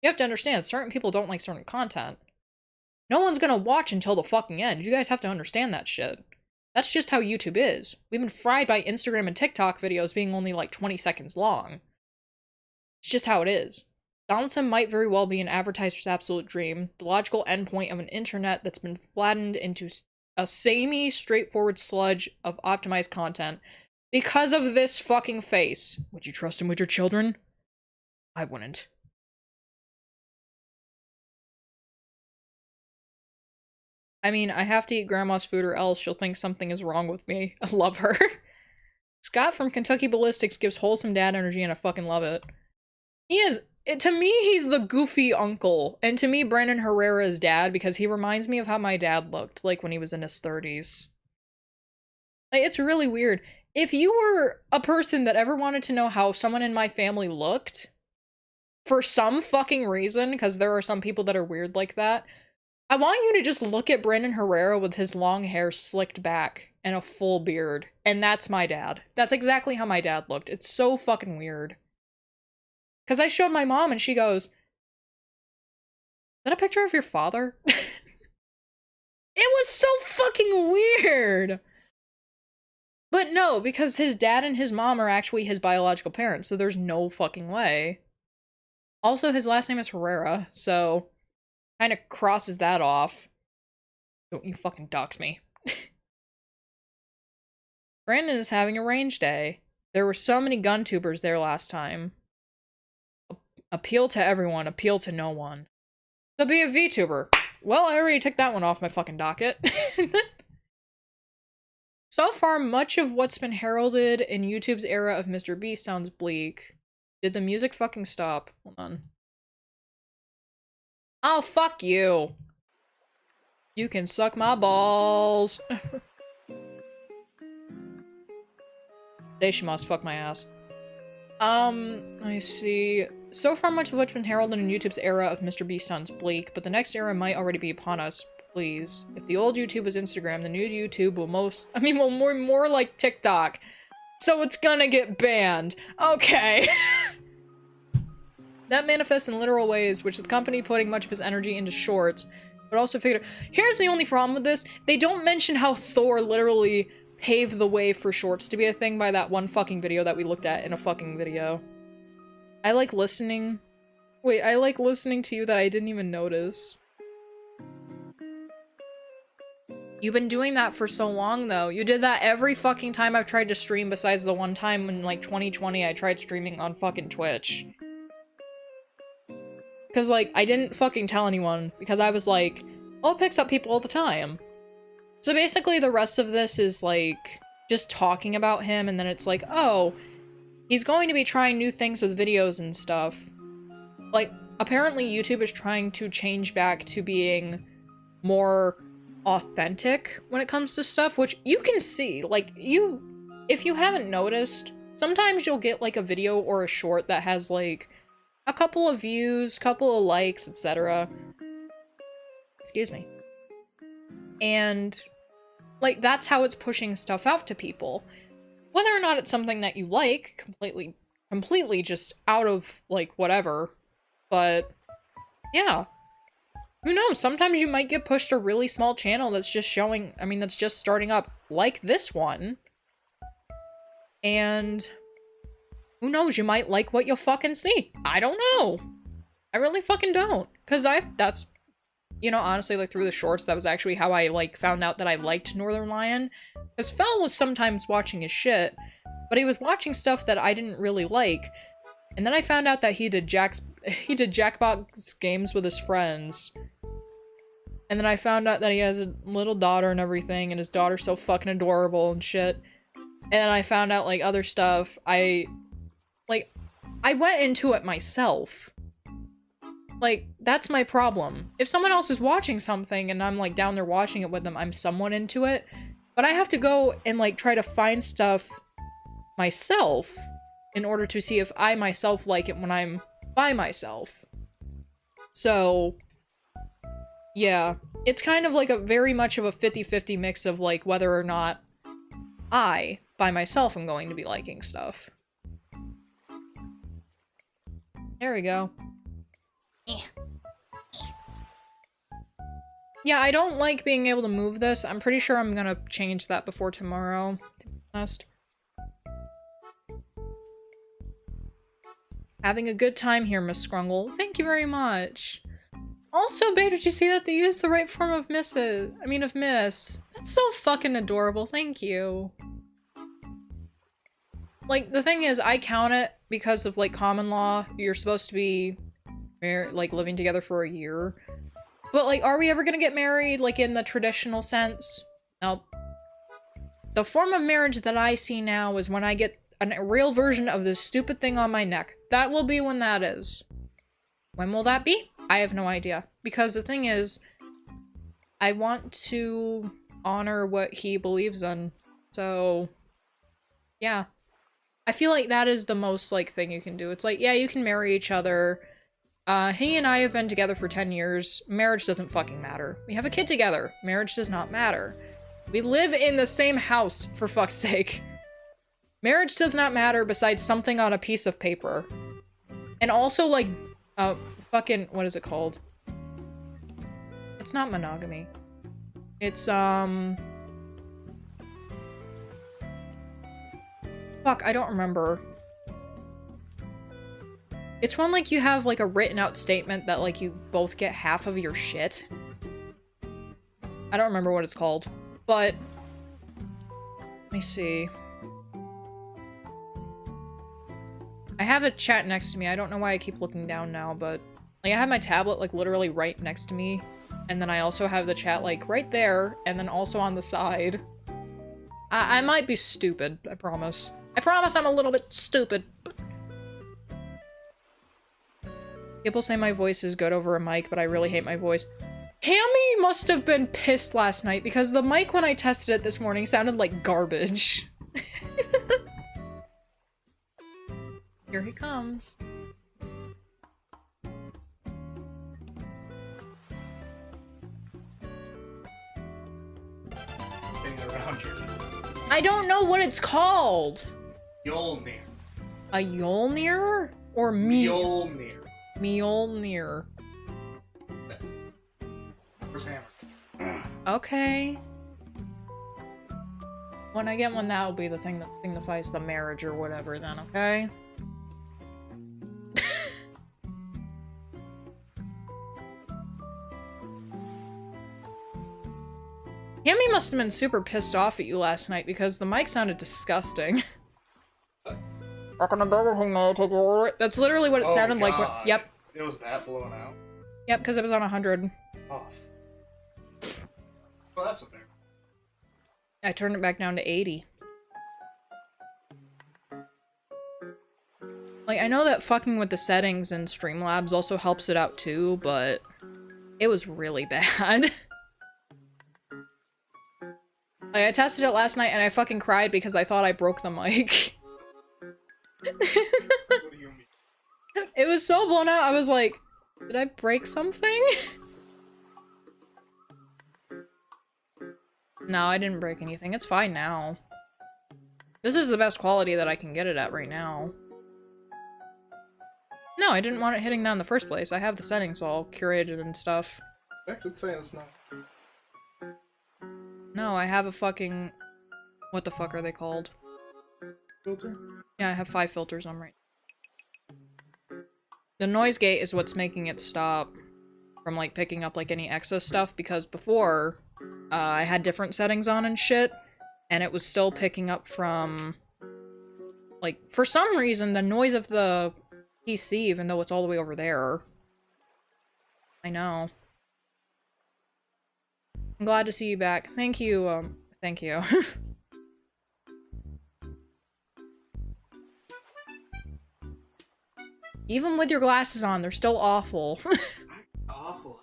You have to understand, certain people don't like certain content. No one's gonna watch until the fucking end. You guys have to understand that shit. That's just how YouTube is. We've been fried by Instagram and TikTok videos being only like 20 seconds long. It's just how it is. Donaldson might very well be an advertiser's absolute dream, the logical endpoint of an internet that's been flattened into a samey, straightforward sludge of optimized content because of this fucking face. Would you trust him with your children? I wouldn't. I mean, I have to eat grandma's food or else she'll think something is wrong with me. I love her. Scott from Kentucky Ballistics gives wholesome dad energy and I fucking love it. He is, to me, he's the goofy uncle. And to me, Brandon Herrera is dad because he reminds me of how my dad looked, like when he was in his 30s. Like, it's really weird. If you were a person that ever wanted to know how someone in my family looked, for some fucking reason, because there are some people that are weird like that, I want you to just look at Brandon Herrera with his long hair slicked back and a full beard. And that's my dad. That's exactly how my dad looked. It's so fucking weird. Because I showed my mom and she goes, "Is that a picture of your father?" It was so fucking weird. But no, because his dad and his mom are actually his biological parents, so there's no fucking way. Also, his last name is Herrera, so kind of crosses that off. Don't you fucking dox me. Brandon is having a range day. There were so many gun tubers there last time. Appeal to everyone, appeal to no one. So be a VTuber. Well, I already took that one off my fucking docket. So far, much of what's been heralded in YouTube's era of MrBeast sounds bleak. Did the music fucking stop? Hold on. Oh, fuck you. You can suck my balls. They she must fuck my ass. I see. So far, much of what's been heralded in YouTube's era of MrBeast sounds bleak, but the next era might already be upon us. Please. If the old YouTube was Instagram, the new YouTube will more like TikTok. So it's gonna get banned. Okay. That manifests in literal ways, which the company putting much of his energy into shorts, but also figured. Here's the only problem with this. They don't mention how Thor literally paved the way for shorts to be a thing by that one fucking video that we looked at in a fucking video. I like listening. Wait, I like listening to you that I didn't even notice. You've been doing that for so long, though. You did that every fucking time I've tried to stream, besides the one time in, like, 2020 I tried streaming on fucking Twitch. Because, like, I didn't fucking tell anyone, because I was like, oh, it picks up people all the time. So basically the rest of this is, like, just talking about him, and then it's like, oh, he's going to be trying new things with videos and stuff. Like, apparently YouTube is trying to change back to being more authentic when it comes to stuff, which you can see. Like, if you haven't noticed, sometimes you'll get, like, a video or a short that has, like, a couple of views, couple of likes, etc. Excuse me. And, like, that's how it's pushing stuff out to people. Whether or not it's something that you like, completely just out of, like, whatever. But, yeah. Who knows? Sometimes you might get pushed a really small channel that's just showing, that's just starting up, like this one. And who knows? You might like what you'll fucking see. I don't know. I really fucking don't. Because that's you know, honestly, like, through the shorts, that was actually how I, like, found out that I liked Northern Lion. Because Fel was sometimes watching his shit, but he was watching stuff that I didn't really like. And then I found out that he did Jackbox games with his friends. And then I found out that he has a little daughter and everything, and his daughter's so fucking adorable and shit. And then I found out, like, other stuff. I went into it myself. Like, that's my problem. If someone else is watching something and I'm, like, down there watching it with them, I'm somewhat into it. But I have to go and, like, try to find stuff myself in order to see if I myself like it when I'm by myself. So, yeah. It's kind of like a very much of a 50-50 mix of, like, whether or not I, by myself, am going to be liking stuff. There we go. Yeah, I don't like being able to move this. I'm pretty sure I'm gonna change that before tomorrow, to be honest. Having a good time here, Miss Scrungle. Thank you very much. Also, babe, did you see that they used the right form of Miss? That's so fucking adorable. Thank you. Like, the thing is, I count it because of, like, common law. You're supposed to be, like, living together for a year. But, like, are we ever gonna get married, like, in the traditional sense? Nope. The form of marriage that I see now is when I get a real version of this stupid thing on my neck. That will be when that is. When will that be? I have no idea. Because the thing is, I want to honor what he believes in. So, yeah. I feel like that is the most, like, thing you can do. It's like, yeah, you can marry each other. He and I have been together for 10 years. Marriage doesn't fucking matter. We have a kid together. Marriage does not matter. We live in the same house, for fuck's sake. Marriage does not matter besides something on a piece of paper. And also, like, fucking, what is it called? It's not monogamy. It's, fuck, I don't remember. It's when, like, you have, like, a written out statement that, like, you both get half of your shit. I don't remember what it's called, but let me see. I have a chat next to me. I don't know why I keep looking down now, but, like, I have my tablet, like, literally right next to me, and then I also have the chat, like, right there, and then also on the side. I might be stupid, I promise. I promise I'm a little bit stupid. People say my voice is good over a mic, but I really hate my voice. Hammy must have been pissed last night, because the mic when I tested it this morning sounded like garbage. Here he comes. Around here. I don't know what it's called. Mjolnir. A Yolnir? Or me? Mjolnir. Mjolnir. Where's hammer? Okay. When I get one, that'll be the thing that signifies the marriage or whatever then, okay? Yami must have been super pissed off at you last night because the mic sounded disgusting. That's literally what it sounded like. Yep. It was that blown out? Yep, because it was on 100. Off. Well, that's a thing. I turned it back down to 80. Like, I know that fucking with the settings in Streamlabs also helps it out too, but it was really bad. Like, I tested it last night and I fucking cried because I thought I broke the mic. What do you mean? It was so blown out, I was like, did I break something? No, I didn't break anything. It's fine now. This is the best quality that I can get it at right now. No, I didn't want it hitting that in the first place. I have the settings all curated and stuff. Actually, it's saying it's not. No, I have a fucking... What the fuck are they called? Filter? Yeah, I have 5 filters on right. The noise gate is what's making it stop. from, like, picking up, like, any excess stuff, because before, I had different settings on and shit, and it was still picking up from, like, for some reason, the noise of the PC, even though it's all the way over there. I know. I'm glad to see you back. Thank you, thank you. Even with your glasses on, they're still awful. Awful.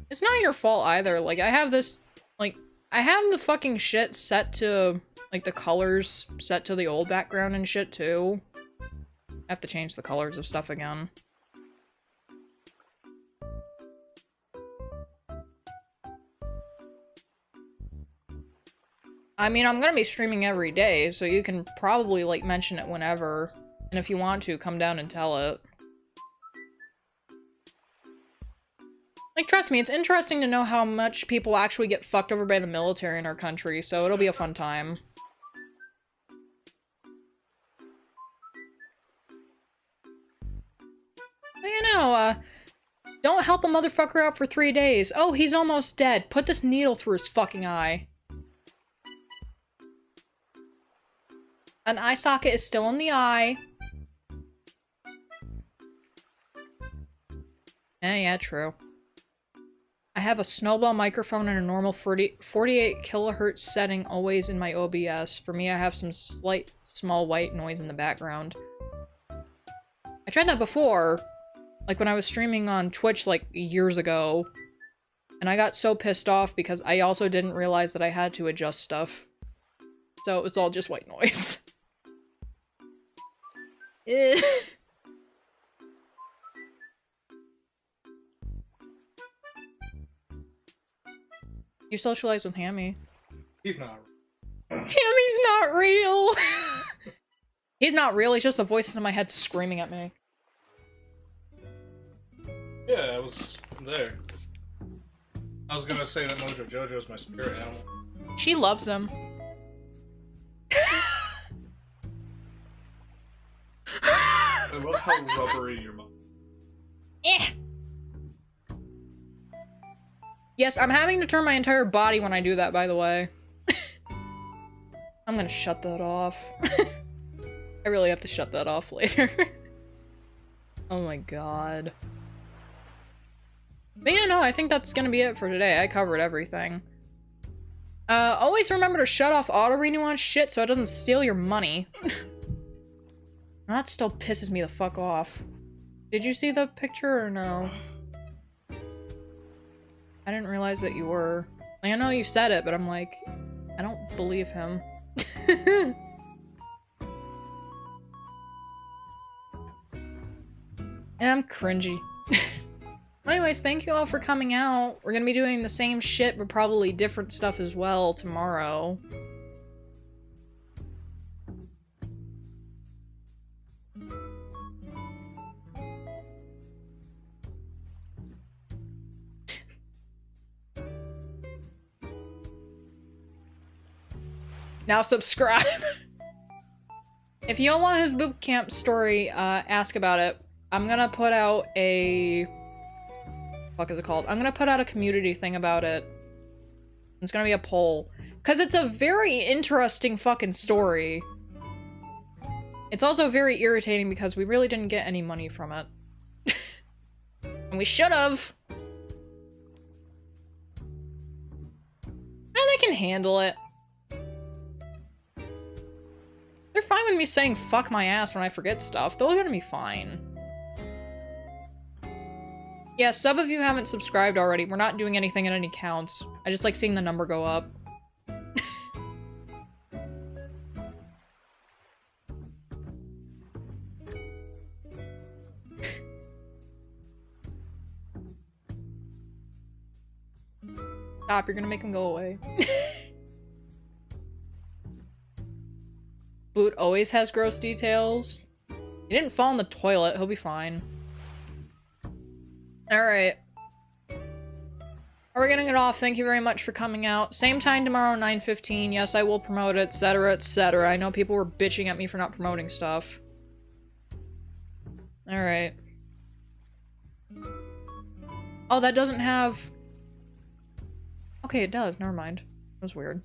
It's not your fault either. Like, I have this, like, I have the fucking shit set to, like, the colors set to the old background and shit, too. I have to change the colors of stuff again. I mean, I'm gonna be streaming every day, so you can probably, like, mention it whenever. And if you want to, come down and tell it. Like, trust me, it's interesting to know how much people actually get fucked over by the military in our country, so it'll be a fun time. But, you know, don't help a motherfucker out for 3 days. Oh, he's almost dead. Put this needle through his fucking eye. An eye socket is still in the eye. Yeah, true. I have a snowball microphone and a normal 48 kilohertz setting always in my OBS. For me, I have some slight, small white noise in the background. I tried that before, like when I was streaming on Twitch like years ago, and I got so pissed off because I also didn't realize that I had to adjust stuff. So it was all just white noise. You socialize with Hammy. He's not. Hammy's not real! He's not real, he's just the voices in my head screaming at me. Yeah, I was there. I was gonna say that Mojo Jojo is my spirit animal. She loves him. I love how rubbery your mom. Eh. Yes, I'm having to turn my entire body when I do that, by the way. I'm gonna shut that off. I really have to shut that off later. Oh my god. But yeah, no, I think that's gonna be it for today. I covered everything. Always remember to shut off auto-renew on shit so it doesn't steal your money. That still pisses me the fuck off. Did you see the picture or no? I didn't realize that you were. Like, I know you said it, but I'm like, I don't believe him. And I'm cringy. Anyways, thank you all for coming out. We're gonna be doing the same shit, but probably different stuff as well tomorrow. Now subscribe. If you don't want his boot camp story, ask about it. I'm gonna put out a... What is it called? I'm gonna put out a community thing about it. It's gonna be a poll. Because it's a very interesting fucking story. It's also very irritating because we really didn't get any money from it. And we should've! And they can handle it. They're fine with me saying fuck my ass when I forget stuff. They're gonna be fine. Yeah, some of you haven't subscribed already. We're not doing anything at any counts. I just like seeing the number go up. Stop, you're gonna make him go away. Boot always has gross details. He didn't fall in the toilet, he'll be fine. Alright. We're getting it off. Thank you very much for coming out. Same time tomorrow, 9:15. Yes, I will promote it, etc., etc. I know people were bitching at me for not promoting stuff. Alright. Oh, that doesn't have... Okay, it does. Never mind. That was weird.